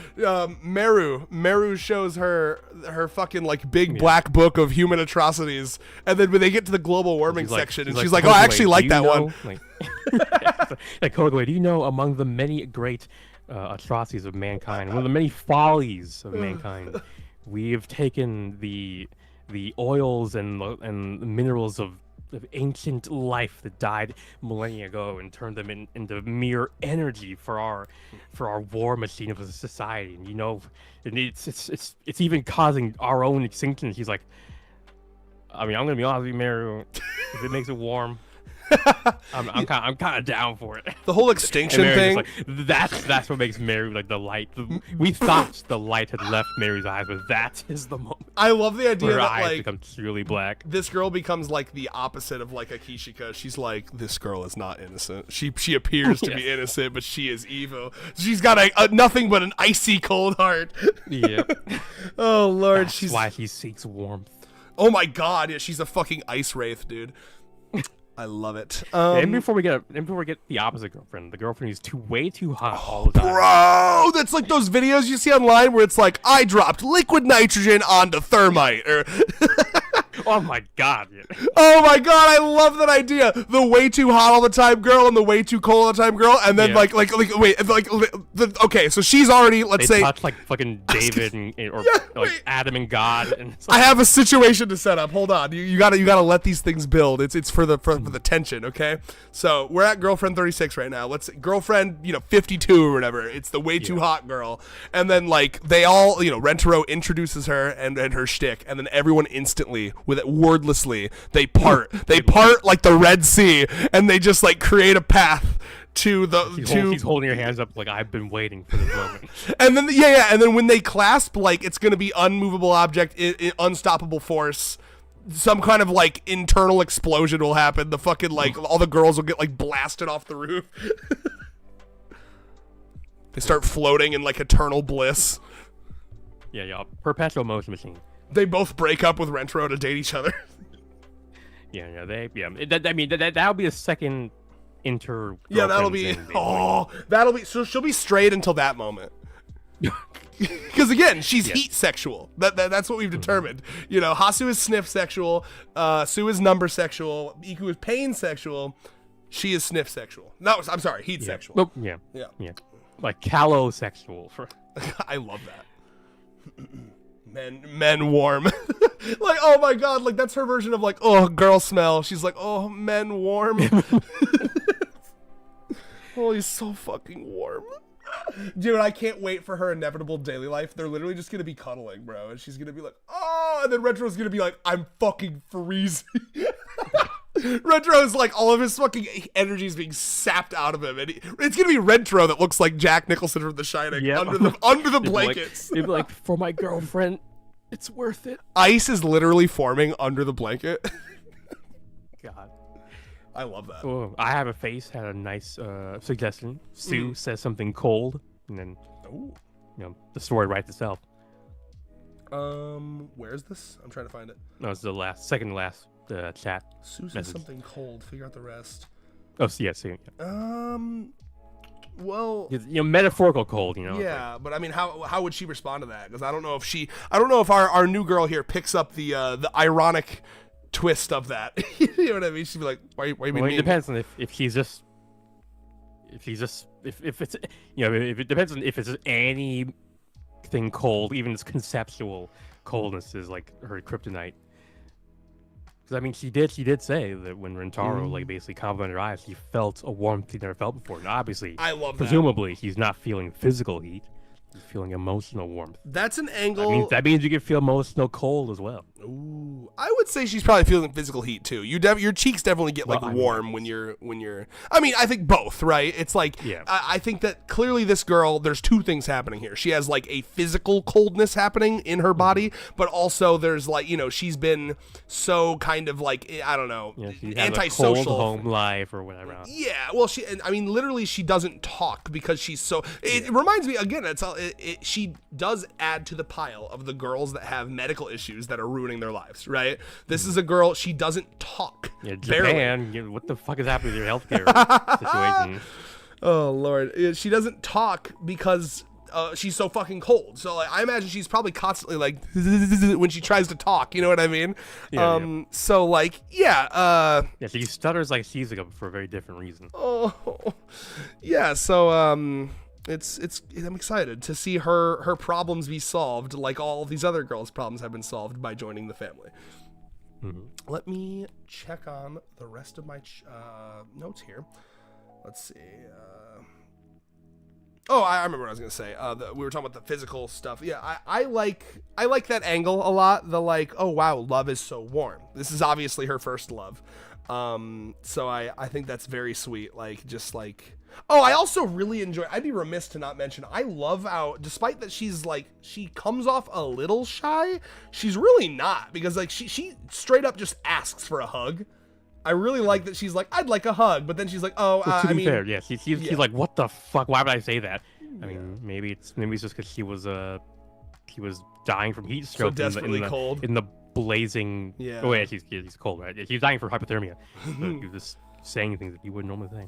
Meru shows her fucking like big black book of human atrocities, and then when they get to the global warming section, and she's like, "Oh, I actually like that one." Like Kogwe, do you know among the many great atrocities of mankind, one of the many follies of mankind, we have taken the oils and minerals of ancient life that died millennia ago and turned them into mere energy for our war machine of a society. And you know, and it's even causing our own extinction. She's like, I mean, I'm gonna be honest with you, Meru, if it makes it warm, I'm kind of down for it. The whole extinction And thing. Like, that's what makes Meru like the light. We thought the light had left Meru's eyes, but that is the moment I love the idea where her that eyes like become truly black. this girl becomes like the opposite of like Akishika. She's like, this girl is not innocent. She appears to be innocent, but she is evil. She's got a nothing but an icy cold heart. Yeah, Oh Lord, that's she's why he seeks warmth. oh my God, yeah, she's a fucking ice wraith, dude. I love it. And before we get the opposite girlfriend, the girlfriend who's way too hot all the time. Bro, that's like those videos you see online where it's like, I dropped liquid nitrogen onto thermite, or Oh my god. Yeah. oh my God, I love that idea. The way too hot all the time girl and the way too cold all the time girl, and then Yeah. okay, so she's already, let's They say, touch like fucking David or like wait. Adam and God. And it's I like, have a situation to set up. Hold on. You gotta let these things build. It's for the tension, okay? So we're at girlfriend 36 right now. Let's say girlfriend, 52 or whatever. It's the way too hot girl. And then like they all, Rentaro introduces her and her shtick, and then everyone instantly, with it wordlessly, they part. They part like the Red Sea, and they just like create a path to the he's holding your hands up like I've been waiting for this moment. and then and then when they clasp, like it's gonna be unmovable object, unstoppable force. Some kind of like internal explosion will happen. The fucking like all the girls will get like blasted off the roof. They start floating in like eternal bliss. Yeah, perpetual motion machine. They both break up with Rentaro to date each other. Yeah. I mean, that'll be a second inter. Yeah, that'll be. That'll be. So she'll be straight until that moment. Because again, she's heat sexual. That's what we've determined. Hasu is sniff sexual. Sue is number sexual. Iku is pain sexual. She is sniff sexual. No, I'm sorry, heat sexual. Oh, yeah. Like callosexual. I love that. Men warm. Like, oh my God, like that's her version of like, oh, girl smell. She's like, oh, men warm. Oh, he's so fucking warm. Dude, I can't wait for her inevitable daily life. They're literally just gonna be cuddling, bro, and she's gonna be like, oh, and then Retro's gonna be like, I'm fucking freezing. Retro's like, all of his fucking energy is being sapped out of him, and it's gonna be Retro that looks like Jack Nicholson from The Shining under the blankets. They'd be like, for my girlfriend, it's worth it. Ice is literally forming under the blanket. God. I love that. Oh, I Have a Face had a nice suggestion. Sue says something cold, and then the story writes itself. Where's this? I'm trying to find it. No, it's the second to last chat. Sue says something cold. Figure out the rest. Oh, so yeah. Well, metaphorical cold. Yeah, but I mean, how would she respond to that? Because I don't know if our new girl here picks up the ironic twist of that. You know what I mean? She'd be like, why you being mean? It depends on if it's it depends on if it's anything cold, even its conceptual coldness is like her kryptonite. Because I mean, she did say that when Rentaro like basically complimented her eyes, she felt a warmth she never felt before. And obviously, I love that. Presumably, he's not feeling physical heat. He's feeling emotional warmth. That's an angle. That means you can feel emotional cold as well. Ooh, I would say she's probably feeling physical heat too. Your cheeks definitely get like warm when you're. I mean, I think both, right? It's like Yeah. I think that clearly this girl. There's two things happening here. She has like a physical coldness happening in her body, but also there's like she's been so kind of like I don't know, She has antisocial. a cold home life or whatever. Yeah, well, I mean, literally, she doesn't talk because she's so. It reminds me again. She does add to the pile of the girls that have medical issues that are ruining their lives. Right. This is a girl. She doesn't talk. Yeah, barely. Japan. What the fuck is happening with your healthcare situation? Oh Lord, she doesn't talk because she's so fucking cold. So like, I imagine she's probably constantly like when she tries to talk. You know what I mean? Yeah. So like, yeah. Yeah, she stutters like she's like for a very different reason. Oh, yeah. So I'm excited to see her problems be solved, like all of these other girls' problems have been solved by joining the family. Mm-hmm. Let me check on the rest of my notes here. Let's see. I remember what I was gonna say. We were talking about the physical stuff. Yeah, I like that angle a lot. The like, oh wow, love is so warm. This is obviously her first love. So I think that's very sweet. Like, just like, I also really enjoy. I'd be remiss to not mention. I love how, despite that she's like, she comes off a little shy. She's really not, because like she straight up just asks for a hug. I really like that she's like, I'd like a hug, but then she's like, to be fair, yeah, she's like, what the fuck? Why would I say that? I mean, maybe it's just because she was dying from heat stroke, so desperately cold in the blazing. Yeah. Oh yeah, she's cold, right? Yeah, she's dying from hypothermia. So she was just saying things that you wouldn't normally say.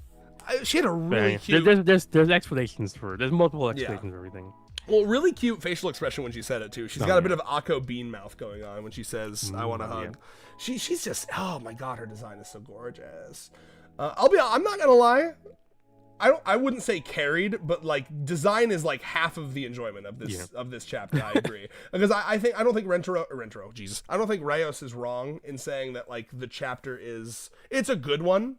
She had a really cute. There's explanations for. There's multiple explanations for everything. Well, really cute facial expression when she said it too. She's got a bit of Akko Bean mouth going on when she says, "I want a hug." Yeah. She's just, oh my god, her design is so gorgeous. I'm not gonna lie, I wouldn't say carried, but like design is like half of the enjoyment of this chapter. I agree, because I don't think Rentaro, Jesus, I don't think Rayos is wrong in saying that like the chapter it's a good one.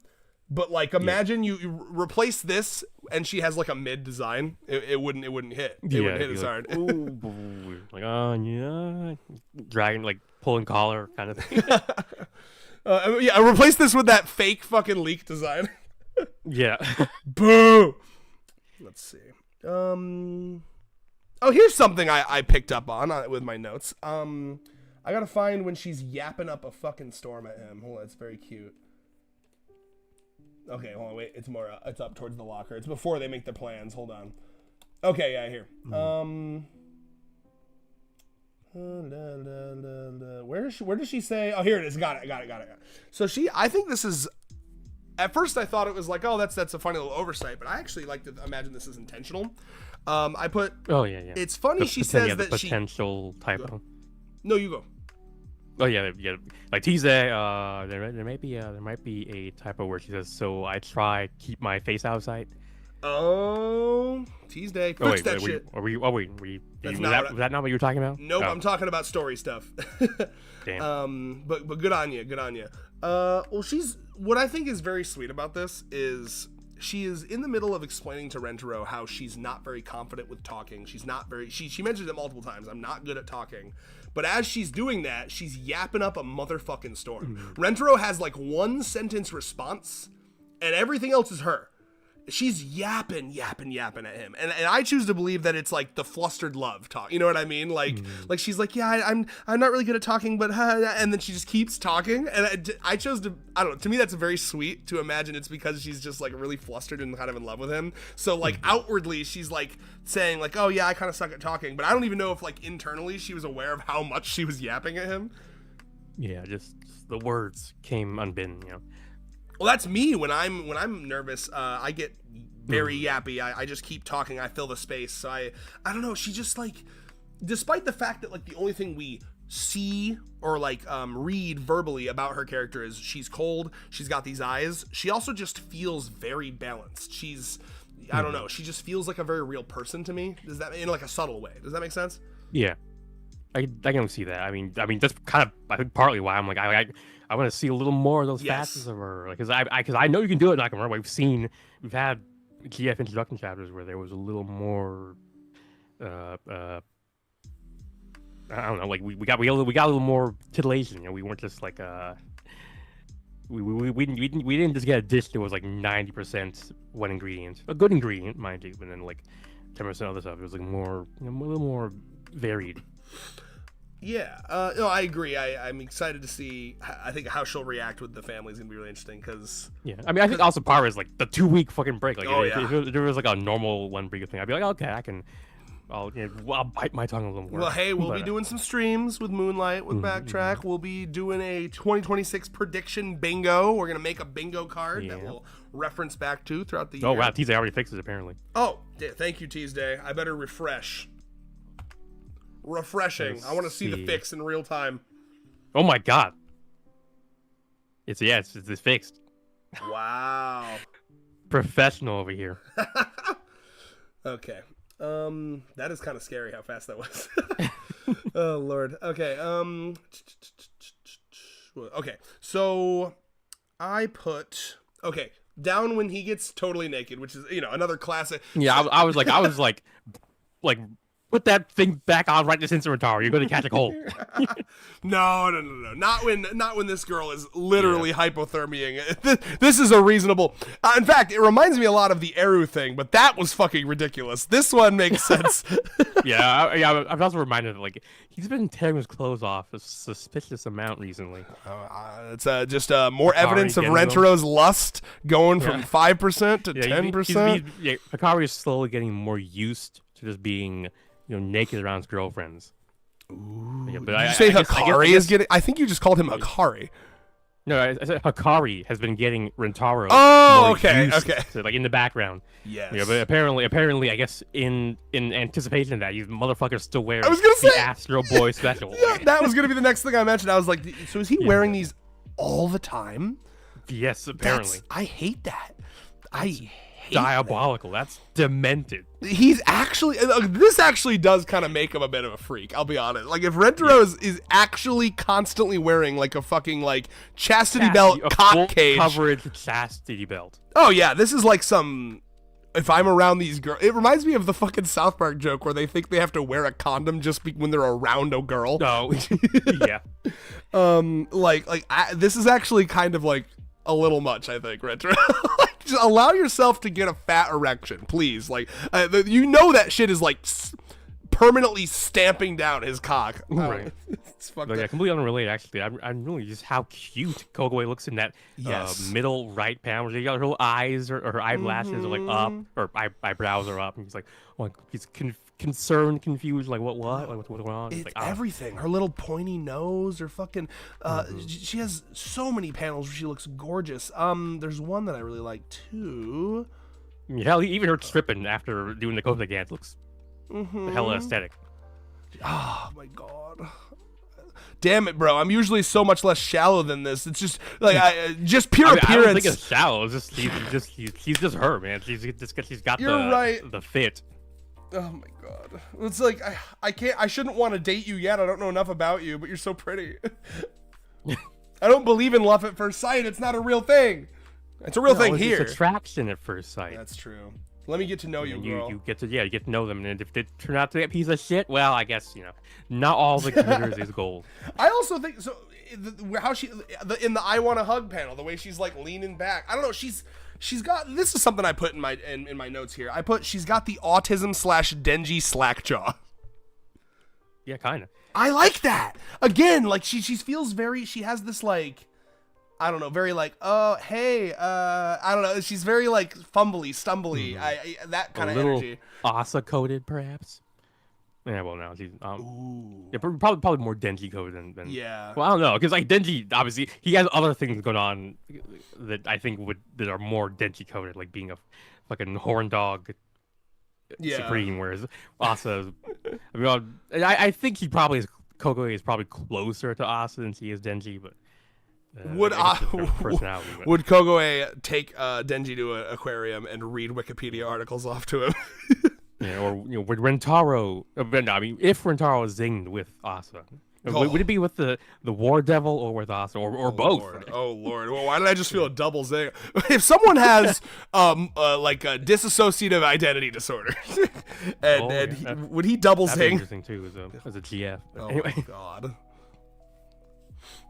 But like, imagine you replace this, and she has like a mid design. It wouldn't hit. It wouldn't hit as hard. Ooh, like, yeah, dragging, like pulling collar kind of thing. Replace this with that fake fucking leak design. Yeah. Boo. Let's see. Here's something I picked up on with my notes. I gotta find when she's yapping up a fucking storm at him. Hold on, it's very cute. Okay, hold on, wait. It's more. It's up towards the locker. It's before they make their plans. Hold on. Okay, yeah, here. Where does she say? Oh, here it is. Got it. So I think this is. At first, I thought it was like, oh, that's a funny little oversight, but I actually like to imagine this is intentional. I put. Oh yeah. It's funny. She says that potential typo. No, you go. Oh yeah. Like tease there might be a typo where she says, "So I try keep my face outside." Oh, tease day. Fix that shit. Was that not what you were talking about? Nope, I'm talking about story stuff. Damn. But good on you. Well, what I think is very sweet about this is she is in the middle of explaining to Rentaro how she's not very confident with talking. She's not very. She mentions it multiple times. I'm not good at talking. But as she's doing that, she's yapping up a motherfucking storm. Rentaro has like one sentence response, and everything else is her. She's yapping at him, and I choose to believe that it's like the flustered love talk. You know what I mean? Like she's like, yeah, I'm not really good at talking, but and then she just keeps talking, and I chose to. I don't know. To me, that's very sweet to imagine it's because she's just like really flustered and kind of in love with him. So like outwardly, she's like saying like, oh yeah, I kind of suck at talking, but I don't even know if like internally she was aware of how much she was yapping at him. Yeah, just the words came unbidden. Well, that's me when I'm nervous. I get very yappy. I just keep talking. I fill the space. So I don't know. She just like, despite the fact that like the only thing we see or like read verbally about her character is she's cold. She's got these eyes. She also just feels very balanced. I don't know. She just feels like a very real person to me. Does that in like a subtle way? Does that make sense? Yeah, I can see that. I mean that's kind of I think partly why I'm like I want to see a little more of those facets of her, because I know you can do it. Nakamura. We've had GF introduction chapters where there was a little more I don't know, like we got a little more titillation. You know, we weren't just like we didn't just get a dish that was like 90% one ingredient, a good ingredient, mind you, but then like 10% other stuff. It was like more, a little more varied. Yeah, no, I agree. I'm excited to see. I think how she'll react with the family is gonna be really interesting because Yeah, I mean, I think also part is like the 2 week fucking break. Like, Oh, if there was like a normal 1 week thing, I'd be like, okay, I'll bite my tongue a little more. well, hey, we'll But, be doing some streams with Moonlight with Backtrack. We'll be doing a 2026 prediction bingo. We're gonna make a bingo card that Yeah. we'll reference back to throughout the year. Oh wow, TJ already fixed it apparently. Oh, thank you, Tuesday. I better refresh. Refreshing. Let's I want to see the see. fix in real time. Oh my god, it's fixed. Wow. Professional over here. Okay. That is kind of scary how fast that was. Oh Lord. Okay. Okay. So I put down when he gets totally naked, which is another classic. Yeah, I was like, put that thing back on right this instant, Rentaro. You're gonna catch a cold. No. Not when this girl is literally hypothermiaing. This is a reasonable. In fact, it reminds me a lot of the Eru thing, but that was fucking ridiculous. This one makes sense. I'm also reminded that like he's been tearing his clothes off a suspicious amount recently. It's just more evidence of getting them. Rentero's lust going from 5% to Yeah, 10%. Hikari is slowly getting more used to just being naked around his girlfriends. Yeah, but Did you say Hikari is getting? I think you just called him Hikari. No, I said Hikari has been getting Rentaro. Oh, more okay, used okay. to, like in the background. Yes. Yeah, but apparently, I guess in anticipation of that, you motherfuckers still wear I was gonna the say- Astro Boy special. Yeah, that was gonna be the next thing I mentioned. I was like, so is he wearing these all the time? Yes, apparently. I hate that. I hate Diabolical. That's demented. He's actually this actually does kind of make him a bit of a freak. I'll be honest. Like if Rentaro is actually constantly wearing like a fucking like chastity belt a cock full cage. coverage chastity belt. Oh yeah, this is like some. If I'm around these girls, it reminds me of the fucking South Park joke where they think they have to wear a condom just when they're around a girl. Oh, yeah. This is actually kind of like a little much. I think Rentaro. Just allow yourself to get a fat erection, please. Like, that shit is like permanently stamping down his cock. Right. It's fucked But yeah, up. completely unrelated. Actually, I'm really just how cute Kogwe looks in that Yes. middle right panel. She got her little eyes or her eyelashes are like up, or eyebrows are up, and he's like, he's concerned, confused, like what, like what's going on? It's like, everything. Her little pointy nose, her fucking. She has so many panels where she looks gorgeous. There's one that I really like too. Hell, even her tripping after doing the Kobe dance looks hella aesthetic. Oh my god. Damn it, bro! I'm usually so much less shallow than this. It's just like just pure I don't appearance. think it's shallow. It's just she's just her, man. She's got You're right. the fit. Oh my god! It's like I can't. I shouldn't want to date you yet. I don't know enough about you, but you're so pretty. I don't believe in love at first sight. It's not a real thing. It's a real thing here. It's attraction at first sight. That's true. Let me get to know you, And girl. you get to know them, and if they turn out to be a piece of shit, well, I guess not all the glitters is gold. I also think so. How she in the "I Want to Hug" panel, the way she's like leaning back. I don't know. She's got. This is something I put in my notes here. I put she's got the autism / Denji slackjaw. Yeah, kind of. I like that. Again, like she feels very. She has this like. I don't know, very like, oh, hey, I don't know. She's very like fumbly, stumbly. That kind of energy. Asa coded, perhaps. Yeah, well, no, she's yeah, probably more Denji coded than. Yeah. Well, I don't know, because like Denji, obviously, he has other things going on that I think that are more Denji coded, like being a fucking horn dog. Supreme, whereas Asa, I think Kogwe is probably closer to Asa than she is Denji, but. Would personality, would Kogwe take Denji to an aquarium and read Wikipedia articles off to him? Or would Rentaro? I mean, if Rentaro is zinged with Asa, Would it be with the War Devil or with us or both? Lord. Oh Lord! Well, why did I just feel a double zing? If someone has like a dissociative identity disorder, would he double That'd be zing? interesting too as a GF. But Oh anyway, my God!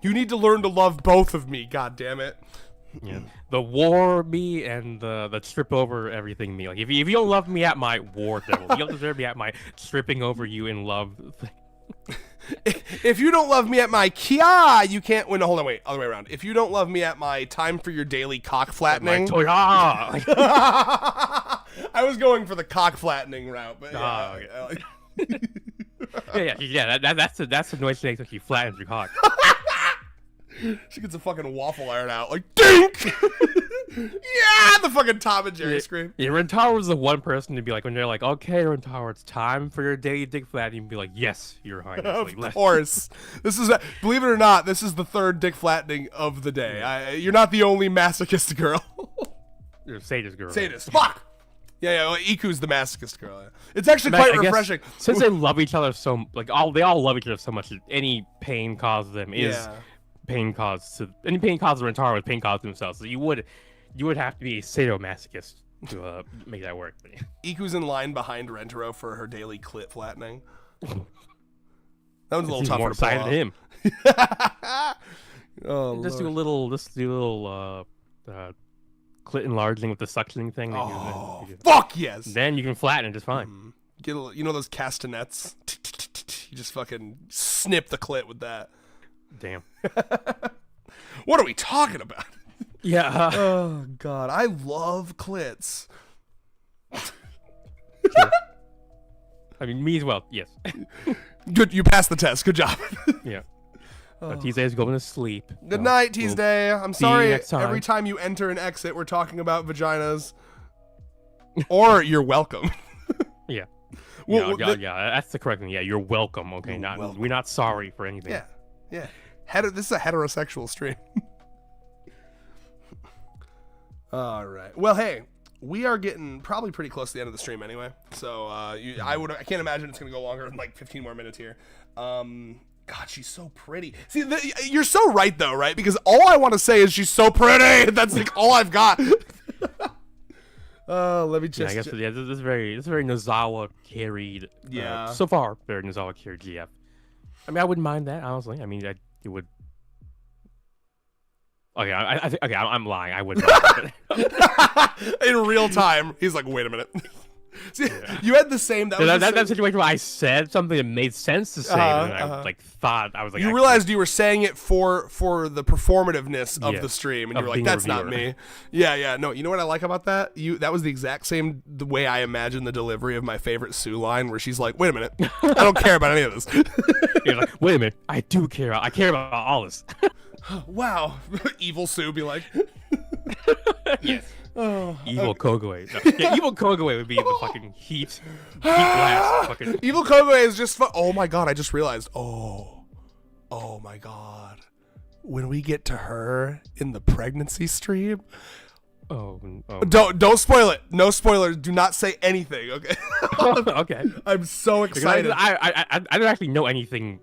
You need to learn to love both of me. God damn it! yeah, the war me and the trip over everything me. Like if you don't love me at my War Devil, you don't deserve me at my tripping over you in love thing. If you don't love me at my Kia, you can't win. Hold on, wait, other way around. If you don't love me at my time for your daily cock flattening, I was going for the cock flattening route, but yeah, yeah. That's the noise she makes when she flattens your cock. She gets a fucking waffle iron out, like dink. Yeah, the fucking Tom and Jerry scream. Yeah, Rentaro was the one person to be like, when they're like, okay, Rentaro, it's time for your daily dick flattening, you'd be like, yes, Your Highness. Of Like, course, this is believe it or not, this is the third dick flattening of the day. You're not the only masochist girl. You're a sadist girl. Sadist, fuck. Yeah, well, Iku's the masochist girl. Yeah. It's actually quite I guess refreshing. Since they love each other so, like, they all love each other so much, that any pain caused them is pain caused to any pain caused to Rentaro is pain caused to themselves. So you would have to be a sadomasochist to make that work. Iku's in line behind Rentaro for her daily clit flattening. That one's a little tougher more to pull excited off. than him. Oh, Just do a little clit enlarging with the suctioning thing. Oh, fuck yes. Then you can flatten it just fine. Get you know those castanets? You just fucking snip the clit with that. Damn. What are we talking about? Yeah. Oh God, I love clits. Sure. I mean, me as well. Yes. Good, you passed the test. Good job. Yeah. Tuesday's going to sleep. Good night, Tuesday. I'm see you sorry. next time. Every time you enter and exit, we're talking about vaginas. Or you're welcome. Yeah. Well, Yeah, that's the correct thing. Yeah, you're welcome. Okay, we're not sorry for anything. Yeah, yeah. This is a heterosexual stream. All right. Well, hey, we are getting probably pretty close to the end of the stream anyway. So I can't imagine it's gonna go longer than like 15 more minutes here. God, she's so pretty. See, you're so right though, right? Because all I want to say is she's so pretty. That's like all I've got. Let me just. Yeah, I guess this is very Nozawa carried. Yeah. So far, very Nozawa carried GF. I mean, I wouldn't mind that honestly. I mean, it would. Okay, I think. Okay, I'm lying. I wouldn't. In real time, he's like, "Wait a minute." See, you had the same. That situation where I said something that made sense to say, and I thought I was like. You realized you were saying it for the performativeness of the stream, and you were like, "That's not me." Yeah. No, you know what I like about that? That was the exact same the way I imagined the delivery of my favorite Sue line, where she's like, "Wait a minute, I don't care about any of this." You're like, "Wait a minute, I do care. I care about all this." Wow, evil Sue be like. Yes. Evil Kogue. No. Yeah, Evil Kogue would be the fucking heat blast. Fucking. Evil Kogue is just oh my God, I just realized. Oh my God. When we get to her in the pregnancy stream. Oh. Don't spoil it. No spoilers. Do not say anything, okay? Okay. I'm so excited. I don't actually know anything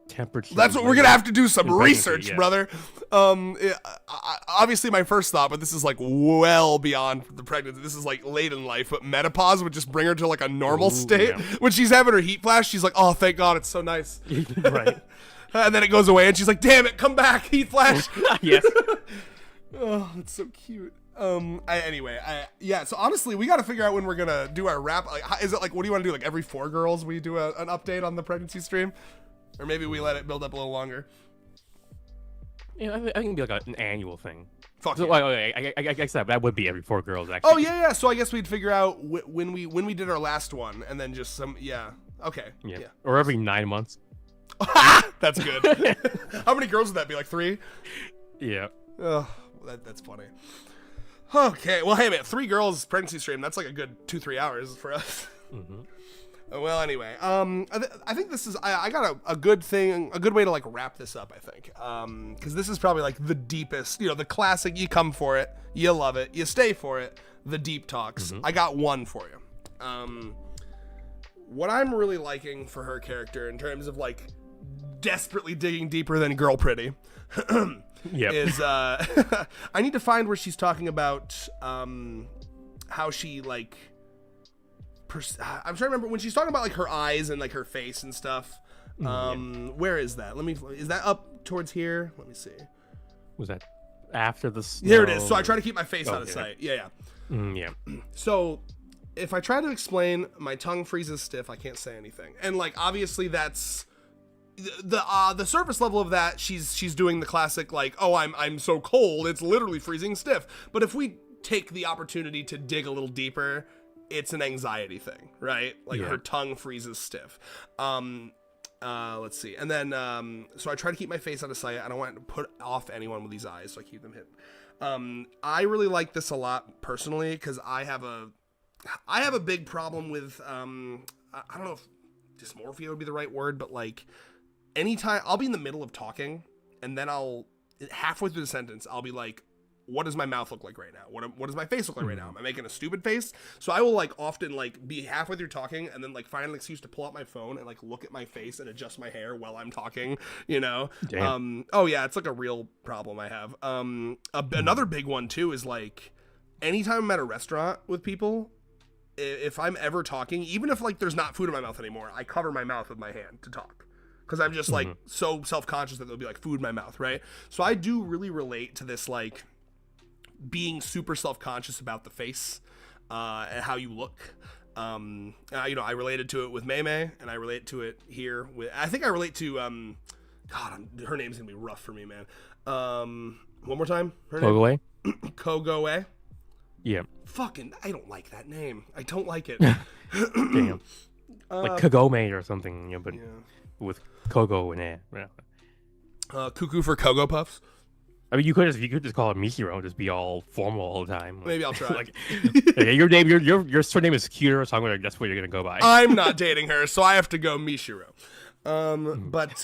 temperature. That's what we're gonna have to do some research, yeah. brother. Obviously my first thought, but this is like well beyond the pregnancy. This is like late in life, but menopause would just bring her to like a normal state. Yeah. When she's having her heat flash, she's like, "Oh, thank God, it's so nice." Right. And then it goes away, and she's like, "Damn it, come back, heat flash." Yes. Oh, it's so cute. Yeah. So honestly, we got to figure out when we're gonna do our wrap. Like, is it like, what do you want to do? Like every 4 girls, we do an update on the pregnancy stream, or maybe we let it build up a little longer. Yeah, I think it'd be like an annual thing. Fuck So, yeah. I guess that would be every 4 girls actually. Oh yeah. So I guess we'd figure out when we did our last one, and then just some. Yeah. Okay. Yeah. Yeah. Or every 9 months. That's good. How many girls would that be? Like 3? Yeah. Oh, that's funny. Okay. Well, hey man, 3 girls pregnancy stream. That's like a good 2-3 hours for us. Mm-hmm. Well, anyway, I think this is I got a good thing, a good way to like wrap this up. I think, because this is probably like the deepest, the classic. You come for it, you love it, you stay for it. The deep talks. Mm-hmm. I got one for you. What I'm really liking for her character in terms of like desperately digging deeper than Girl Pretty. Yep. Is I need to find where she's talking about how she like I'm trying to remember when she's talking about like her eyes and like her face and stuff. Where is that? Is that up towards here? Let me see. Was that after the snow? Here it is. So I try to keep my face out of sight. Yeah. Yeah. So if I try to explain, my tongue freezes stiff. I can't say anything. And like obviously that's the surface level of that. She's doing the classic like, oh, I'm so cold. It's literally freezing stiff. But if we take the opportunity to dig a little deeper, it's an anxiety thing, right? Like her tongue freezes stiff. Let's see. And then, so I try to keep my face out of sight. I don't want to put off anyone with these eyes, so I keep them hidden. I really like this a lot personally because I have a big problem with, I don't know if dysmorphia would be the right word, but like anytime I'll be in the middle of talking and then halfway through the sentence, I'll be like, what does my mouth look like right now? What does my face look like right now? Am I making a stupid face? So I will like often like be halfway through talking and then like find an excuse to pull out my phone and like look at my face and adjust my hair while I'm talking, you know? Damn. Oh yeah, it's like a real problem I have. Another big one too is like anytime I'm at a restaurant with people, if I'm ever talking, even if like there's not food in my mouth anymore, I cover my mouth with my hand to talk. Because I'm just like so self-conscious that there'll be like food in my mouth, right? So I do really relate to this like being super self-conscious about the face and how you look. I related to it with Mei Mei, and I relate to it here with, I think I relate to her name's gonna be rough for me, man. One more time, her Kogoe? name Kogoe. Yeah. Fucking, I don't like that name. I don't like it. Damn. Like Kagome or something, but with Kogo in it. Yeah. Cuckoo for Kogo Puffs. I mean, you could just call it Mishiro, just be all formal all the time. Like, Maybe I'll try. Like, okay, your name, your surname is cuter, so that's what you're gonna go by. I'm not dating her, so I have to go Mishiro. But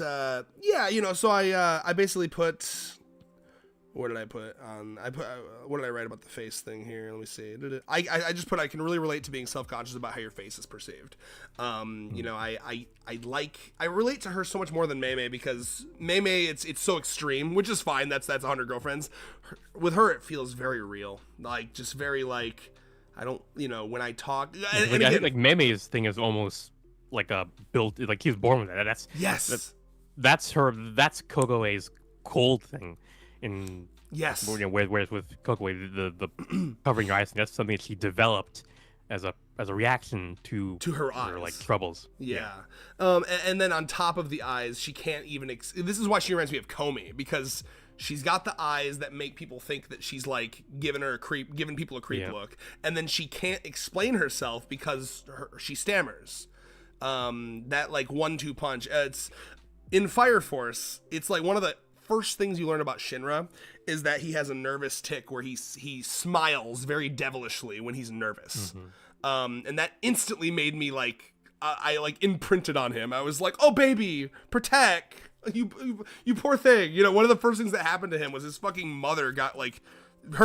yeah, so I basically put. What did I put on? What did I write about the face thing here? Let me see. I just put I can really relate to being self-conscious about how your face is perceived. I relate to her so much more than Mei Mei because Mei Mei it's so extreme, which is fine. That's 100 Girlfriends. With her, it feels very real, like just very like I don't when I talk. And I think like Mei Mei's thing is almost like a built like he was born with that. That's Kogoe's cold thing. Yes. Whereas with Kogoe, the covering your eyes, that's something that she developed as a reaction to her eyes, like troubles. Yeah. And then on top of the eyes, she can't even. This is why she reminds me of Comey because she's got the eyes that make people think that she's like giving people a creep look, and then she can't explain herself because she stammers. That like 1-2 punch. It's in Fire Force. It's like one of the first things you learn about Shinra is that he has a nervous tick where he smiles very devilishly when he's nervous. And that instantly made me like I like imprinted on him. I was like, oh baby, protect you poor thing. One of the first things that happened to him was his fucking mother got like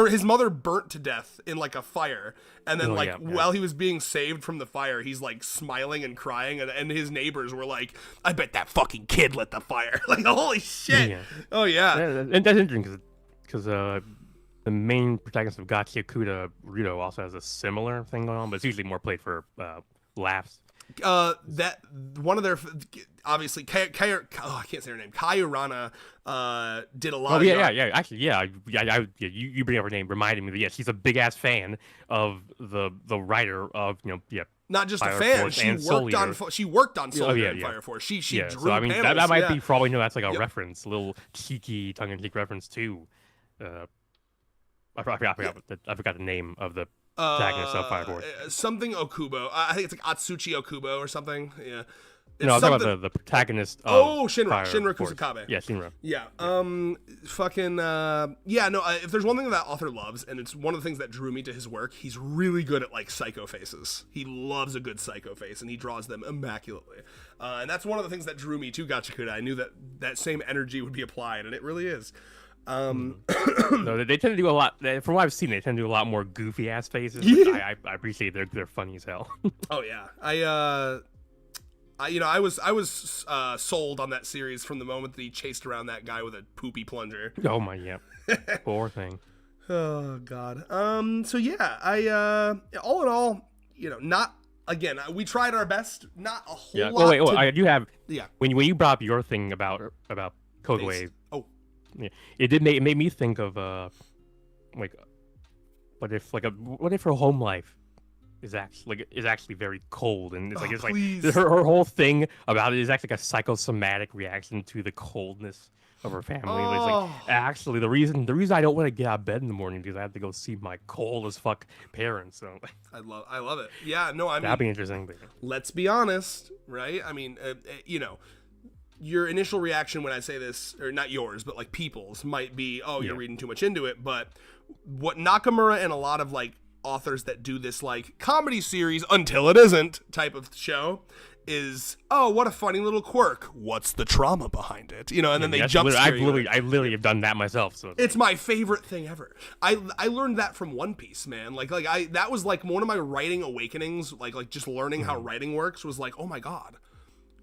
his mother burnt to death in like a fire, and then while he was being saved from the fire, he's like smiling and crying, and his neighbors were like, I bet that fucking kid lit the fire. Like, holy shit. Oh yeah. And that's interesting because the main protagonist of Gachiakuta, Rito, also has a similar thing going on, but it's usually more played for laughs. That one of their obviously I can't say her name. Kaiurana did a lot. Oh yeah. Actually, you bring up her name, reminded me that she's a big ass fan of the writer of Not just Fire a fan. Force She worked on Soldier and Fire Force. She drew so I mean panels, that might be for all we know. That's like a reference, a little cheeky tongue-in-cheek reference to. I forgot the name of the protagonist of Fire Force. Something Okubo. I think it's like Atsuchi Okubo or something. Yeah. No, I'm talking about the protagonist of Shinra Force. Kusakabe. Yeah, Shinra. Yeah. If there's one thing that author loves, and it's one of the things that drew me to his work, he's really good at like psycho faces. He loves a good psycho face, and he draws them immaculately. And that's one of the things that drew me to Gachiakuta. I knew that same energy would be applied, and it really is. No, they tend to do a lot. From what I've seen, they tend to do a lot more goofy ass faces. Which I appreciate. They're funny as hell. Oh yeah, I was sold on that series from the moment that he chased around that guy with a poopy plunger. Oh my, yeah. Poor thing. Oh God. So yeah, all in all, not again. We tried our best. Not a whole Yeah. lot. Oh wait, I do have. Yeah. When you brought up your thing about Kogwe, yeah, it made me think of like, what if her home life is actually very cold, and it's please. like her whole thing about it is actually like a psychosomatic reaction to the coldness of her family. It's like, actually, the reason I don't want to get out of bed in the morning because I have to go see my cold as fuck parents. So I love it. Yeah, no, I mean, that'd be interesting. But let's be honest, right? I mean, your initial reaction when I say this, or not yours, but like people's, might be, oh, you're reading too much into it. But what Nakamura and a lot of like authors that do this like comedy series until it isn't type of show is, oh, what a funny little quirk. What's the trauma behind it? And then they jump scare you. I literally have done that myself. So it's my favorite thing ever. I learned that from One Piece, man. That was like one of my writing awakenings. Like just learning how writing works was like, oh my God,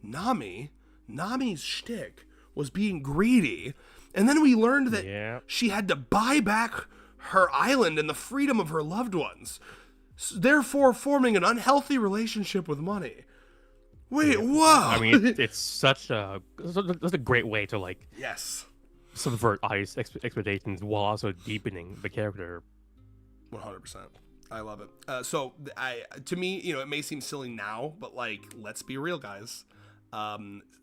Nami's shtick was being greedy, and then we learned that she had to buy back her island and the freedom of her loved ones, therefore forming an unhealthy relationship with money. Wait, whoa! I mean, it's such a great way to like subvert audience expectations while also deepening the character. 100%. I love it. To me, it may seem silly now, but like, let's be real, guys.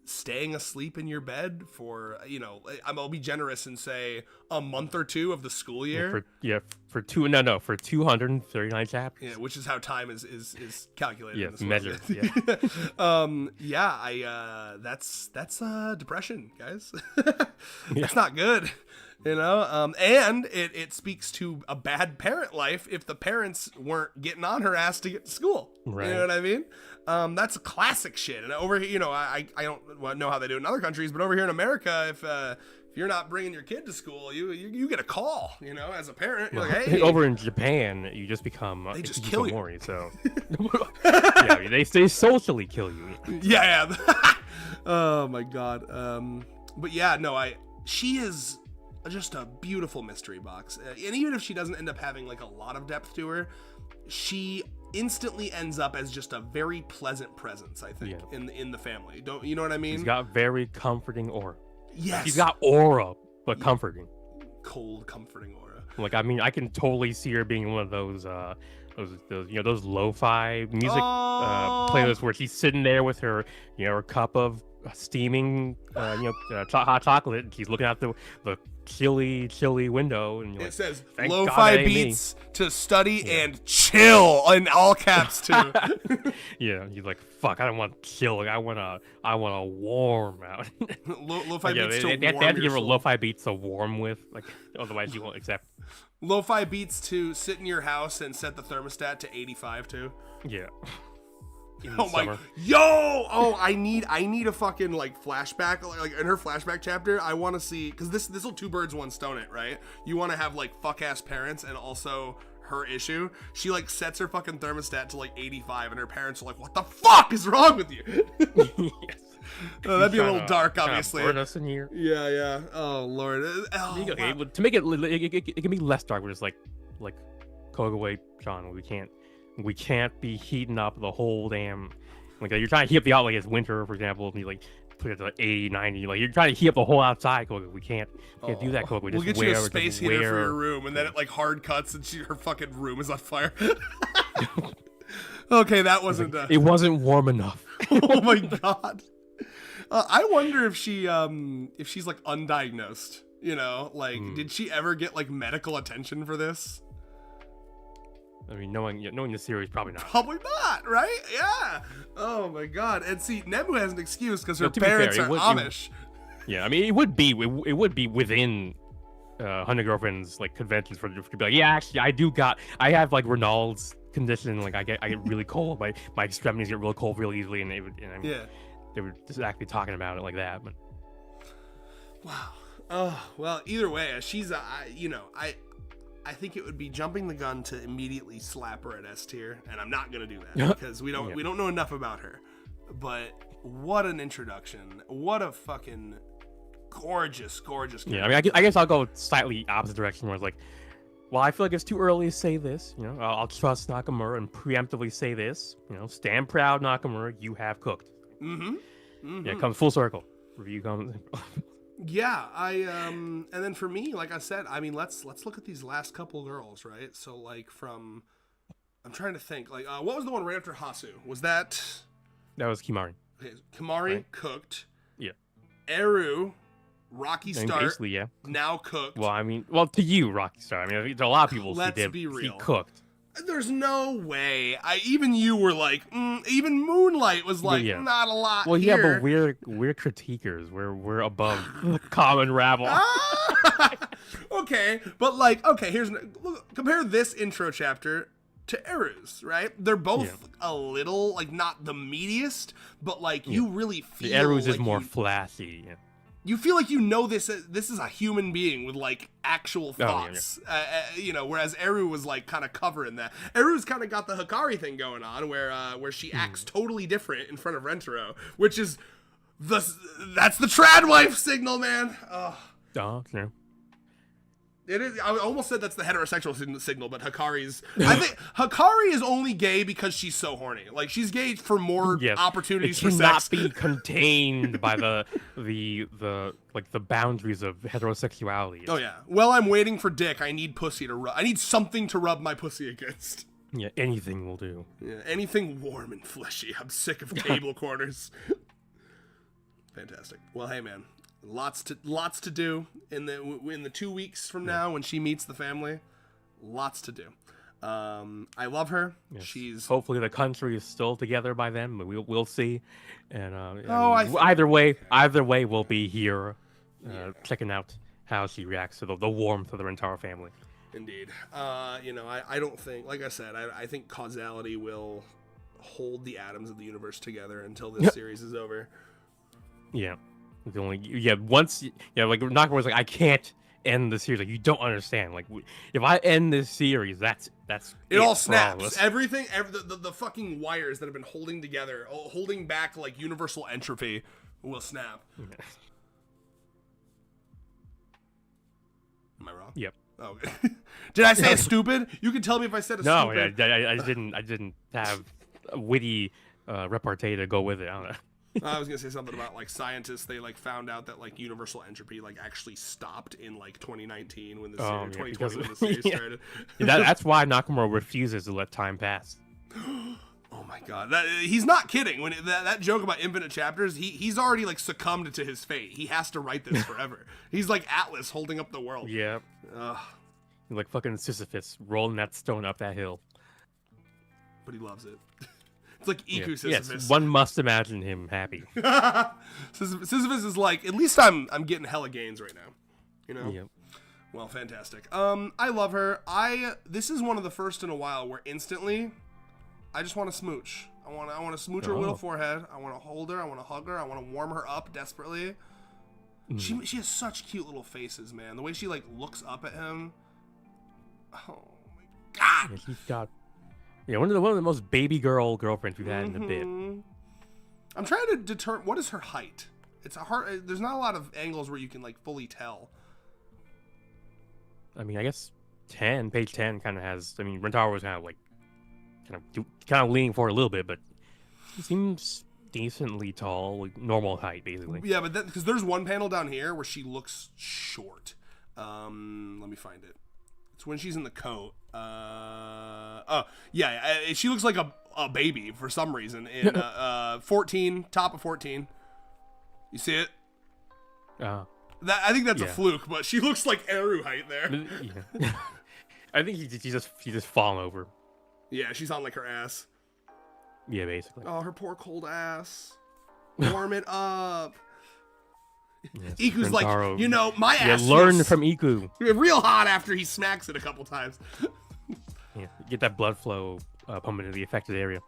Staying asleep in your bed for, I'll be generous and say a month or two of the school year. For 239 chapters. Yeah, which is how time is calculated. Yeah, in this measured. That's depression, guys. That's not good. And it speaks to a bad parent life if the parents weren't getting on her ass to get to school. Right. You know what I mean? That's classic shit. And over here, I don't know how they do it in other countries, but over here in America, if you're not bringing your kid to school, you get a call, as a parent. You're like, hey. Over in Japan, you just become they just kill you. Mori, so yeah, they socially kill you. Yeah. Oh my God. But yeah, no, she is just a beautiful mystery box, and even if she doesn't end up having like a lot of depth to her, she instantly ends up as just a very pleasant presence, I think, in the family. Don't you know what I mean? She's got very comforting aura. Yes, she's got aura, but comforting. Cold, comforting aura. Like, I mean, I can totally see her being one of those those lo-fi music playlists where she's sitting there with her her cup of steaming hot chocolate, and she's looking out the chilly window, and it says lo-fi beats to study and chill in all caps too. Yeah, he's like, fuck, I don't want chill, like, I want a warm out. Lo-fi beats to warm. They have to give her lo-fi beats to warm with, like, otherwise you won't accept. Lo-fi beats to sit in your house and set the thermostat to 85 too. Yeah. Oh my, oh, I need a fucking like flashback, like in her flashback chapter. I want to see, because this will two birds one stone it, right? You want to have like fuck ass parents and also her issue. She like sets her fucking thermostat to like 85, and her parents are like, what the fuck is wrong with you? Yes. That'd be a little dark, obviously. Burn us in here. Yeah. Oh Lord. Okay, wow. To make it can be less dark, we're just like Kogwe-chan, we can't be heating up the whole damn, like, you're trying to heat up the outlet, it's winter, for example, and you like put it to 80, 90, like, you're trying to heat up the whole outside. We can't do that, Kogwe. We'll get you a space heater for your room, and then it like hard cuts and her fucking room is on fire. Okay, that wasn't it wasn't warm enough. Oh my God. I wonder if she's like undiagnosed, did she ever get like medical attention for this? I mean, knowing the series, probably not. Probably not, right? Yeah. Oh my God. And see, Nemu has an excuse because her parents are Amish. Yeah, I mean, it would be within 100 Girlfriends like conventions for to be like, yeah, actually, I have like Renault's condition, like I get really cold, my extremities get real cold real easily, and they were just actually talking about it like that. But wow. Oh well, either way, she's I think it would be jumping the gun to immediately slap her at S tier, and I'm not gonna do that because we don't know enough about her. But what an introduction. What a fucking gorgeous character. Yeah, I mean, I guess I'll go slightly opposite direction where it's like, well, I feel like it's too early to say this. You know, I'll trust Nakamura and preemptively say this. You know, stand proud, Nakamura. You have cooked. Yeah, it comes full circle. Review comes. Yeah, and then for me, like I said, I mean, let's look at these last couple girls, right? So like I'm trying to think, like what was the one right after Hasu? Was that was Kimari. Okay, Kimari right. cooked. Yeah. Eru, Rocky Start. Basically, yeah. Now cooked. Well, I mean, to you, Rocky Star. I mean, to a lot of people, Let's be real. He cooked. There's no way. Even you were like, even Moonlight was like, not a lot. Well, here. yeah, but we're critiquers. We're above common rabble. Okay, but like, look, compare this intro chapter to Eru's, right? They're both a little like not the meatiest, but like you really feel the Eru's like is more flashy. Yeah. You feel like you know this is a human being with like actual thoughts, you know. Whereas Eru was like kind of covering that. Eru's kind of got the Hikari thing going on, where she acts totally different in front of Rentaro, which is that's the trad wife signal, man. Oh, yeah. It is. I almost said that's the heterosexual signal, but Hikari's. I think Hikari is only gay because she's so horny. Like she's gay for more opportunities for sex. It cannot be contained by the boundaries of heterosexuality. Oh yeah. Well, I'm waiting for dick. I need pussy to rub. I need something to rub my pussy against. Yeah, anything will do. Yeah, anything warm and fleshy. I'm sick of table corners. Fantastic. Well, hey man. Lots to do in the 2 weeks from now when she meets the family. Lots to do. I love her. Yes. She's hopefully the country is still together by then, but we'll see. And either way, we'll be here checking out how she reacts to the warmth of the Rentaro family. Indeed. You know, I don't think, like I said, I think causality will hold the atoms of the universe together until this series is over. Yeah. Like Nakamura's like, I can't end the series. Like, you don't understand. Like, if I end this series, that's it all snaps. Everything, the fucking wires that have been holding together, holding back like universal entropy, will snap. Yeah. Am I wrong? Yep. Oh, did I say stupid? You can tell me if I said stupid. No, I didn't have a witty repartee to go with it. I don't know. I was gonna say something about like scientists. They like found out that like universal entropy like actually stopped in like 2019 when the series, 2020 when the series started. That's why Nakamura refuses to let time pass. Oh my god, he's not kidding. When that joke about infinite chapters, he's already like succumbed to his fate. He has to write this forever. He's like Atlas holding up the world. Yeah. He's like fucking Sisyphus rolling that stone up that hill. But he loves it. It's like Iku Sisyphus. Yes, one must imagine him happy. Sisyphus is like, at least I'm getting hella gains right now. You know? Yep. Well, fantastic. I love her. This is one of the first in a while where instantly I just want to smooch. I want to smooch her little forehead. I want to hold her. I want to hug her. I want to warm her up desperately. She has such cute little faces, man. The way she like looks up at him. Oh my god. Yeah, she's got one of the most baby girlfriends we've had in a bit. I'm trying to determine what is her height. It's a hard. There's not a lot of angles where you can like fully tell. I mean, I guess page 10 kind of has. I mean, Rentaro was kind of leaning forward a little bit, but he seems decently tall, like normal height, basically. Yeah, but because there's one panel down here where she looks short. Let me find it. It's when she's in the coat. She looks like a baby for some reason in 14, top of 14. You see it? I think that's a fluke, but she looks like Eru height there. Yeah. I think she's just fallen over. Yeah, she's on like her ass. Yeah, basically. Oh, her poor cold ass. Warm it up. Yes, Iku's Rentaro, like, you know, my ass. Learn from Iku. Real hot after he smacks it a couple times. Yeah, get that blood flow pumping into the affected area.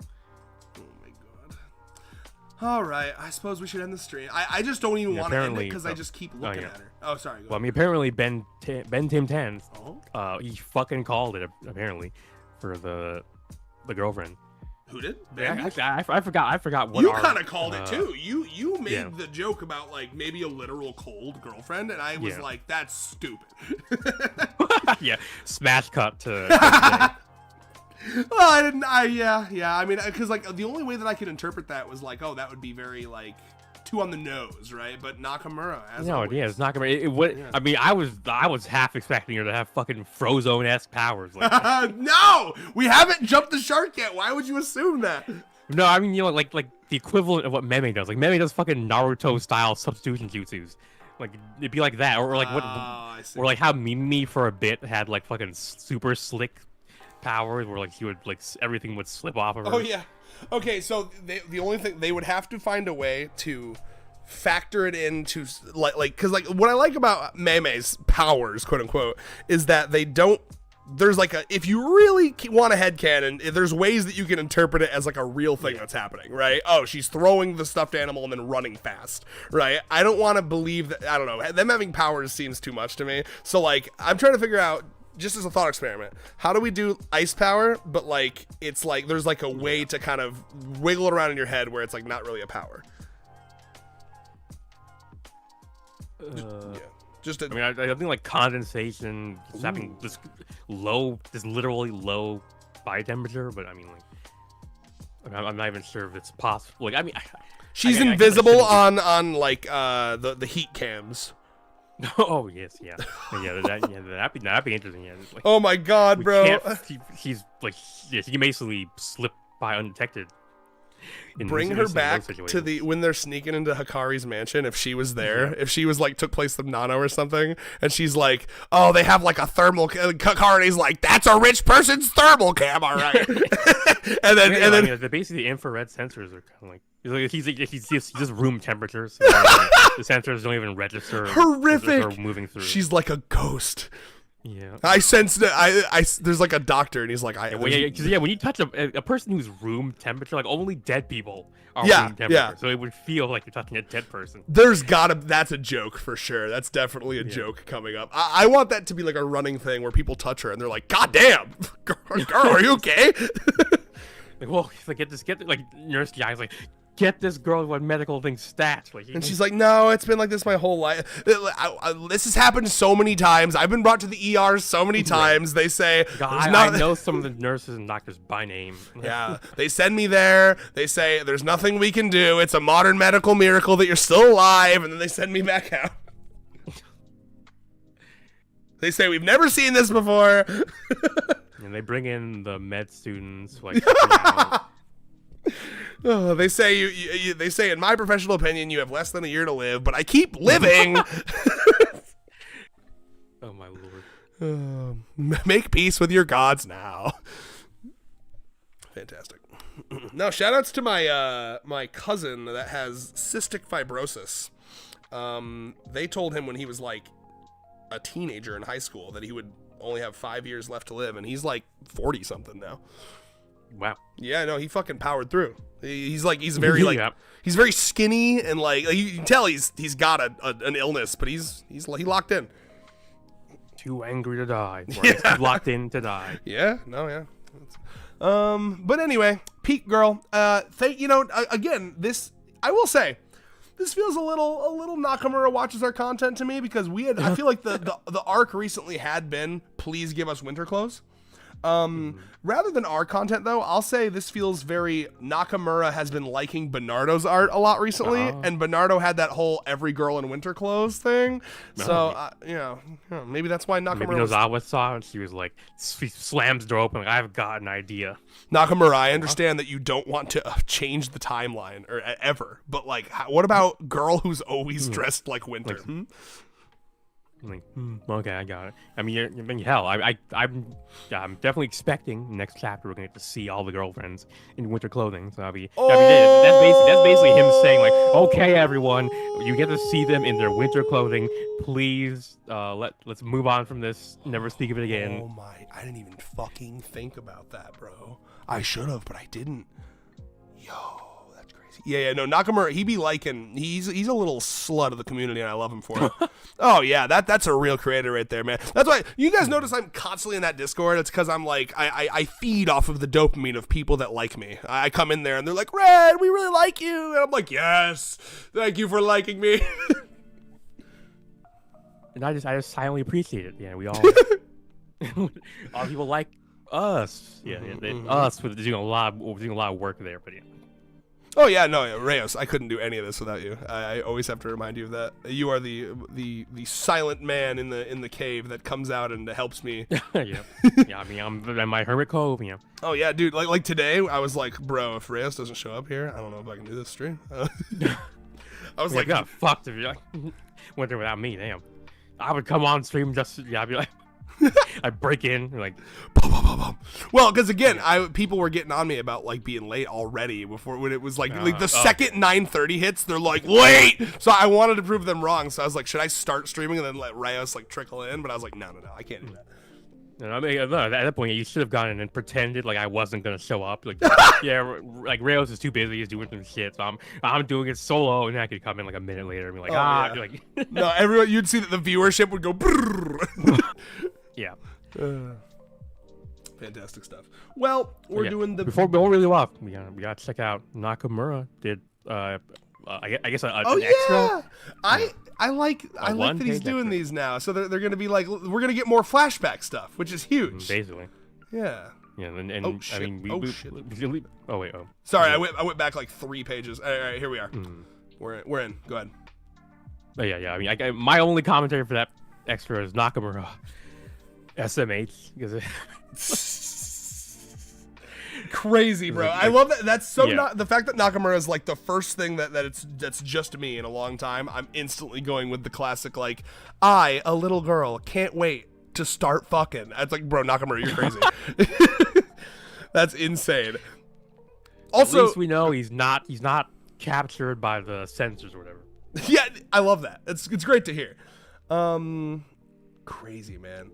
Oh my god. All right, I suppose we should end the stream. I just don't even want to end it because I just keep looking at her. Oh, sorry. Well, I mean, apparently Ben Tim 10, he fucking called it apparently for the girlfriend. Who did? Yeah, Bambi? I forgot what You arc, kind of called it too. You made yeah. the joke about like maybe a literal cold girlfriend, and I was Yeah. like, that's stupid. Yeah, smash cut to. Well, I didn't. Yeah. I mean, because like the only way that I could interpret that was like, oh, that would be very like too on the nose, right? But Nakamura, as No, always. yeah, it's not gonna. What? Yeah. I mean, I was half expecting her to have fucking Frozone-esque powers. Like, No, we haven't jumped the shark yet. Why would you assume that? no, I mean, like the equivalent of what Meme does. Like Meme does fucking Naruto style substitution jutsus. Like it'd be like that, or like what, I see. or like how Mimi for a bit had like fucking super slick powers, where like she would like everything would slip off of her. Oh yeah. Okay, so the only thing they would have to find a way to factor it into like because like what I like about Meme's powers, quote unquote, is that they don't. There's like a if you really want a headcanon, there's ways that you can interpret it as like a real thing that's happening, right? Oh, she's throwing the stuffed animal and then running fast, right? I don't want to believe that. I don't know. Them having powers seems too much to me. So like I'm trying to figure out. Just as a thought experiment, how do we do ice power, but like it's like there's like a way to kind of wiggle it around in your head where it's like not really a power. Yeah, just I mean, I think like condensation, just having this literally low body temperature, but I mean, like, I'm not even sure if it's possible. Like, I mean, she's I invisible shouldn't on like the heat cams. Oh yes, yeah, that'd be interesting. Yeah, like, Oh my god, we bro! can't- she's like, yeah, she can basically slip by undetected. in Bring those- her in those back to situations. the when they're sneaking into Hikari's mansion. If she was there, if she was like took place of Nano or something, and she's like, "Oh, they have like a thermal." Hikari's like, "That's a rich person's thermal cam, all right." and then Yeah, and then I mean, basically the infrared sensors are kind of like he's just room temperature, so the sensors don't even register. as horrific. they're moving through. She's like a ghost. Yeah. I sense that. I there's like a doctor, and he's like, Well, yeah, 'cause, yeah, when you touch a person who's room temperature, like only dead people are Yeah, room temperature, yeah. so it would feel like you're touching a dead person. There's gotta. That's a joke for sure. That's definitely a joke coming up. I want that to be like a running thing where people touch her and they're like, "God damn, girl, are you okay?" Like, well, he's like, like Nurse Guy's like, get this girl one medical thing stat. Like, And she's like, "No, it's been like this my whole life. This has happened so many times. I've been brought to the ER so many times. They say, God, there's I not- know some of the nurses and doctors by name. Yeah, they send me there. They say there's nothing we can do. It's a modern medical miracle that you're still alive, and then they send me back out. They say we've never seen this before. And they bring in the med students, like, you know, Oh, they say they say in my professional opinion you have less than a year to live, but I keep living. oh my lord. Make peace with your gods now. Fantastic. Now, shout outs to my my cousin that has cystic fibrosis. They told him when he was like a teenager in high school that he would only have 5 years left to live, and he's like 40 something now. Wow. Yeah, no, he fucking powered through. He's very like Yeah. he's very skinny and like you can tell he's got an illness, but he locked in. Too angry to die. Or yeah. Too locked in to die. Yeah, no, yeah. But anyway, Peak Girl. Again, this I will say, this feels a little Nakamura watches our content to me because I feel like the arc recently had been please give us winter clothes. Rather than our content though, I'll say this feels very Nakamura has been liking Bernardo's art a lot recently, and Bernardo had that whole every girl in winter clothes thing. So maybe that's why Nakamura. Maybe Nozawa saw it and she was like, she slams the door open. Like, I've got an idea. Nakamura, I understand that you don't want to change the timeline or ever, but like, what about girl who's always dressed like winter? I'm like, okay, I got it. I mean, hell, I'm definitely expecting next chapter we're gonna get to see all the girlfriends in winter clothing. So that's basically him saying like, okay, everyone, you get to see them in their winter clothing. Please, let's move on from this. Never speak of it again. Oh my! I didn't even fucking think about that, bro. I should have, but I didn't. Yo, that's crazy. Yeah, no, Nakamura, he be liking, he's a little slut of the community, and I love him for it. Oh, yeah, that's a real creator right there, man. That's why, you guys notice I'm constantly in that Discord. It's because I'm like, I feed off of the dopamine of people that like me. I come in there, and they're like, Red, we really like you. And I'm like, yes, thank you for liking me. And I just silently appreciate it. Yeah, we all all people like us. Yeah, us with doing a lot of work there. But yeah. Oh yeah, no, yeah, Reyes, I couldn't do any of this without you. I always have to remind you of that. You are the silent man in the cave that comes out and helps me. Yeah, I mean, I'm in my hermit cove. Yeah. Oh yeah, dude. Like today, I was like, bro, if Reyes doesn't show up here, I don't know if I can do this stream. I was like, God, fucked if you went there without me. Damn. I would come on stream just I'd be like, I'd break in like, boom, boom, boom, boom. Well, because again, people were getting on me about like being late already before when it was like the second 9:30 hits, they're like late. So I wanted to prove them wrong. So I was like, should I start streaming and then let Reyes like trickle in? But I was like, no, I can't do that. I mean, at that point, you should have gone in and pretended like I wasn't gonna show up. Like, yeah, like Reyes is too busy, he's doing some shit, so I'm doing it solo, and I could come in like a minute later and be like, yeah. like, no, everyone, you'd see that the viewership would go. Yeah. Fantastic stuff. Well, we're doing the before we go really off. We gotta check out Nakamura did I guess an extra. I like that he's doing these now. So they're going to be like, we're going to get more flashback stuff, which is huge. Basically. Yeah. Yeah, and oh, shit. I mean, shit. Oh wait. Oh. Sorry, I went back like 3 pages. All right, here we are. We're in. Go ahead. Oh, yeah. I mean, my only commentary for that extra is Nakamura, SMH, because crazy, bro. I love that. That's so not the fact that Nakamura is like the first thing that's just me in a long time. I'm instantly going with the classic like, I, a little girl, can't wait to start fucking. It's like, bro, Nakamura, you're crazy. That's insane. Also, at least we know he's not captured by the censors or whatever. Yeah, I love that. It's great to hear. Crazy, man.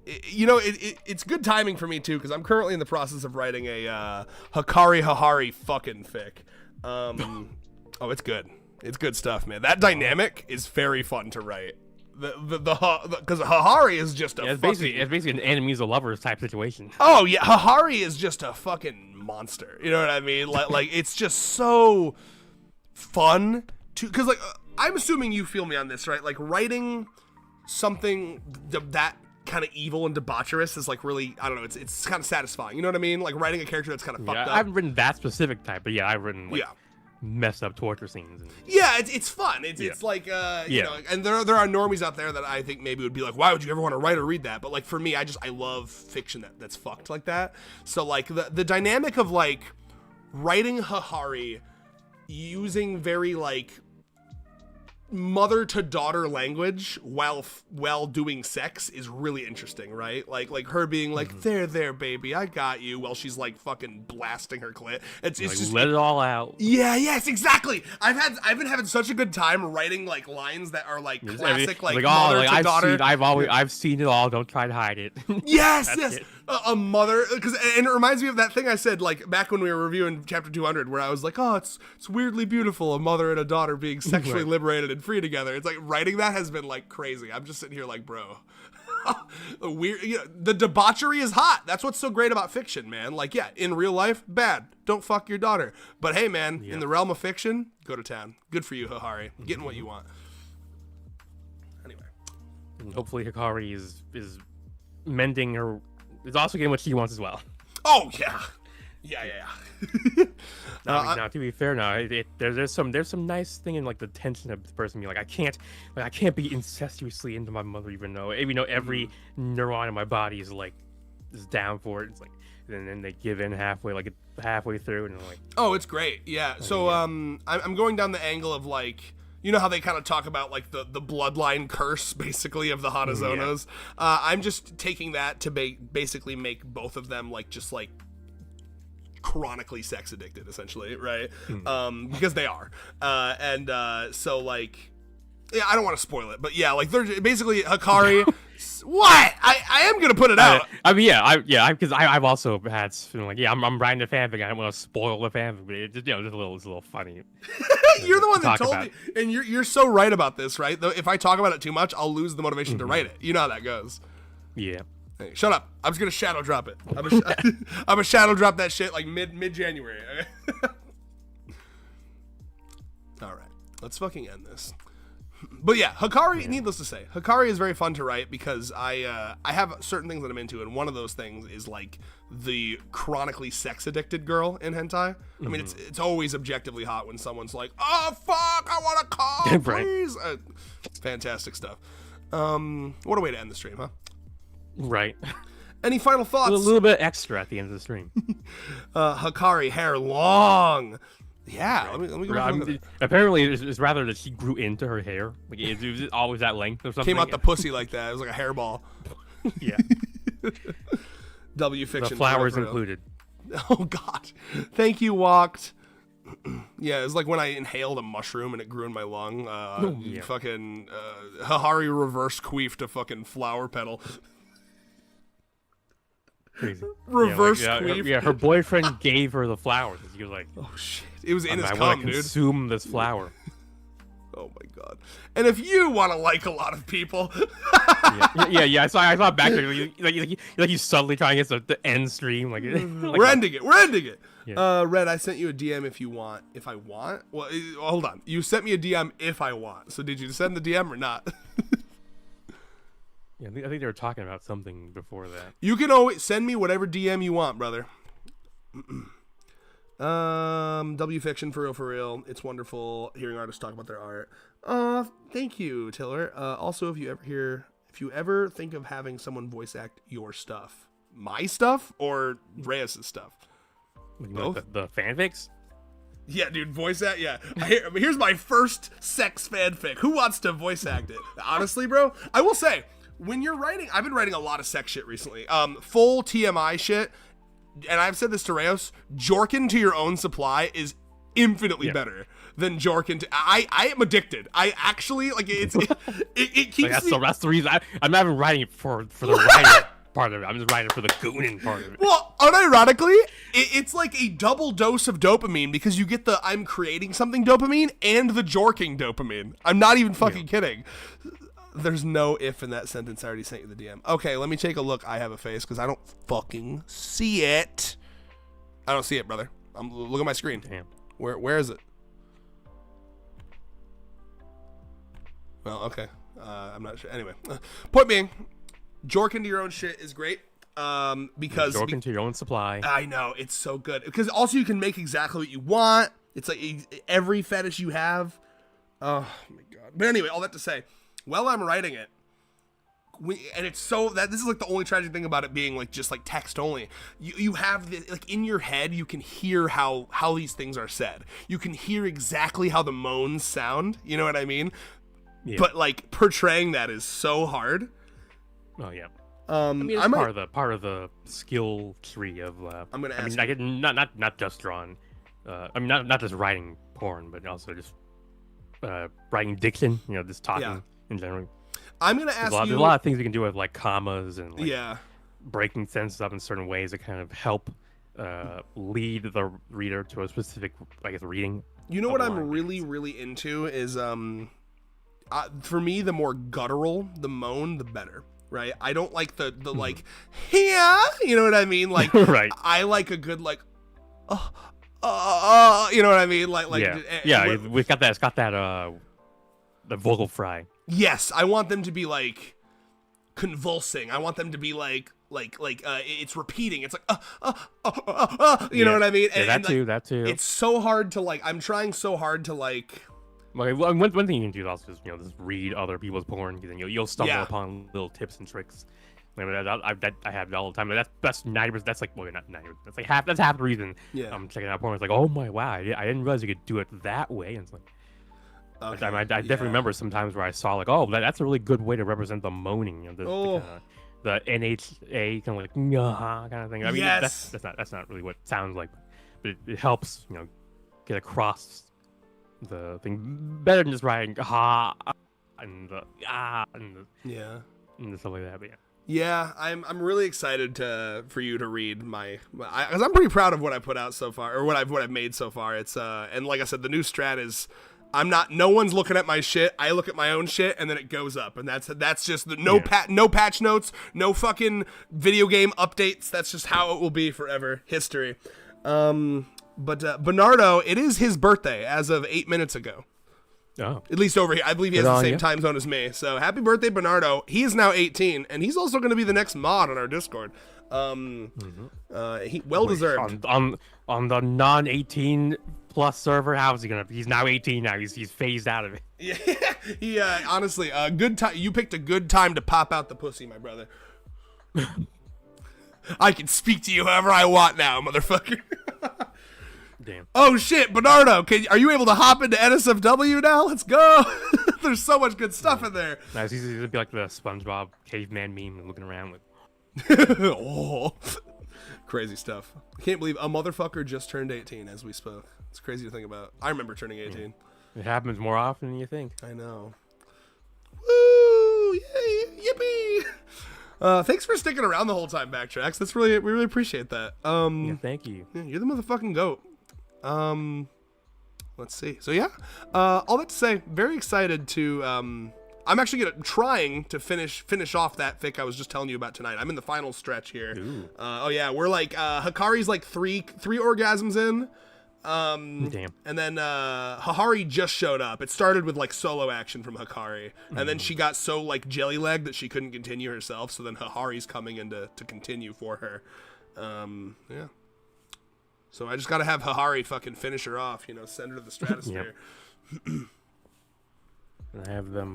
It's good timing for me too, because I'm currently in the process of writing a Hikari Hahari fucking fic. Oh, it's good. It's good stuff, man. That dynamic is very fun to write. Because Hahari is just a it's basically an enemies to lovers type situation. Oh yeah, Hahari is just a fucking monster. You know what I mean? Like it's just so fun to, because like I'm assuming you feel me on this, right? Like writing something that kind of evil and debaucherous is like really, I don't know, it's kind of satisfying. You know what I mean? Like writing a character that's kind of fucked up. I haven't written that specific type, but yeah, I've written like messed up torture scenes. Yeah, it's fun. It's like you know, and there are normies out there that I think maybe would be like, why would you ever want to write or read that? But like for me, I love fiction that's fucked like that. So like the dynamic of like writing Hahari using very like mother to daughter language while doing sex is really interesting, right? Like her being like, there baby, I got you, while she's like fucking blasting her clit. It's like, just let it all out. Yes, exactly. I've been having such a good time writing like lines that are like classic like mother to daughter. I've seen it all, don't try to hide it. Yes. A mother, and it reminds me of that thing I said like back when we were reviewing chapter 200, where I was like, oh, it's weirdly beautiful, a mother and a daughter being sexually liberated and free together. It's like writing that has been like crazy. I'm just sitting here like, bro, weird. You know, the debauchery is hot. That's what's so great about fiction, man. Like, yeah, in real life, bad. Don't fuck your daughter. But hey, man, in the realm of fiction, go to town. Good for you, Hahari. Getting what you want. Anyway, and hopefully Hikari is mending her. Is also getting what she wants as well. Oh yeah. Now, to be fair, there's some nice thing in like the tension of this person being like, I can't be incestuously into my mother, even though every neuron in my body is down for it. It's like, and then they give in halfway through, and they're like, oh, it's great, yeah. So I'm going down the angle of like, you know how they kind of talk about like the bloodline curse basically of the Hanazonos. I'm just taking that to basically make both of them like just like chronically sex addicted, essentially, right? Because they are, so like Yeah, I don't want to spoil it, but yeah, like they're basically Hikari. What? I am gonna put it out. I mean, because I've also had like, yeah, I'm writing the fanfic. I don't want to spoil the fanfic, but it's just, it's a little funny. You're the one that told about. me, and you're so right about this, right? Though if I talk about it too much, I'll lose the motivation to write it. You know how that goes. Yeah. Hey, shut up! I'm just gonna shadow drop it. I'm gonna shadow drop that shit like mid January. All right, let's fucking end this. But yeah, Hikari, needless to say, Hikari is very fun to write because I have certain things that I'm into, and one of those things is like the chronically sex addicted girl in hentai. I mean, it's always objectively hot when someone's like, "Oh fuck, I want to call, please." Fantastic stuff. What a way to end the stream, huh? Right. Any final thoughts? A little bit extra at the end of the stream. Hikari, hair long. Yeah, let me go. Apparently, it's rather that she grew into her hair. Like it was always that length or something. Came out the pussy like that. It was like a hairball. Yeah. W fiction. The flowers for real. included. Oh God. Thank you, Walked. Yeah, it's like when I inhaled a mushroom and it grew in my lung. Fucking Hikari reverse queefed a fucking flower petal. Crazy. Reverse queef. queef. Her boyfriend gave her the flowers. He was like, "Oh shit, it was in his I cum, want to dude." consume this flower. Oh my God. And if you want to like a lot of people, yeah. So I thought back there, like you suddenly trying to get the end stream, like we're ending it. We're ending it. Yeah. Red, I sent you a DM if you want. If I want? Well, hold on. You sent me a DM if I want. So did you send the DM or not? Yeah, I think they were talking about something before that. You can always send me whatever DM you want, brother. W fiction for real. It's wonderful hearing artists talk about their art. Thank you, Tiller. Also, if you ever think of having someone voice act your stuff, my stuff or Reyes' stuff, both the fanfics. Yeah, dude, voice act. Yeah, here's my first sex fanfic. Who wants to voice act it? Honestly, bro, I will say. When you're writing, I've been writing a lot of sex shit recently. Full TMI shit, and I've said this to Reyes, Jorkin to your own supply is infinitely better than Jorkin to... I am addicted. I actually, like, it keeps me... That's the reason I'm not even writing it for the writing part of it. I'm just writing it for the gooning part of it. Well, unironically, it's like a double dose of dopamine because you get the I'm creating something dopamine and the jorking dopamine. I'm not even fucking kidding. There's no if in that sentence. I already sent you the DM. Okay, let me take a look. I have a face because I don't fucking see it. I don't see it, brother. Look at my screen. Damn. Where is it? Well, okay. I'm not sure. Anyway, point being, jork into your own shit is great. Because jork into your own supply. I know, it's so good. Because also you can make exactly what you want. It's like every fetish you have. Oh my God. But anyway, all that to say, while I'm writing it, and it's so that this is like the only tragic thing about it being like just like text only. You have this, like in your head, you can hear how these things are said. You can hear exactly how the moans sound. You know what I mean? Yeah. But like portraying that is so hard. Oh yeah. I mean, it's part of the skill tree of. I'm gonna ask. I get not just drawn. I mean, not just writing porn, but also just writing diction. You know, just talking in general. I'm gonna ask There's a lot of things you can do with like commas and like breaking sentences up in certain ways that kind of help lead the reader to a specific, I guess, reading. You know what I'm really into is for me, the more guttural the moan, the better. Right? I don't like the like, yeah, you know what I mean? Like, right. I like a good like, you know what I mean? Like, we've got that. It's got that the vocal fry. Yes, I want them to be like convulsing. I want them to be like it's repeating. It's like you know what I mean? Yeah, that too. It's so hard to like. I'm trying so hard to like. Okay, well, one thing you can do is also just just read other people's porn, because then you'll stumble upon little tips and tricks. I have it all the time. That's 90%. That's like not 90%. That's like half. That's half the reason I'm checking out porn. It's like, oh my wow, I didn't realize you could do it that way. And it's like, okay, I definitely remember sometimes where I saw like, oh, that's a really good way to represent the moaning. You know, the NHA kind of like kind of thing. I mean, that's not really what it sounds like, but it helps get across the thing better than just writing and the Yeah. and stuff like that. But yeah. Yeah, I'm really excited for you to read because I'm pretty proud of what I put out so far, or what I've made so far. It's and like I said, the new strat is no one's looking at my shit. I look at my own shit and then it goes up, and that's just no patch notes, no fucking video game updates. That's just how it will be forever, history. But Bernardo, it is his birthday as of 8 minutes ago. Oh. At least over here. I believe he has the same time zone as me. So happy birthday, Bernardo. He is now 18, and he's also going to be the next mod on our Discord. He well deserved. On the non-18 plus server, how is he gonna? He's now 18 now. He's phased out of it. Yeah, he honestly, good time. You picked a good time to pop out the pussy, my brother. I can speak to you however I want now, motherfucker. Damn. Oh shit, Bernardo, are you able to hop into NSFW now? Let's go. There's so much good stuff in there. Nice. He's gonna be like the SpongeBob caveman meme, looking around with. Oh, crazy stuff. I can't believe a motherfucker just turned 18 as we spoke. It's crazy to think about. I remember turning 18. It happens more often than you think. I know. Woo! Yay! Yippee! Thanks for sticking around the whole time, Backtracks. We really appreciate that. Yeah, thank you. You're the motherfucking goat. Let's see. So yeah, all that to say, very excited to. I'm actually trying to finish off that fic I was just telling you about tonight. I'm in the final stretch here. Oh yeah, we're like Hikari's like three orgasms in. Damn. And then Hahari just showed up. It started with like solo action from Hikari, and then she got so like jelly legged that she couldn't continue herself. So then Hahari's coming in to continue for her. Yeah. So I just gotta have Hahari fucking finish her off, send her to the stratosphere. And I have them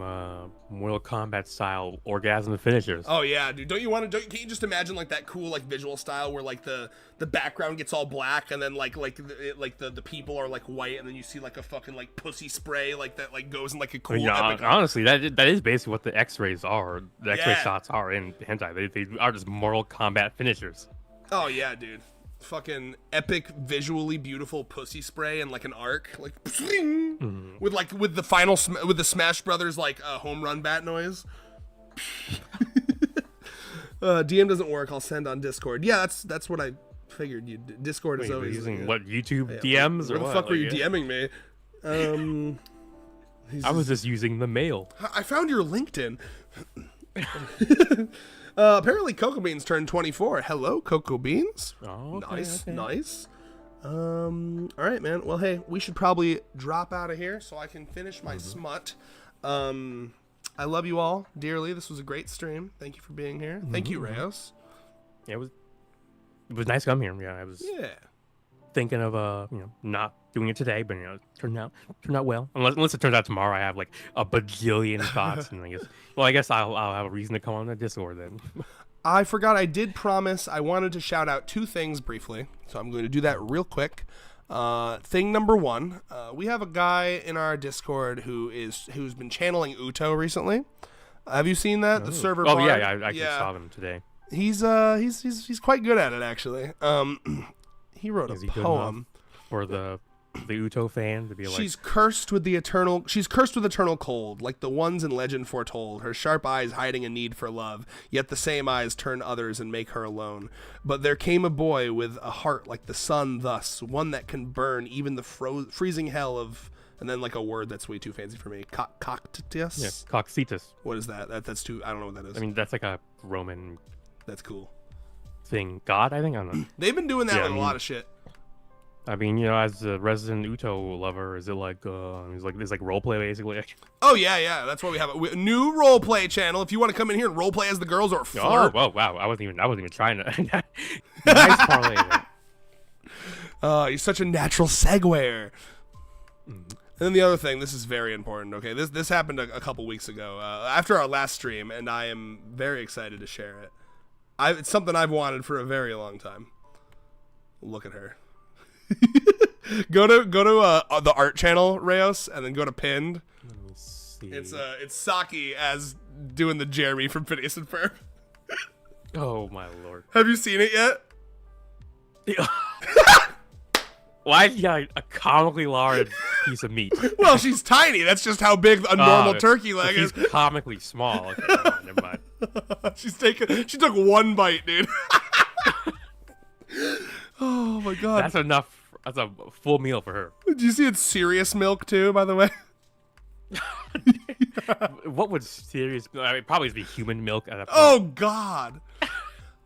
Mortal Kombat style orgasm finishers. Oh yeah, dude. Can't you just imagine like that cool like visual style where like the background gets all black and then like the people are like white and then you see like a fucking like pussy spray like that like goes in like a cool epic... Honestly, that is basically what the X-rays are. The X-ray shots are in hentai. They are just Mortal Kombat finishers. Oh yeah, dude. Fucking epic, visually beautiful pussy spray and like an arc, like with the final with the Smash Brothers like home run bat noise. DM doesn't work. I'll send on Discord. Yeah, that's what I figured. Discord is always using what YouTube DMs or what? The fuck were you DMing me? I was just using the mail. I found your LinkedIn. Apparently Cocoa Beans turned 24. Hello, Cocoa Beans. Oh, okay, nice. All right, man. Well, hey, we should probably drop out of here so I can finish my smut. I love you all dearly. This was a great stream. Thank you for being here. Thank you, Rayos. Yeah, it was nice to come here. Yeah, I was thinking of not doing it today, but it turned out well. Unless it turns out tomorrow I have like a bajillion thoughts, and I guess I'll have a reason to come on the Discord then. I forgot I did promise I wanted to shout out two things briefly, so I'm going to do that real quick. Thing number one, we have a guy in our Discord who's been channeling Uto recently. Have you seen that? The server. Oh yeah, I actually saw them today. He's quite good at it actually. He wrote a poem for the Uto fan to be like, she's cursed with eternal cold, like the ones in legend foretold, her sharp eyes hiding a need for love, yet the same eyes turn others and make her alone. But there came a boy with a heart like the sun, thus one that can burn even the freezing hell of, and then like a word that's way too fancy for me, Coctitus. Yeah, Coxitus. What is that? That's too, I don't know what that is. I mean, that's like a Roman that's cool thing. God, I think. I don't know. They've been doing that with a lot of shit. I mean, as a resident Uto lover, is it like it's like roleplay basically? Oh yeah, that's why we have a new roleplay channel. If you want to come in here and roleplay as the girls or flirt. Oh, wow! I wasn't even trying to. Nice parlay. You're such a natural seguer. And then the other thing, this is very important. Okay, this happened a couple weeks ago after our last stream, and I am very excited to share it. It's something I've wanted for a very long time. Look at her. go to the art channel, Rayos, and then go to pinned. Let me see. It's Saki as doing the Jeremy from Phineas and Ferb. Oh my lord! Have you seen it yet? Why is he got a comically large piece of meat? Well, she's tiny. That's just how big a normal turkey leg She's is. comically small. Okay, never mind. She took one bite, dude. Oh my god. That's enough. That's a full meal for her. Did you see it's serious milk too, by the way? What would serious? I mean, probably be human milk at that point. Oh god.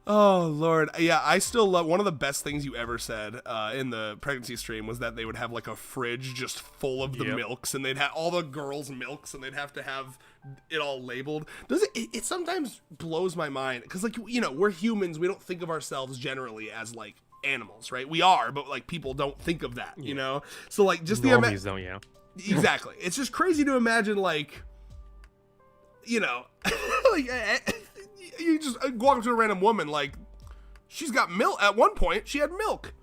Oh lord. Yeah, I still love one of the best things you ever said in the pregnancy stream was that they would have like a fridge just full of the milks, and they'd have all the girls' milks, and they'd have to have it all labeled. Does it sometimes blows my mind because, like, you know, we're humans, we don't think of ourselves generally as like animals, right? We are, but like people don't think of that, you know. So like just Normies don't, yeah. Exactly. It's just crazy to imagine, like, you know, like you just walk up to a random woman, like, she's got milk. At one point, she had milk.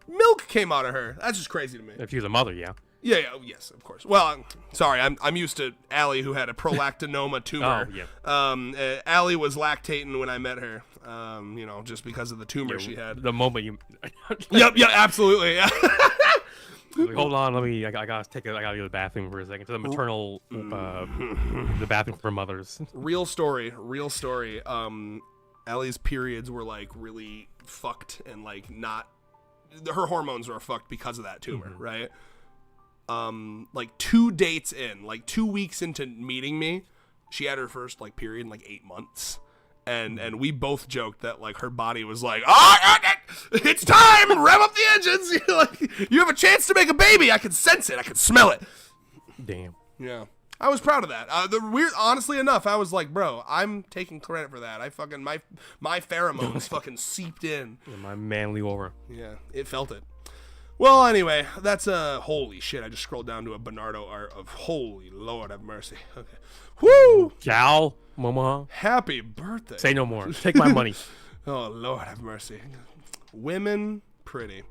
Milk came out of her. That's just crazy to me. If she's a mother, yeah. Yeah, yes, of course. Well, sorry, I'm used to Allie, who had a prolactinoma tumor. Oh, yeah. Allie was lactating when I met her, you know, just because of the tumor she had. The moment you. Yep, absolutely, yeah. Like, hold on, I gotta go to the bathroom for a second. To the maternal, the bathroom for mothers. Real story. Allie's periods were like really fucked and like not. Her hormones were fucked because of that tumor, right? Like 2 dates in, like 2 weeks into meeting me, she had her first like period in like 8 months. And we both joked that like her body was like, it's time, rev up the engines. You're like, you have a chance to make a baby. I can sense it. I can smell it. Damn. Yeah. I was proud of that. Honestly enough, I was like, bro, I'm taking credit for that. I fucking, my pheromones fucking seeped in. Yeah, my manly aura. Yeah, it felt it. Well, anyway, that's holy shit. I just scrolled down to a Bernardo art of holy Lord have mercy. Okay. Woo! Ciao, mama. Happy birthday. Say no more. Take my money. Oh, Lord have mercy. Women pretty.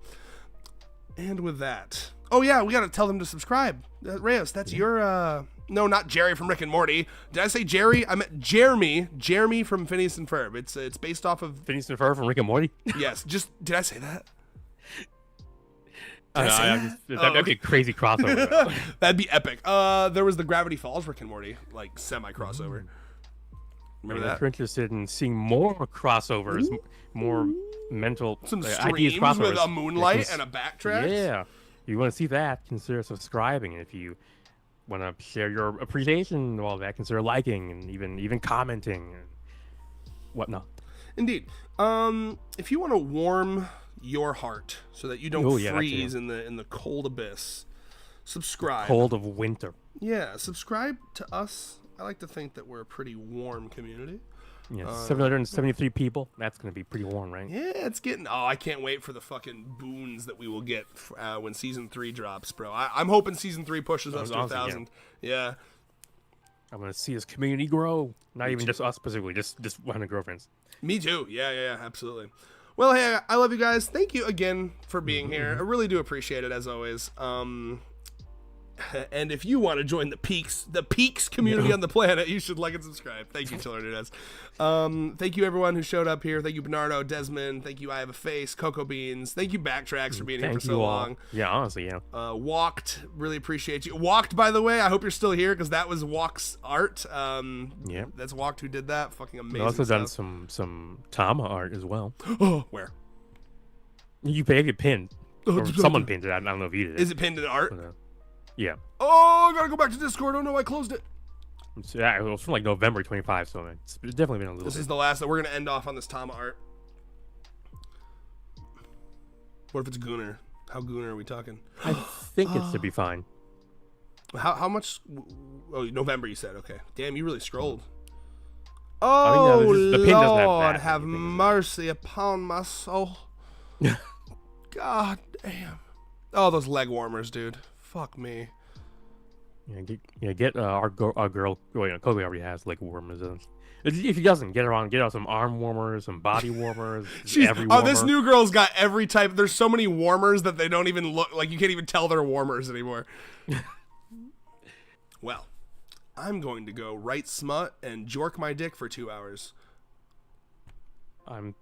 And with that. Oh, yeah, we got to tell them to subscribe. Reyes, that's your, no, not Jerry from Rick and Morty. Did I say Jerry? I meant Jeremy. Jeremy from Phineas and Ferb. It's based off of... Phineas and Ferb from Rick and Morty? Yes. Did I say that? That'd be a crazy crossover. That'd be epic. There was the Gravity Falls Rick and Morty, like, semi-crossover. Remember that? If you're interested in seeing more crossovers, more mental Some ideas streams crossovers. with a moonlight and a backtrack. Yeah. If you want to see that, consider subscribing. And if you want to share your appreciation of all that, consider liking and even commenting and whatnot. Indeed. If you want to warm your heart so that you don't freeze in the cold abyss, subscribe. Cold of winter. Yeah, subscribe to us. I like to think that we're a pretty warm community. Yeah, 773 people. That's going to be pretty warm, right? Yeah, it's getting... Oh, I can't wait for the fucking boons that we will get when Season 3 drops, bro. I'm hoping Season 3 pushes us to 1,000. Yeah. I'm going to see this community grow. Not even just us specifically, just 100 girlfriends. Me too. Yeah, absolutely. Well, hey, I love you guys. Thank you again for being here. I really do appreciate it, as always. And if you want to join the Peaks community on the planet, you should like and subscribe. Thank you, Chiller Nudes. Thank you, everyone who showed up here. Thank you, Bernardo, Desmond. Thank you, I Have a Face, Cocoa Beans. Thank you, Backtracks, for being here for so long. Yeah, honestly, yeah. Walked, really appreciate you. Walked, by the way, I hope you're still here because that was Walk's art. Yeah, that's Walked who did that. Fucking amazing. I've also done some Tama art as well. Oh, where? You get pinned. Or someone pinned it. I don't know if you did it. Is it pinned in art? Yeah. Oh, I gotta go back to Discord. Oh no, I closed it. Yeah, it was from like November 25, so it's definitely been a little This is the last that we're gonna end off on this Tama art. What if it's Gunnar? How Gunnar are we talking? I think it should be fine. How much? Oh, November you said. Okay. Damn, you really scrolled. Oh, the pin Lord, have mercy upon my soul. God damn. Oh, those leg warmers, dude. Fuck me. Get our girl. Well, Kobe already has leg warmers. If he doesn't, get her some arm warmers, some body warmers. Every warmer. Oh, this new girl's got every type. There's so many warmers that they don't even look like. You can't even tell they're warmers anymore. Well, I'm going to go write smut and jork my dick for 2 hours. I've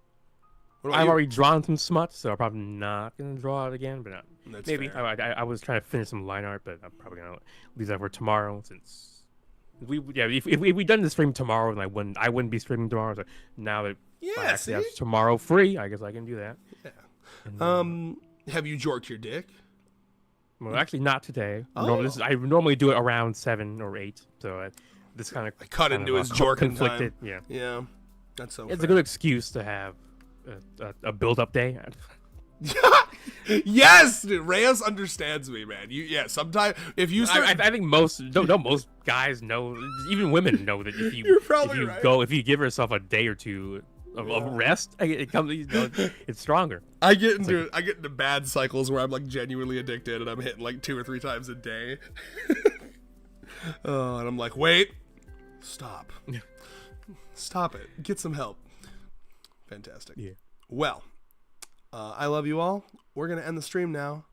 already drawn some smut, so I'm probably not gonna draw it again. But That's Maybe fair. I was trying to finish some line art, but I'm probably gonna leave that for tomorrow since if we done the stream tomorrow, then I wouldn't be streaming tomorrow. So now that I Yeah, actually have see? tomorrow free, I guess I can do that. Yeah. And, Have you jorked your dick? well, actually not today. Oh. I normally do it around 7 or 8. So this kind of I cut into his jorking conflicted. time. Yeah, Yeah. That's so it's fair. a good excuse to have a build up day. Yes, dude, Reyes understands me, man. Sometimes if you start, I think most most guys know, even women know that if you You're probably right. if you give yourself a day or two of rest, it comes it's stronger. I get into bad cycles where I'm like genuinely addicted and I'm hitting like 2 or 3 times a day. And I'm like, wait, stop it, get some help. Fantastic. Yeah. Well, I love you all. We're gonna end the stream now.